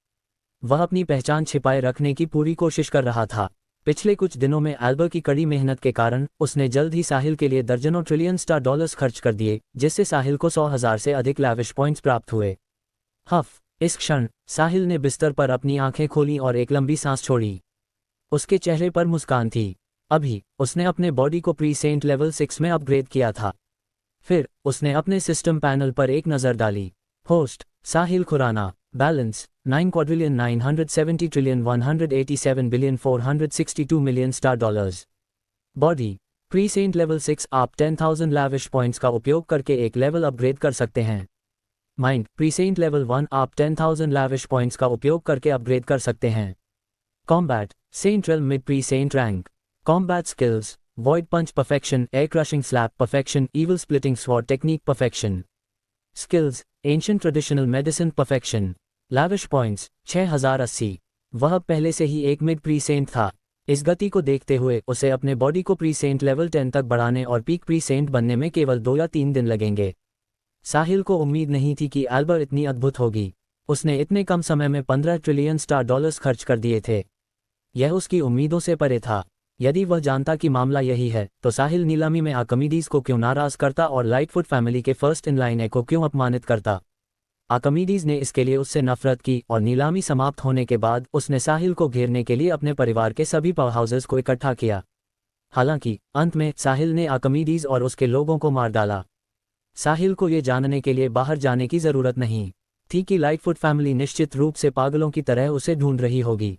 B: वह अपनी पहचान छिपाए रखने की पूरी कोशिश कर रहा था। पिछले कुछ दिनों में एल्बा की कड़ी मेहनत के कारण उसने जल्द ही साहिल के लिए दर्जनों ट्रिलियन स्टार डॉलर्स खर्च कर दिए, जिससे साहिल को 100,000 से अधिक लैविश पॉइंट्स प्राप्त हुए। इस क्षण साहिल ने बिस्तर पर अपनी आंखें खोलीं और एक लंबी सांस छोड़ी। उसके चेहरे पर मुस्कान थी। अभी उसने अपने बॉडी को प्री सेंट लेवल 6 में अपग्रेड किया था। फिर उसने अपने सिस्टम पैनल पर एक नज़र डाली। Host Sahil Khurana. Balance 9,970,187,462,000,000 star dollars. Body pre saint level 6। आप 10,000 लैविश पॉइंट्स का उपयोग करके एक लेवल अपग्रेड कर सकते हैं। Mind pre saint level 1। आप 10,000 लैविश पॉइंट्स का उपयोग करके अपग्रेड कर सकते हैं। Combat saint realm mid pre saint rank. Combat skills void punch perfection, air crushing slap perfection, evil splitting sword technique perfection. Skills ancient traditional medicine perfection. Lavish points 6080। वह पहले से ही एक मिड प्री सेंट था। इस गति को देखते हुए उसे अपने बॉडी को प्री सेंट लेवल 10 तक बढ़ाने और पीक प्री सेंट बनने में केवल 2 या 3 दिन लगेंगे। साहिल को उम्मीद नहीं थी कि एल्बा इतनी अद्भुत होगी। उसने इतने कम समय में 15 ट्रिलियन स्टार डॉलर्स खर्च कर दिए थे। यह उसकी उम्मीदों से परे था। यदि वह जानता कि मामला यही है तो साहिल नीलामी में आर्किमिडीज को क्यों नाराज करता और लाइटफुट फैमिली के फर्स्ट इन लाइन को क्यों अपमानित करता। आर्किमिडीज ने इसके लिए उससे नफरत की और नीलामी समाप्त होने के बाद उसने साहिल को घेरने के लिए अपने परिवार के सभी पावर हाउसेस को इकट्ठा किया। हालांकि अंत में साहिल ने आर्किमिडीज और उसके लोगों को मार डाला। साहिल को ये जानने के लिए बाहर जाने की जरूरत नहीं थी कि लाइटफुट फैमिली निश्चित रूप से पागलों की तरह उसे ढूंढ रही होगी।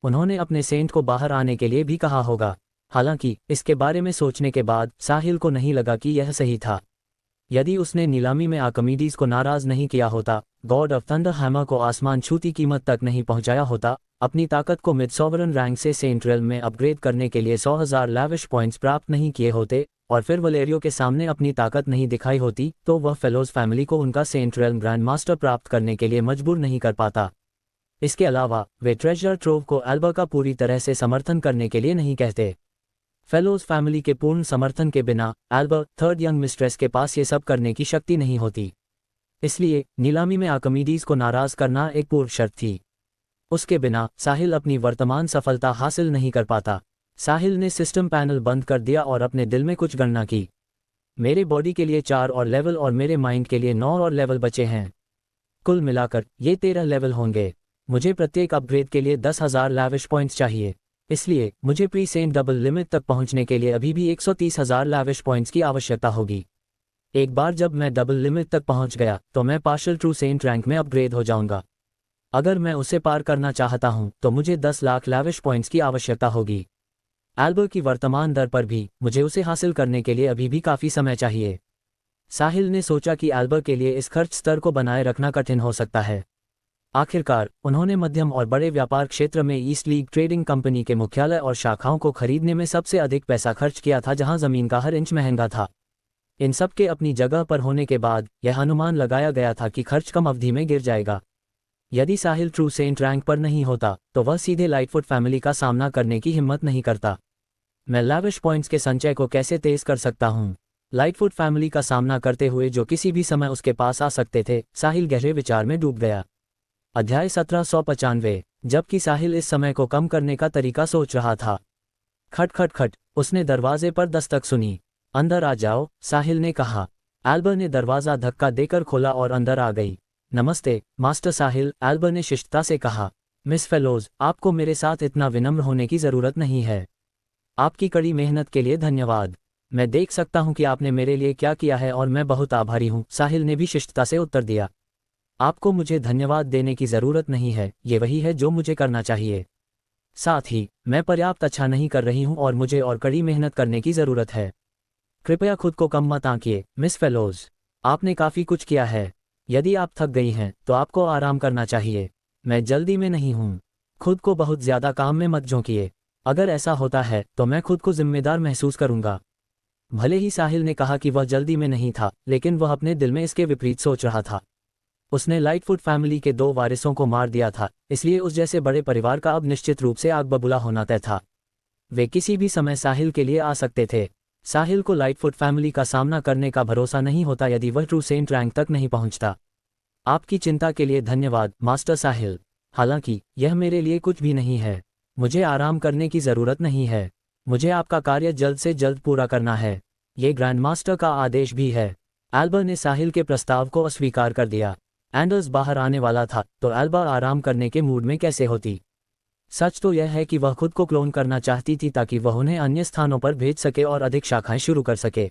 B: उन्होंने अपने सेंट को बाहर आने के लिए भी कहा होगा। हालांकि इसके बारे में सोचने के बाद साहिल को नहीं लगा कि यह सही था। यदि उसने नीलामी में आर्किमिडीज को नाराज नहीं किया होता, गॉड ऑफ थंडर हैमर को आसमान छूती कीमत तक नहीं पहुंचाया होता, अपनी ताकत को मिड सॉवरन रैंक से सेंट रेल्म में अपग्रेड करने के लिए 100,000 लैविश पॉइंट्स प्राप्त नहीं किए होते और फिर वलेरियो के सामने अपनी ताकत नहीं दिखाई होती, तो वह फेलोज फैमिली को उनका सेंट रेल्म ग्रैंड मास्टर प्राप्त करने के लिए मजबूर नहीं कर पाता। इसके अलावा वे ट्रेजर ट्रोव को एल्बर का पूरी तरह से समर्थन करने के लिए नहीं कहते। फेलोज फैमिली के पूर्ण समर्थन के बिना एल्बर थर्ड यंग मिस्ट्रेस के पास ये सब करने की शक्ति नहीं होती। इसलिए नीलामी में आर्किमिडीज को नाराज करना एक पूर्व शर्त थी। उसके बिना साहिल अपनी वर्तमान सफलता हासिल नहीं कर पाता। साहिल ने सिस्टम पैनल बंद कर दिया और अपने दिल में कुछ गणना की। मेरे बॉडी के लिए 4 और लेवल और मेरे माइंड के लिए 9 और लेवल बचे हैं। कुल मिलाकर ये 13 लेवल होंगे। मुझे प्रत्येक अपग्रेड के लिए 10,000 लैविश पॉइंट्स चाहिए। इसलिए मुझे प्री सेंट डबल लिमिट तक पहुंचने के लिए अभी भी 130,000 लैविश पॉइंट्स की आवश्यकता होगी। एक बार जब मैं डबल लिमिट तक पहुंच गया तो मैं पार्शियल ट्रू सेंट रैंक में अपग्रेड हो जाऊंगा। अगर मैं उसे पार करना चाहता हूं तो मुझे 10 लाख लैविश पॉइंट्स की आवश्यकता होगी। एल्बर की वर्तमान दर पर भी मुझे उसे हासिल करने के लिए अभी भी काफ़ी समय चाहिए। साहिल ने सोचा कि एल्बर के लिए इस खर्च स्तर को बनाए रखना कठिन हो सकता है। आखिरकार उन्होंने मध्यम और बड़े व्यापार क्षेत्र में ईस्ट लीग ट्रेडिंग कंपनी के मुख्यालय और शाखाओं को खरीदने में सबसे अधिक पैसा खर्च किया था, जहां जमीन का हर इंच महंगा था। इन सब के अपनी जगह पर होने के बाद यह अनुमान लगाया गया था कि खर्च कम अवधि में गिर जाएगा। यदि साहिल ट्रू सेंट रैंक पर नहीं होता तो वह सीधे लाइटफुट फैमिली का सामना करने की हिम्मत नहीं करता। मैं लैविश पॉइंट्स के संचय को कैसे तेज कर सकता हूँ? लाइटफुट फैमिली का सामना करते हुए जो किसी भी समय उसके पास आ सकते थे। साहिल गहरे विचार में डूब गया। अध्याय 1795। जबकि साहिल इस समय को कम करने का तरीका सोच रहा था। खट खट खट, उसने दरवाजे पर दस्तक सुनी। अंदर आ जाओ, साहिल ने कहा। एल्बर ने दरवाज़ा धक्का देकर खोला और अंदर आ गई। नमस्ते मास्टर साहिल, एल्बर ने शिष्टता से कहा। मिस फेलोज, आपको मेरे साथ इतना विनम्र होने की ज़रूरत नहीं है। आपकी कड़ी मेहनत के लिए धन्यवाद। मैं देख सकता हूं कि आपने मेरे लिए क्या किया है और मैं बहुत आभारी हूं, साहिल ने भी शिष्टता से उत्तर दिया। आपको मुझे धन्यवाद देने की ज़रूरत नहीं है, ये वही है जो मुझे करना चाहिए। साथ ही मैं पर्याप्त अच्छा नहीं कर रही हूं और मुझे और कड़ी मेहनत करने की ज़रूरत है। कृपया खुद को कम मत आंकिए मिस फेलोज, आपने काफ़ी कुछ किया है। यदि आप थक गई हैं तो आपको आराम करना चाहिए। मैं जल्दी में नहीं हूँ। खुद को बहुत ज़्यादा काम में मत झोंकिए। अगर ऐसा होता है तो मैं खुद को जिम्मेदार महसूस करूंगा। भले ही साहिल ने कहा कि वह जल्दी में नहीं था, लेकिन वह अपने दिल में इसके विपरीत सोच रहा था। उसने लाइटफुट फैमिली के 2 वारिसों को मार दिया था, इसलिए उस जैसे बड़े परिवार का अब निश्चित रूप से आग बबूला होना तय था। वे किसी भी समय साहिल के लिए आ सकते थे। साहिल को लाइटफुट फैमिली का सामना करने का भरोसा नहीं होता यदि वह ट्रू सेंट रैंक तक नहीं पहुंचता। आपकी चिंता के लिए धन्यवाद मास्टर साहिल। हालांकि यह मेरे लिए कुछ भी नहीं है। मुझे आराम करने की ज़रूरत नहीं है। मुझे आपका कार्य जल्द से जल्द पूरा करना है। ये ग्रैंड मास्टर का आदेश भी है। एल्बर ने साहिल के प्रस्ताव को अस्वीकार कर दिया। एंडर्स बाहर आने वाला था तो एल्बर आराम करने के मूड में कैसे होती। सच तो यह है कि वह खुद को क्लोन करना चाहती थी ताकि वह उन्हें अन्य स्थानों पर भेज सके और अधिक शाखाएं शुरू कर सके।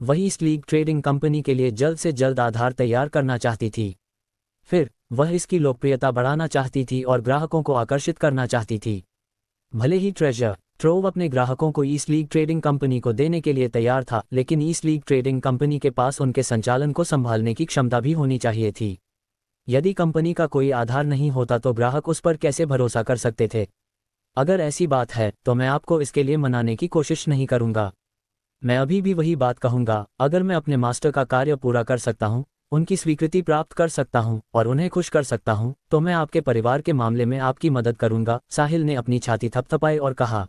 B: वही इस लीग ट्रेडिंग कंपनी के लिए जल्द से जल्द आधार तैयार करना चाहती थी। फिर वह इसकी लोकप्रियता बढ़ाना चाहती थी और ग्राहकों को आकर्षित करना चाहती थी। भले ही ट्रेजर ट्रोव अपने ग्राहकों को ईस्ट लीग ट्रेडिंग कंपनी को देने के लिए तैयार था, लेकिन ईस्ट लीग ट्रेडिंग कंपनी के पास उनके संचालन को संभालने की क्षमता भी होनी चाहिए थी। यदि कंपनी का कोई आधार नहीं होता तो ग्राहक उस पर कैसे भरोसा कर सकते थे। अगर ऐसी बात है तो मैं आपको इसके लिए मनाने की कोशिश नहीं करूंगा। मैं अभी भी वही बात कहूंगा। अगर मैं अपने मास्टर का कार्य पूरा कर सकता हूं, उनकी स्वीकृति प्राप्त कर सकता हूं और उन्हें खुश कर सकता हूं, तो मैं आपके परिवार के मामले में आपकी मदद करूंगा। साहिल ने अपनी छाती थपथपाई और कहा।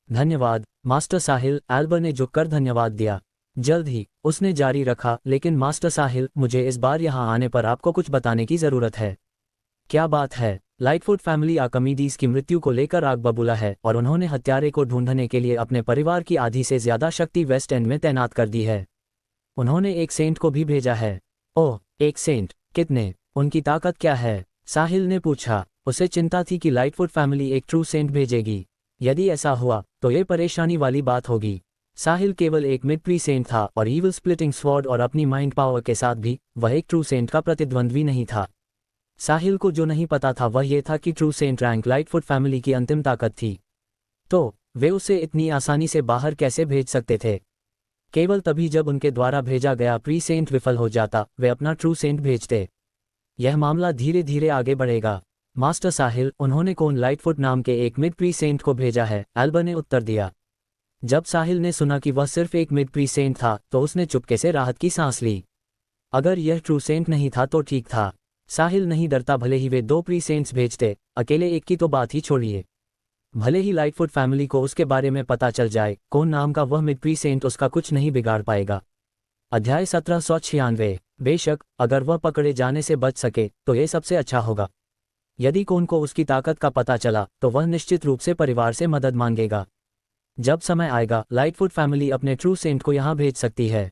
B: धन्यवाद मास्टर साहिल, एल्बर ने झुककर धन्यवाद दिया। जल्द ही उसने जारी रखा, लेकिन मास्टर साहिल, मुझे इस बार यहाँ आने पर आपको कुछ बताने की ज़रूरत है। क्या बात है? लाइटफुट फैमिली आर्किमिडीज की मृत्यु को लेकर आग बबूला है और उन्होंने हत्यारे को ढूंढने के लिए अपने परिवार की आधी से ज्यादा शक्ति वेस्ट एंड में तैनात कर दी है। उन्होंने एक सेंट को भी भेजा है। ओह, एक सेंट? कितने? उनकी ताकत क्या है? साहिल ने पूछा। उसे चिंता थी कि लाइटफुट फैमिली एक ट्रू सेंट भेजेगी। यदि ऐसा हुआ तो ये परेशानी वाली बात होगी। साहिल केवल एक मिड प्री सेंट था और ईविल स्प्लिटिंग स्वॉर्ड और अपनी माइंड पावर के साथ भी वह एक ट्रू सेंट का प्रतिद्वंद्वी नहीं था। साहिल को जो नहीं पता था वह यह था कि true saint rank Lightfoot family की अंतिम ताकत थी। तो वे उसे इतनी आसानी से बाहर कैसे भेज सकते थे? केवल तभी जब उनके द्वारा भेजा गया प्री सेंट विफल हो जाता, वे अपना ट्रू सेंट भेजते। यह मामला धीरे धीरे आगे बढ़ेगा। मास्टर साहिल, उन्होंने कौन लाइटफुट नाम के एक मिड प्री सेंट को भेजा है? एल्बर ने उत्तर दिया। जब साहिल ने सुना कि वह सिर्फ एक मिड प्री सेंट था तो उसने चुपके से राहत की सांस ली। अगर यह ट्रू सेंट नहीं था तो ठीक था। साहिल नहीं डरता, भले ही वे 2 प्री सेंट्स भेजते, अकेले एक की तो बात ही छोड़िए। भले ही लाइटफुट फैमिली को उसके बारे में पता चल जाए, कौन नाम का वह मिड प्री सेंट उसका कुछ नहीं बिगाड़ पाएगा। अध्याय 1796। बेशक अगर वह पकड़े जाने से बच सके तो यह सबसे अच्छा होगा। यदि कौन को उसकी ताकत का पता चला तो वह निश्चित रूप से परिवार से मदद मांगेगा। जब समय आएगा लाइटफुट फैमिली अपने ट्रू सेंट को यहाँ भेज सकती है।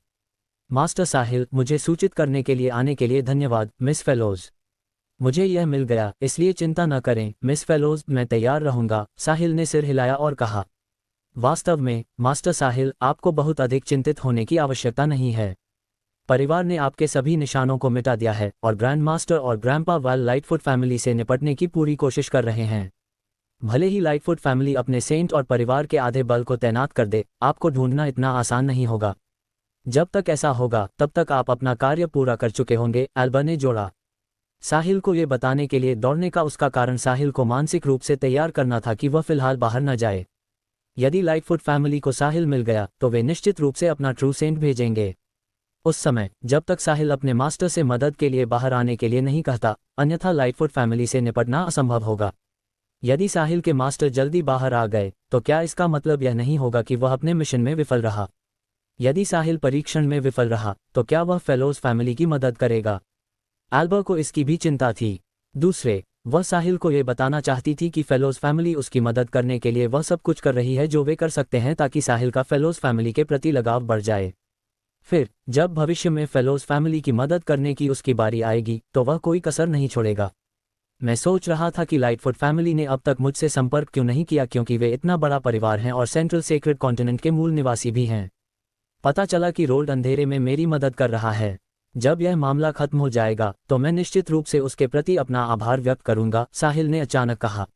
B: मास्टर साहिल, मुझे सूचित करने के लिए आने के लिए धन्यवाद मिस फेलोज। मुझे यह मिल गया, इसलिए चिंता न करें मिस फेलोज, मैं तैयार रहूंगा। साहिल ने सिर हिलाया और कहा। वास्तव में मास्टर साहिल, आपको बहुत अधिक चिंतित होने की आवश्यकता नहीं है। परिवार ने आपके सभी निशानों को मिटा दिया है और ग्रैंड मास्टर और ग्रैंडपा वाल लाइटफुट फैमिली से निपटने की पूरी कोशिश कर रहे हैं। भले ही लाइटफुट फैमिली अपने सेंट और परिवार के आधे बल को तैनात कर दे, आपको ढूंढना इतना आसान नहीं होगा। जब तक ऐसा होगा तब तक आप अपना कार्य पूरा कर चुके होंगे, एल्बर ने जोड़ा। साहिल को ये बताने के लिए दौड़ने का उसका कारण साहिल को मानसिक रूप से तैयार करना था कि वह फिलहाल बाहर न जाए। यदि लाइटफुट फैमिली को साहिल मिल गया तो वे निश्चित रूप से अपना ट्रू सेंट भेजेंगे। उस समय जब तक साहिल अपने मास्टर से मदद के लिए बाहर आने के लिए नहीं कहता, अन्यथा लाइटफुट फैमिली से निपटना असंभव होगा। यदि साहिल के मास्टर जल्दी बाहर आ गए तो क्या इसका मतलब यह नहीं होगा कि वह अपने मिशन में विफल रहा? यदि साहिल परीक्षण में विफल रहा तो क्या वह फेलोज फैमिली की मदद करेगा? एल्बर को इसकी भी चिंता थी। दूसरे, वह साहिल को यह बताना चाहती थी कि फेलोज फैमिली उसकी मदद करने के लिए वह सब कुछ कर रही है जो वे कर सकते हैं ताकि साहिल का फेलोज फैमिली के प्रति लगाव बढ़ जाए। फिर जब भविष्य में फेलोज फैमिली की मदद करने की उसकी बारी आएगी तो वह कोई कसर नहीं छोड़ेगा। मैं सोच रहा था कि लाइटफुट फैमिली ने अब तक मुझसे संपर्क क्यों नहीं किया, क्योंकि वे इतना बड़ा परिवार हैं और सेंट्रल सेक्रेट कॉन्टिनेंट के मूल निवासी भी हैं। पता चला कि रोल्ड अंधेरे में मेरी मदद कर रहा है। जब यह मामला खत्म हो जाएगा तो मैं निश्चित रूप से उसके प्रति अपना आभार व्यक्त करूंगा, साहिल ने अचानक कहा।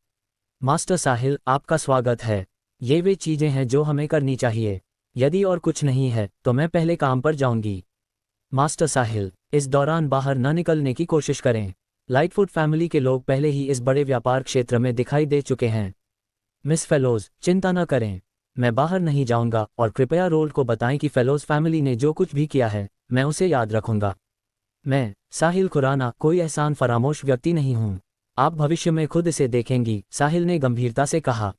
B: मास्टर साहिल, आपका स्वागत है। ये वे चीजें हैं जो हमें करनी चाहिए। यदि और कुछ नहीं है तो मैं पहले काम पर जाऊंगी। मास्टर साहिल, इस दौरान बाहर न निकलने की कोशिश करें। लाइटफुट फैमिली के लोग पहले ही इस बड़े व्यापार क्षेत्र में दिखाई दे चुके हैं। मिस फेलोज, चिंता न करें, मैं बाहर नहीं जाऊंगा और कृपया रोल्ड को बताएं कि फेलोज फैमिली ने जो कुछ भी किया है मैं उसे याद रखूंगा। मैं, साहिल खुराना, कोई एहसान फरामोश व्यक्ति नहीं हूं। आप भविष्य में खुद इसे देखेंगी, साहिल ने गंभीरता से कहा।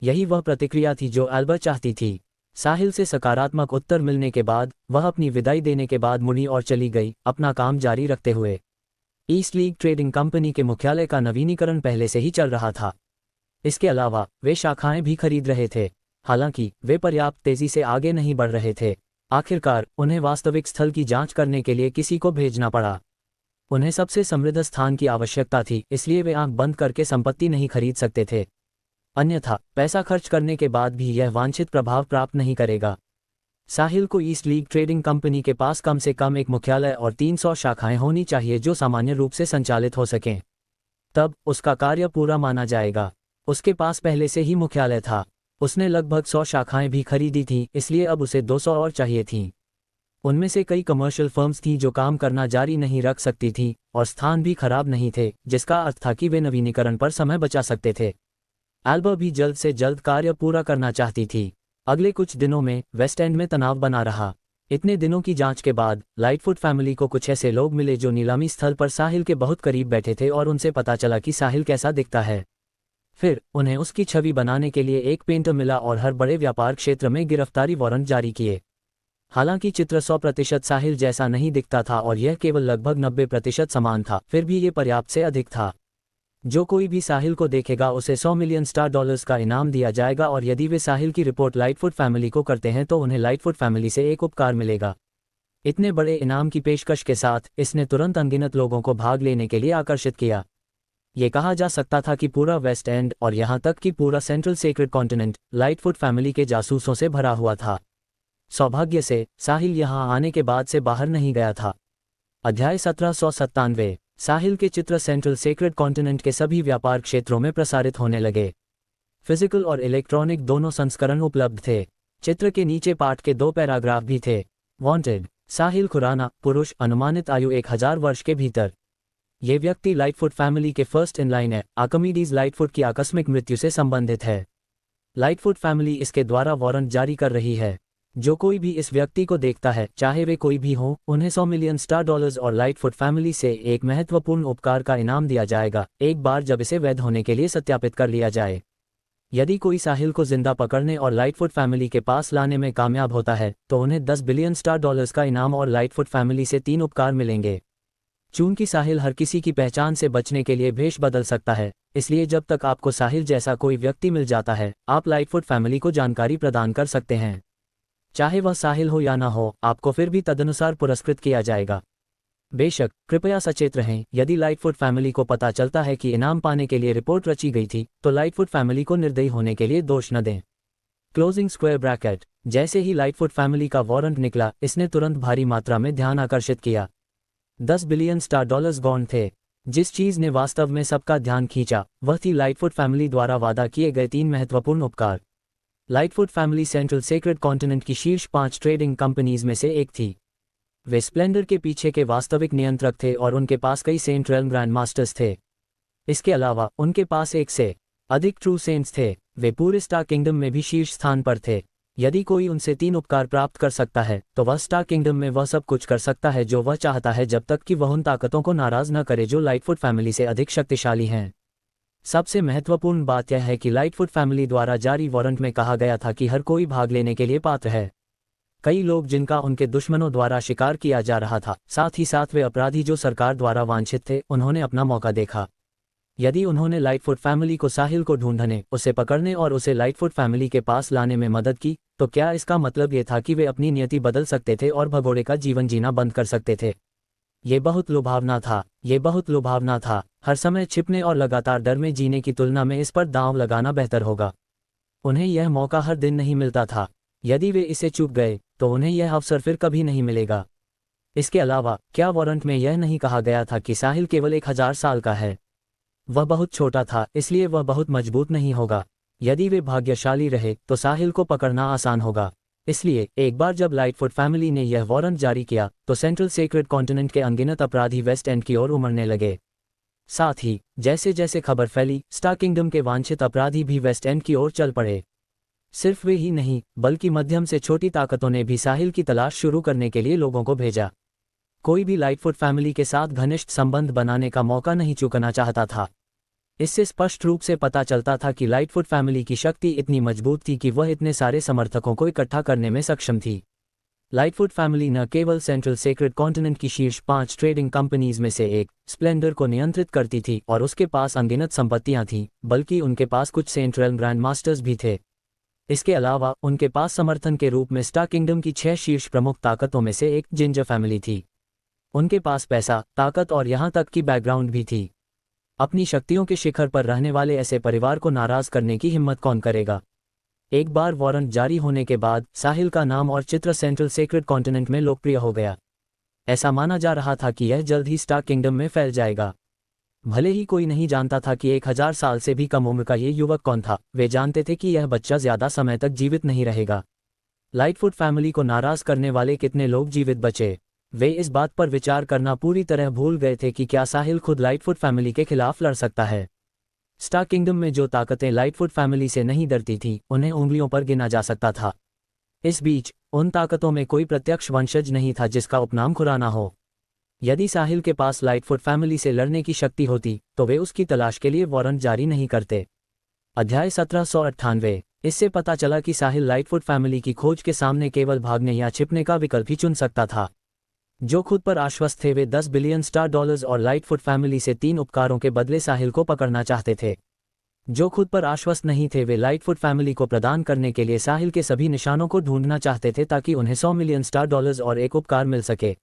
B: यही वह प्रतिक्रिया थी जो एल्बर चाहती थी। साहिल से सकारात्मक उत्तर मिलने के बाद वह अपनी विदाई देने के बाद मुड़ी और चली गई, अपना काम जारी रखते हुए। ईस्ट लीग ट्रेडिंग कंपनी के मुख्यालय का नवीनीकरण पहले से ही चल रहा था। इसके अलावा वे शाखाएं भी खरीद रहे थे। हालांकि वे पर्याप्त तेजी से आगे नहीं बढ़ रहे थे। आखिरकार उन्हें वास्तविक स्थल की जांच करने के लिए किसी को भेजना पड़ा। उन्हें सबसे समृद्ध स्थान की आवश्यकता थी, इसलिए वे आंख बंद करके संपत्ति नहीं खरीद सकते थे। अन्यथा पैसा खर्च करने के बाद भी यह वांछित प्रभाव प्राप्त नहीं करेगा। साहिल को ईस्ट लीग ट्रेडिंग कंपनी के पास कम से कम एक मुख्यालय और 300 शाखाएं होनी चाहिए जो सामान्य रूप से संचालित हो सकें। तब उसका कार्य पूरा माना जाएगा। उसके पास पहले से ही मुख्यालय था। उसने लगभग 100 शाखाएं भी खरीदी थीं, इसलिए अब उसे 200 और चाहिए थीं। उनमें से कई कमर्शियल फर्म्स थीं जो काम करना जारी नहीं रख सकती थीं और स्थान भी खराब नहीं थे, जिसका अर्थ था कि वे नवीनीकरण पर समय बचा सकते थे। एल्बर भी जल्द से जल्द कार्य पूरा करना चाहती थी। अगले कुछ दिनों में वेस्ट एंड में तनाव बना रहा। इतने दिनों की जांच के बाद लाइटफुट फैमिली को कुछ ऐसे लोग मिले जो नीलामी स्थल पर साहिल के बहुत करीब बैठे थे और उनसे पता चला कि साहिल कैसा दिखता है। फिर उन्हें उसकी छवि बनाने के लिए एक पेंटर मिला और हर बड़े व्यापार क्षेत्र में गिरफ्तारी वारंट जारी किए। हालांकि चित्र 100% साहिल जैसा नहीं दिखता था और यह केवल लगभग 90% समान था, फिर भी ये पर्याप्त से अधिक था। जो कोई भी साहिल को देखेगा उसे 100 मिलियन स्टार डॉलर्स का इनाम दिया जाएगा और यदि वे साहिल की रिपोर्ट लाइटफुट फैमिली को करते हैं तो उन्हें लाइटफुट फैमिली से एक उपकार मिलेगा। इतने बड़े इनाम की पेशकश के साथ इसने तुरंत अनगिनत लोगों को भाग लेने के लिए आकर्षित किया। ये कहा जा सकता था कि पूरा वेस्ट एंड और यहाँ तक कि पूरा central sacred continent Lightfoot family के जासूसों से भरा हुआ था। सौभाग्य से साहिल यहाँ आने के बाद से बाहर नहीं गया था। अध्याय 1797। साहिल के चित्र सेंट्रल सेक्रेड कॉन्टिनेंट के सभी व्यापार क्षेत्रों में प्रसारित होने लगे। फिजिकल और इलेक्ट्रॉनिक दोनों संस्करण उपलब्ध थे। चित्र के नीचे पाठ के 2 पैराग्राफ भी थे। वांटेड, साहिल खुराना, पुरुष, अनुमानित आयु 1000 वर्ष के भीतर। ये व्यक्ति लाइटफुट फैमिली के फर्स्ट इन लाइन है। आर्किमिडीज लाइटफुट की आकस्मिक मृत्यु से संबंधित है। लाइटफुट फैमिली इसके द्वारा वारंट जारी कर रही है। जो कोई भी इस व्यक्ति को देखता है, चाहे वे कोई भी हो, उन्हें 100 मिलियन स्टार डॉलर्स और लाइटफुट फैमिली से एक महत्वपूर्ण उपकार का इनाम दिया जाएगा, एक बार जब इसे वैध होने के लिए सत्यापित कर लिया जाए। यदि कोई साहिल को जिंदा पकड़ने और लाइटफुट फैमिली के पास लाने में कामयाब होता है तो उन्हें 10 बिलियन स्टार डॉलर्स का इनाम और लाइटफुट फैमिली से 3 उपकार मिलेंगे। चूंकि साहिल हर किसी की पहचान से बचने के लिए भेष बदल सकता है, इसलिए जब तक आपको साहिल जैसा कोई व्यक्ति मिल जाता है, आप लाइटफुट फैमिली को जानकारी प्रदान कर सकते हैं। चाहे वह साहिल हो या ना हो, आपको फिर भी तदनुसार पुरस्कृत किया जाएगा। बेशक, कृपया सचेत रहें, यदि लाइटफुट फैमिली को पता चलता है कि इनाम पाने के लिए रिपोर्ट रची गई थी, तो लाइटफुट फैमिली को निर्दयी होने के लिए दोष न दें। Closing square bracket. जैसे ही लाइटफुट फैमिली का वारंट निकला, इसने तुरंत भारी मात्रा में ध्यान आकर्षित किया। 10 बिलियन स्टार डॉलर्स गॉन थे। जिस चीज ने वास्तव में सबका ध्यान खींचा वह थी लाइटफुट फैमिली द्वारा वादा किए गए 3 महत्वपूर्ण उपकार। Lightfoot family central sacred continent की शीर्ष 5 ट्रेडिंग कंपनीज में से एक थी। वे स्प्लेंडर के पीछे के वास्तविक नियंत्रक थे और उनके पास कई सेंट रेल्म ग्रैंड मास्टर्स थे। इसके अलावा उनके पास 1 से अधिक ट्रू सेंट्स थे। वे पूरे स्टार किंगडम में भी शीर्ष स्थान पर थे। यदि कोई उनसे 3 उपकार प्राप्त कर सकता है तो वह स्टार किंगडम में वह सब कुछ कर सकता है जो वह चाहता है, जब तक कि वह उन ताकतों को नाराज न करे जो लाइटफुट फैमिली से अधिक शक्तिशाली हैं। सबसे महत्वपूर्ण बात यह है कि लाइटफुट फैमिली द्वारा जारी वारंट में कहा गया था कि हर कोई भाग लेने के लिए पात्र है। कई लोग जिनका उनके दुश्मनों द्वारा शिकार किया जा रहा था, साथ ही साथ वे अपराधी जो सरकार द्वारा वांछित थे, उन्होंने अपना मौका देखा। यदि उन्होंने लाइटफुट फैमिली को साहिल को ढूंढने, उसे पकड़ने और उसे लाइटफुट फैमिली के पास लाने में मदद की, तो क्या इसका मतलब ये था कि वे अपनी नियति बदल सकते थे और भगोड़े का जीवन जीना बंद कर सकते थे? ये बहुत लुभावना था। ये बहुत लुभावना था। हर समय छिपने और लगातार डर में जीने की तुलना में इस पर दांव लगाना बेहतर होगा। उन्हें यह मौका हर दिन नहीं मिलता था। यदि वे इसे चूक गए तो उन्हें यह अवसर फिर कभी नहीं मिलेगा। इसके अलावा क्या वारंट में यह नहीं कहा गया था कि साहिल केवल 1000 साल का है? वह बहुत छोटा था, इसलिए वह बहुत मजबूत नहीं होगा। यदि वे भाग्यशाली रहे तो साहिल को पकड़ना आसान होगा। इसलिए एक बार जब लाइटफुट फैमिली ने यह वारंट जारी किया तो सेंट्रल सेक्रेड कॉन्टिनेंट के अनगिनत अपराधी वेस्ट एंड की ओर उमड़ने लगे। साथ ही जैसे जैसे खबर फैली, स्टार किंगडम के वांछित अपराधी भी वेस्ट एंड की ओर चल पड़े। सिर्फ वे ही नहीं, बल्कि मध्यम से छोटी ताकतों ने भी साहिल की तलाश शुरू करने के लिए लोगों को भेजा। कोई भी लाइटफुट फैमिली के साथ घनिष्ठ संबंध बनाने का मौका नहीं चूकना चाहता था। इससे स्पष्ट रूप से पता चलता था कि लाइटफुट फैमिली की शक्ति इतनी मजबूत थी कि वह इतने सारे समर्थकों को इकट्ठा करने में सक्षम थी। लाइटफुट फैमिली न केवल सेंट्रल सेक्रेड कॉन्टिनेंट की शीर्ष 5 ट्रेडिंग कंपनीज में से एक स्प्लेंडर को नियंत्रित करती थी और उसके पास अनगिनत संपत्तियां थीं, बल्कि उनके पास कुछ सेंट रेल्म ग्रैंड मास्टर्स भी थे। इसके अलावा उनके पास समर्थन के रूप में स्टार किंगडम की 6 शीर्ष प्रमुख ताकतों में से एक जिंजर फैमिली थी। उनके पास पैसा, ताकत और यहाँ तक कि बैकग्राउंड भी थी। अपनी शक्तियों के शिखर पर रहने वाले ऐसे परिवार को नाराज करने की हिम्मत कौन करेगा? एक बार वारंट जारी होने के बाद साहिल का नाम और चित्र सेंट्रल सेक्रेड कॉन्टिनेंट में लोकप्रिय हो गया। ऐसा माना जा रहा था कि यह जल्द ही स्टार किंगडम में फैल जाएगा। भले ही कोई नहीं जानता था कि 1000 साल से भी कम उम्र का ये युवक कौन था, वे जानते थे कि यह बच्चा ज्यादा समय तक जीवित नहीं रहेगा। लाइटफुट फैमिली को नाराज करने वाले कितने लोग जीवित बचे? वे इस बात पर विचार करना पूरी तरह भूल गए थे कि क्या साहिल खुद लाइटफुट फैमिली के खिलाफ लड़ सकता है। स्टार किंगडम में जो ताकतें लाइटफुट फैमिली से नहीं डरती थीं, उन्हें उंगलियों पर गिना जा सकता था। इस बीच उन ताकतों में कोई प्रत्यक्ष वंशज नहीं था जिसका उपनाम खुराना हो। यदि साहिल के पास लाइटफुट फैमिली से लड़ने की शक्ति होती तो वे उसकी तलाश के लिए वारंट जारी नहीं करते। अध्याय 1798। इससे पता चला कि साहिल लाइटफुट फैमिली की खोज के सामने केवल भागने या छिपने का विकल्प ही चुन सकता था। जो खुद पर आश्वस्त थे, वे 10 बिलियन स्टार डॉलर्स और लाइटफुट फैमिली से 3 उपकारों के बदले साहिल को पकड़ना चाहते थे। जो खुद पर आश्वस्त नहीं थे, वे लाइटफुट फैमिली को प्रदान करने के लिए साहिल के सभी निशानों को ढूंढना चाहते थे ताकि उन्हें 100 मिलियन स्टार डॉलर्स और एक उपकार मिल सके।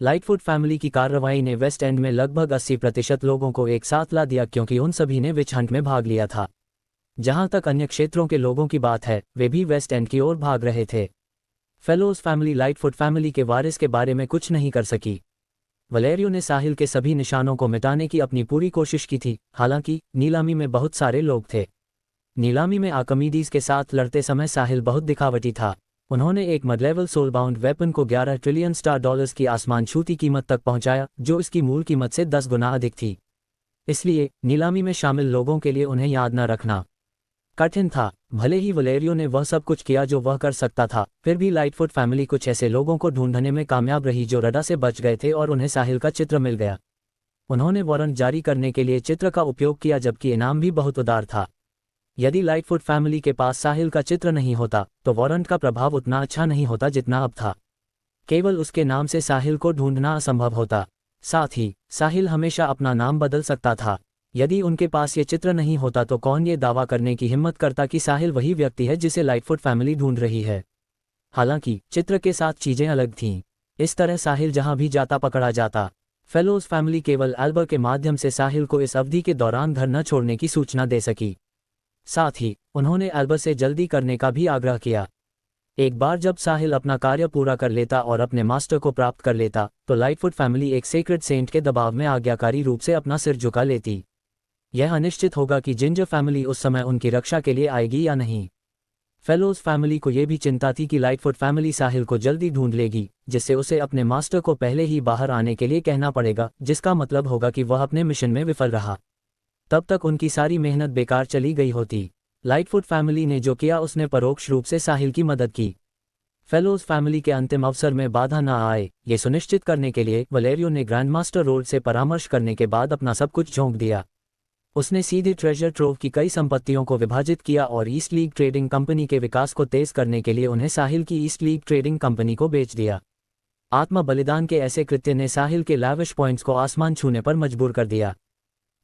B: लाइटफुट फैमिली की कार्रवाई ने वेस्ट एंड में लगभग 80% लोगों को एक साथ ला दिया, क्योंकि उन सभी ने विच हंट में भाग लिया था। जहां तक अन्य क्षेत्रों के लोगों की बात है, वे भी वेस्ट एंड की ओर भाग रहे थे। फेलोज फैमिली लाइटफुट फैमिली के वारिस के बारे में कुछ नहीं कर सकी। वलेरियो ने साहिल के सभी निशानों को मिटाने की अपनी पूरी कोशिश की थी। हालांकि नीलामी में बहुत सारे लोग थे। नीलामी में आर्किमिडीज के साथ लड़ते समय साहिल बहुत दिखावटी था। उन्होंने एक मड लेवल सोलबाउंड वेपन को 11 ट्रिलियन स्टार डॉलर्स की आसमान छूती कीमत तक पहुंचाया, जो इसकी मूल कीमत से 10 गुना अधिक थी। इसलिए नीलामी में शामिल लोगों के लिए उन्हें याद न रखना कठिन था। भले ही वलेरियो ने वह सब कुछ किया जो वह कर सकता था, फिर भी लाइटफुट फैमिली कुछ ऐसे लोगों को ढूंढने में कामयाब रही जो रडा से बच गए थे और उन्हें साहिल का चित्र मिल गया। उन्होंने वारंट जारी करने के लिए चित्र का उपयोग किया, जबकि इनाम भी बहुत उदार था। यदि लाइटफुट फैमिली के पास साहिल का चित्र नहीं होता तो वारंट का प्रभाव उतना अच्छा नहीं होता जितना अब था। केवल उसके नाम से साहिल को ढूंढना असंभव होता। साथ ही साहिल हमेशा अपना नाम बदल सकता था। यदि उनके पास ये चित्र नहीं होता तो कौन ये दावा करने की हिम्मत करता कि साहिल वही व्यक्ति है जिसे लाइटफुट फैमिली ढूंढ रही है। हालांकि चित्र के साथ चीजें अलग थीं। इस तरह साहिल जहां भी जाता पकड़ा जाता। फेलोज फैमिली केवल एल्बर के माध्यम से साहिल को इस अवधि के दौरान घर न छोड़ने की सूचना दे सकी। साथ ही उन्होंने एल्बर से जल्दी करने का भी आग्रह किया। एक बार जब साहिल अपना कार्य पूरा कर लेता और अपने मास्टर को प्राप्त कर लेता तो लाइटफुट फैमिली एक सेक्रेड सेंट के दबाव में आज्ञाकारी रूप से अपना सिर झुका लेती। यह अनिश्चित होगा कि जिंजर फैमिली उस समय उनकी रक्षा के लिए आएगी या नहीं। फेलोज फैमिली को यह भी चिंता थी कि लाइटफुट फैमिली साहिल को जल्दी ढूंढ लेगी, जिससे उसे अपने मास्टर को पहले ही बाहर आने के लिए कहना पड़ेगा, जिसका मतलब होगा कि वह अपने मिशन में विफल रहा। तब तक उनकी सारी मेहनत बेकार चली गई होती। लाइटफुट फैमिली ने जो किया उसने परोक्ष रूप से साहिल की मदद की। फेलोज फैमिली के अंतिम अवसर में बाधा न आए, ये सुनिश्चित करने के लिए वलेरियो ने ग्रैंड मास्टर रोड से परामर्श करने के बाद अपना सब कुछ झोंक दिया। उसने सीधे ट्रेजर ट्रोव की कई संपत्तियों को विभाजित किया और ईस्ट लीग ट्रेडिंग कंपनी के विकास को तेज करने के लिए उन्हें साहिल की ईस्ट लीग ट्रेडिंग कंपनी को बेच दिया। आत्म बलिदान के ऐसे कृत्य ने साहिल के लैविश पॉइंट्स को आसमान छूने पर मजबूर कर दिया।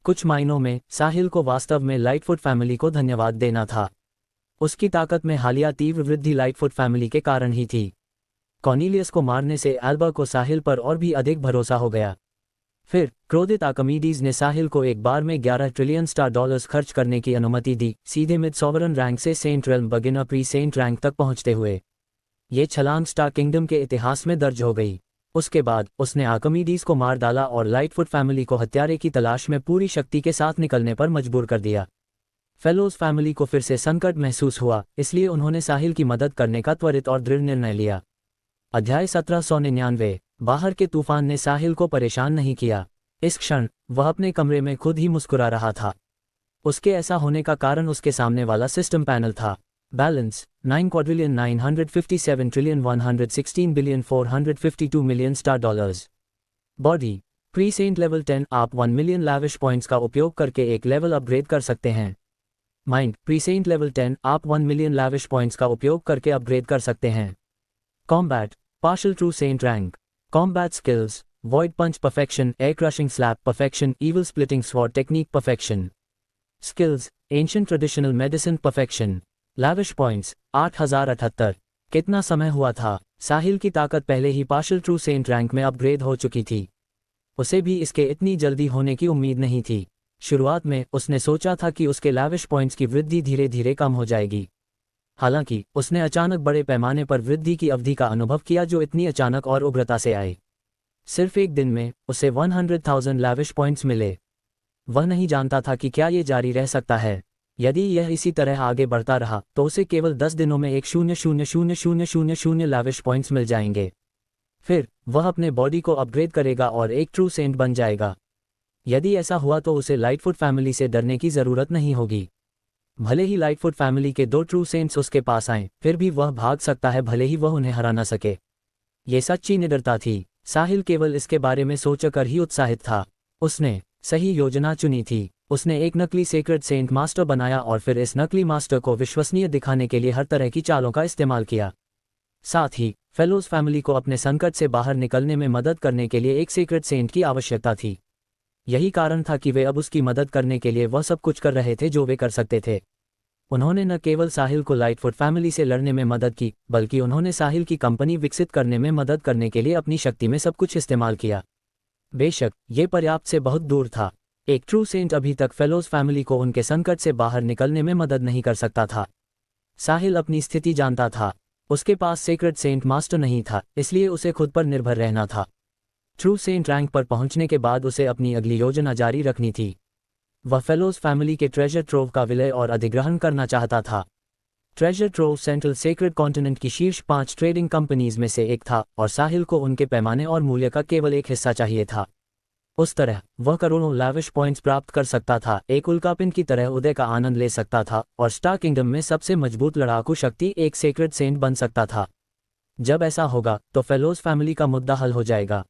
B: कुछ मायनों में साहिल को वास्तव में लाइटफुट फैमिली को धन्यवाद देना था। उसकी ताकत में हालिया तीव्र वृद्धि लाइटफुट फैमिली के कारण ही थी। कॉर्नेलियस को मारने से एल्बर को साहिल पर और भी अधिक भरोसा हो गया। फिर क्रोधित आर्किमिडीज ने साहिल को एक बार में 11 ट्रिलियन स्टार डॉलर्स खर्च करने की अनुमति दी, सीधे मिड सॉवरन रैंक से saint realm beginner pre saint rank तक पहुंचते हुए। ये छलांग स्टार किंगडम के इतिहास में दर्ज हो गई। उसके बाद उसने आर्किमिडीज को मार डाला और लाइटफुट फैमिली को हत्यारे की तलाश में पूरी शक्ति के साथ निकलने पर मजबूर कर दिया। फेलोज फैमिली को फिर से संकट महसूस हुआ, इसलिए उन्होंने साहिल की मदद करने का त्वरित और दृढ़ निर्णय लिया। अध्याय 1799। बाहर के तूफान ने साहिल को परेशान नहीं किया। इस क्षण वह अपने कमरे में खुद ही मुस्कुरा रहा था। उसके ऐसा होने का कारण उसके सामने वाला सिस्टम पैनल था। Balance 9 quadrillion 957 trillion 116 billion 452 million star dollars. Body pre saint level 10। आप 1 मिलियन लैविश पॉइंट्स का उपयोग करके एक लेवल अपग्रेड कर सकते हैं। Mind pre-Saint level 10। आप 1 मिलियन लैविश पॉइंट्स का उपयोग करके अपग्रेड कर सकते हैं। Combat partial true saint rank. Combat skills Void Punch Perfection, Air Crushing Slap Perfection, Evil Splitting Sword Technique Perfection. Skills, Ancient Traditional Medicine Perfection. Lavish Points 8078। कितना समय हुआ था? साहिल की ताकत पहले ही पार्शियल ट्रू सेंट रैंक में अपग्रेड हो चुकी थी। उसे भी इसके इतनी जल्दी होने की उम्मीद नहीं थी। शुरुआत में उसने सोचा था कि उसके लाविश पॉइंट्स की वृद्धि धीरे धीरे कम हो जाएगी। हालांकि उसने अचानक बड़े पैमाने पर वृद्धि की अवधि का अनुभव किया जो इतनी अचानक और उग्रता से आई। सिर्फ एक दिन में उसे 100,000 लैविश पॉइंट्स मिले। वह नहीं जानता था कि क्या ये जारी रह सकता है। यदि यह इसी तरह आगे बढ़ता रहा तो उसे केवल 10 दिनों में 1,000,000 लैविश पॉइंट्स मिल जाएंगे। फिर वह अपने बॉडी को अपग्रेड करेगा और एक ट्रू सेंट बन जाएगा। यदि ऐसा हुआ तो उसे लाइटफुट फैमिली से डरने की ज़रूरत नहीं होगी। भले ही लाइटफुट फैमिली के 2 ट्रू सेंट्स उसके पास आएं, फिर भी वह भाग सकता है, भले ही वह उन्हें हरा न सके। ये सच्ची निडरता थी। साहिल केवल इसके बारे में सोचकर ही उत्साहित था। उसने सही योजना चुनी थी। उसने एक नकली सेक्रेड सेंट मास्टर बनाया और फिर इस नकली मास्टर को विश्वसनीय दिखाने के लिए हर तरह की चालों का इस्तेमाल किया। साथ ही फेलोज फैमिली को अपने संकट से बाहर निकलने में मदद करने के लिए एक सीक्रेट सेंट की आवश्यकता थी। यही कारण था कि वे अब उसकी मदद करने के लिए वह सब कुछ कर रहे थे जो वे कर सकते थे। उन्होंने न केवल साहिल को लाइटफुट फैमिली से लड़ने में मदद की, बल्कि उन्होंने साहिल की कंपनी विकसित करने में मदद करने के लिए अपनी शक्ति में सब कुछ इस्तेमाल किया। बेशक ये पर्याप्त से बहुत दूर था। एक ट्रू सेंट अभी तक फेलोज फैमिली को उनके संकट से बाहर निकलने में मदद नहीं कर सकता था। साहिल अपनी स्थिति जानता था। उसके पास सीक्रेट सेंट मास्टर नहीं था, इसलिए उसे खुद पर निर्भर रहना था। ट्रू सेंट रैंक पर पहुंचने के बाद उसे अपनी अगली योजना जारी रखनी थी। वह फेलोज फैमिली के ट्रेजर ट्रोव का विलय और अधिग्रहण करना चाहता था। Treasure trove central secret continent की शीर्ष 5 ट्रेडिंग कंपनीज में से एक था और साहिल को उनके पैमाने और मूल्य का केवल एक हिस्सा चाहिए था। उस तरह वह करोड़ों लाविश पॉइंट्स प्राप्त कर सकता था, एक उल्कापिंड की तरह उदय का आनंद ले सकता था और स्टार किंगडम में सबसे मजबूत लड़ाकू शक्ति एक सेक्रेट सेंट बन सकता था। जब ऐसा होगा तो फेलोज फैमिली का मुद्दा हल हो जाएगा।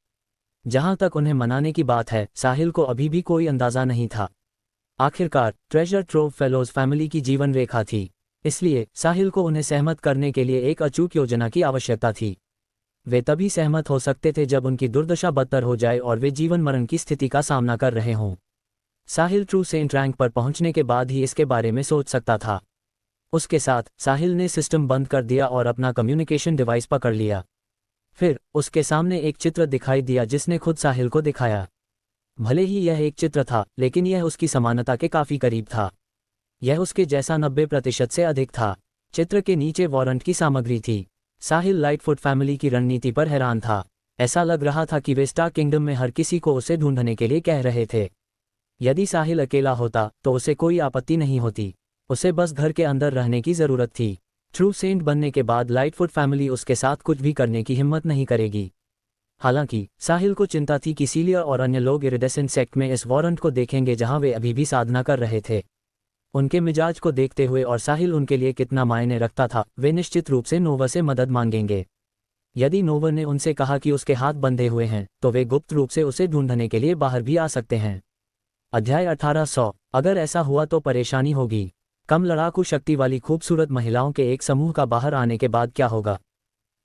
B: जहां तक उन्हें मनाने की बात है, साहिल को अभी भी कोई अंदाजा नहीं था। आखिरकार ट्रेजर ट्रोव फेलोज फैमिली की जीवन रेखा थी, इसलिए साहिल को उन्हें सहमत करने के लिए एक अचूक योजना की आवश्यकता थी। वे तभी सहमत हो सकते थे जब उनकी दुर्दशा बदतर हो जाए और वे जीवन मरण की स्थिति का सामना कर रहे हों। साहिल ट्रू सेंट रैंक पर पहुंचने के बाद ही इसके बारे में सोच सकता था। उसके साथ साहिल ने सिस्टम बंद कर दिया और अपना कम्युनिकेशन डिवाइस पकड़ लिया। फिर उसके सामने एक चित्र दिखाई दिया जिसने खुद साहिल को दिखाया। भले ही यह एक चित्र था, लेकिन यह उसकी समानता के काफी करीब था। यह उसके जैसा 90% से अधिक था। चित्र के नीचे वारंट की सामग्री थी। साहिल लाइटफुट फैमिली की रणनीति पर हैरान था। ऐसा लग रहा था कि वे स्टार किंगडम में हर किसी को उसे ढूंढने के लिए कह रहे थे। यदि साहिल अकेला होता तो उसे कोई आपत्ति नहीं होती, उसे बस घर के अंदर रहने की जरूरत थी। ट्रू सेंट बनने के बाद लाइटफुट फैमिली उसके साथ कुछ भी करने की हिम्मत नहीं करेगी। हालांकि साहिल को चिंता थी कि सीलिया और अन्य लोग इरिडेसेंट सेक्ट में इस वारंट को देखेंगे जहां वे अभी भी साधना कर रहे थे। उनके मिजाज को देखते हुए और साहिल उनके लिए कितना मायने रखता था, वे निश्चित रूप से नोवा से मदद मांगेंगे। यदि नोवा ने उनसे कहा कि उसके हाथ बंधे हुए हैं, तो वे गुप्त रूप से उसे ढूंढने के लिए बाहर भी आ सकते हैं। अध्याय 1800। अगर ऐसा हुआ तो परेशानी होगी। कम लड़ाकू शक्ति वाली खूबसूरत महिलाओं के एक समूह का बाहर आने के बाद क्या होगा?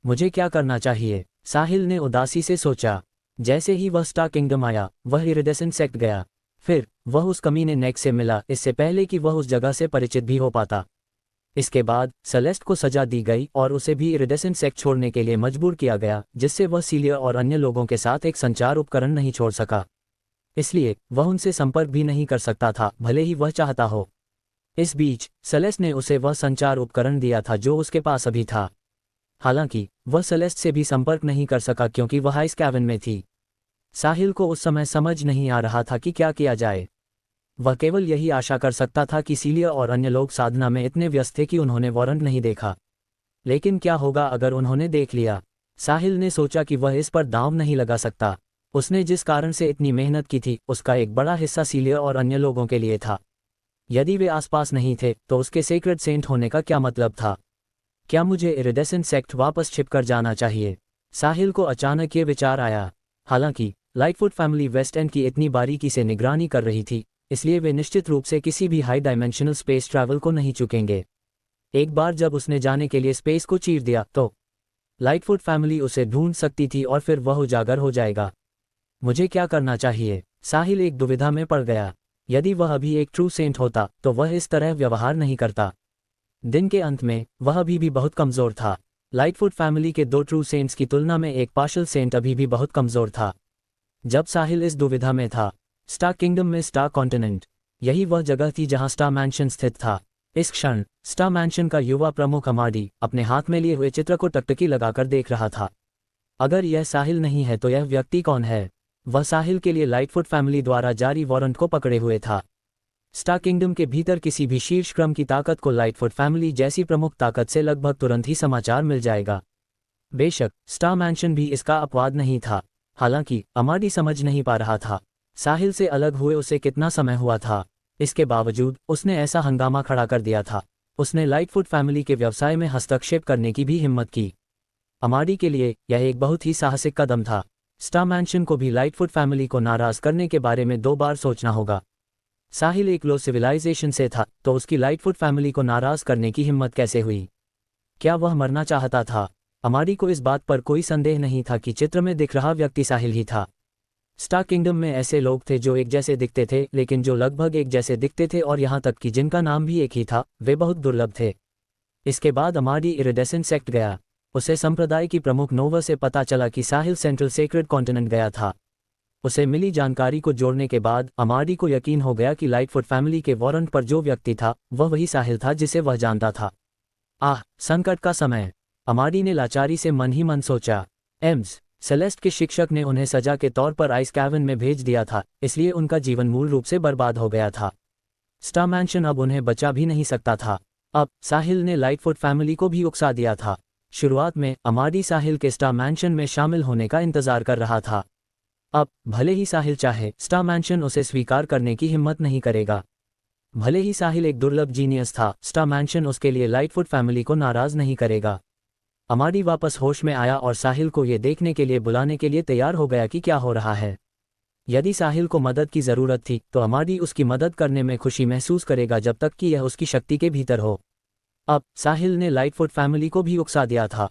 B: मुझे क्या करना चाहिए? साहिल ने उदासी से सोचा। जैसे ही वह स्टार किंगडम आया, वह इरिडेसेंट सेक्ट गया। फिर वह उस कमीने नेक से मिला, इससे पहले कि वह उस जगह से परिचित भी हो पाता। इसके बाद सेलेस्ट को सजा दी गई और उसे भी इरिडेसेंट सेक्ट छोड़ने के लिए मजबूर किया गया, जिससे वह सीलिया और अन्य लोगों के साथ एक संचार उपकरण नहीं छोड़ सका। इसलिए वह उनसे संपर्क भी नहीं कर सकता था, भले ही वह चाहता हो। इस बीच सेलेस्ट ने उसे वह संचार उपकरण दिया था जो उसके पास अभी था। हालांकि वह सेलेस्ट से भी संपर्क नहीं कर सका क्योंकि वह आइस कैबिन में थी। साहिल को उस समय समझ नहीं आ रहा था कि क्या किया जाए। वह केवल यही आशा कर सकता था कि सीलिया और अन्य लोग साधना में इतने व्यस्त थे कि उन्होंने वारंट नहीं देखा। लेकिन क्या होगा अगर उन्होंने देख लिया? साहिल ने सोचा कि वह इस पर दांव नहीं लगा सकता। उसने जिस कारण से इतनी मेहनत की थी, उसका एक बड़ा हिस्सा सीलिया और अन्य लोगों के लिए था। यदि वे आसपास नहीं थे तो उसके सीक्रेट सेंट होने का क्या मतलब था? क्या मुझे इरिडेसेंट सेक्ट वापस छिपकर जाना चाहिए? साहिल को अचानक ये विचार आया। हालांकि लाइटफुट फैमिली वेस्ट एंड की इतनी बारीकी से निगरानी कर रही थी, इसलिए वे निश्चित रूप से किसी भी हाई डायमेंशनल स्पेस ट्रैवल को नहीं चुकेंगे। एक बार जब उसने जाने के लिए स्पेस को चीर दिया तो लाइटफुट फैमिली उसे ढूंढ सकती थी और फिर वह उजागर हो जाएगा। मुझे क्या करना चाहिए? साहिल एक दुविधा में पड़ गया। यदि वह अभी एक ट्रू सेंट होता तो वह इस तरह व्यवहार नहीं करता। दिन के अंत में वह अभी भी बहुत कमजोर था। लाइटफुट फैमिली के 2 ट्रू सेंट्स की तुलना में एक पार्शल सेंट अभी भी बहुत कमजोर था। जब साहिल इस दुविधा में था, स्टार किंगडम में स्टार कॉन्टिनेंट, यही वह जगह थी जहां स्टार मैंशन स्थित था। इस क्षण स्टार मैंशन का युवा प्रमुख अमाडी अपने हाथ में लिए हुए चित्र को टकटकी लगाकर देख रहा था। अगर यह साहिल नहीं है तो यह व्यक्ति कौन है? वह साहिल के लिए लाइटफुट फैमिली द्वारा जारी वारंट को पकड़े हुए था। स्टार किंगडम के भीतर किसी भी शीर्ष क्रम की ताकत को लाइटफुट फैमिली जैसी प्रमुख ताकत से लगभग तुरंत ही समाचार मिल जाएगा। बेशक स्टार मैंशन भी इसका अपवाद नहीं था। हालांकि अमाडी समझ नहीं पा रहा था साहिल से अलग हुए उसे कितना समय हुआ था। इसके बावजूद उसने ऐसा हंगामा खड़ा कर दिया था। उसने लाइटफुट फैमिली के व्यवसाय में हस्तक्षेप करने की भी हिम्मत की। अमाडी के लिए यह एक बहुत ही साहसिक कदम था। स्टार मैंशन को भी लाइटफुट फैमिली को नाराज करने के बारे में 2 बार सोचना होगा। साहिल एक लो सिविलाइजेशन से था, तो उसकी लाइटफुट फैमिली को नाराज करने की हिम्मत कैसे हुई? क्या वह मरना चाहता था? अमाडी को इस बात पर कोई संदेह नहीं था कि चित्र में दिख रहा व्यक्ति साहिल ही था। स्टार किंगडम में ऐसे लोग थे जो एक जैसे दिखते थे, लेकिन जो लगभग एक जैसे दिखते थे और यहाँ तक कि जिनका नाम भी एक ही था, वे बहुत दुर्लभ थे। इसके बाद अमाडी इरिडेसेंट सेक्ट गया। उसे संप्रदाय की प्रमुख नोवा से पता चला कि साहिल सेंट्रल सेक्रेड कॉन्टिनेंट गया था। उसे मिली जानकारी को जोड़ने के बाद अमाडी को यकीन हो गया कि लाइटफुट फैमिली के वारंट पर जो व्यक्ति था वह वही साहिल था जिसे वह जानता था। संकट का समय। अमाडी ने लाचारी से मन ही मन सोचा। एम्स सेलेस्ट के शिक्षक ने उन्हें सजा के तौर पर आइस कैवन में भेज दिया था, इसलिए उनका जीवन मूल रूप से बर्बाद हो गया था। स्टार मैंशन अब उन्हें बचा भी नहीं सकता था। अब साहिल ने लाइटफुट फैमिली को भी उकसा दिया था। शुरुआत में अमाडी साहिल के स्टार मैंशन में शामिल होने का इंतजार कर रहा था। अब भले ही साहिल चाहे, स्टार मैंशन उसे स्वीकार करने की हिम्मत नहीं करेगा। भले ही साहिल एक दुर्लभ जीनियस था, स्टार मैंशन उसके लिए लाइटफुट फैमिली को नाराज नहीं करेगा। अमाडी वापस होश में आया और साहिल को ये देखने के लिए बुलाने के लिए तैयार हो गया कि क्या हो रहा है। यदि साहिल को मदद की ज़रूरत थी तो अमाडी उसकी मदद करने में खुशी महसूस करेगा जब तक कि यह उसकी शक्ति के भीतर हो। अब साहिल ने लाइटफुट फैमिली को भी उकसा दिया था।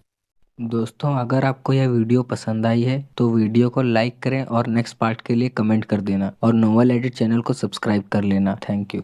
A: दोस्तों, अगर आपको यह वीडियो पसंद आई है तो वीडियो को लाइक करें और नेक्स्ट पार्ट के लिए कमेंट कर देना और नोवेल एडिट चैनल को सब्सक्राइब कर लेना। Thank you.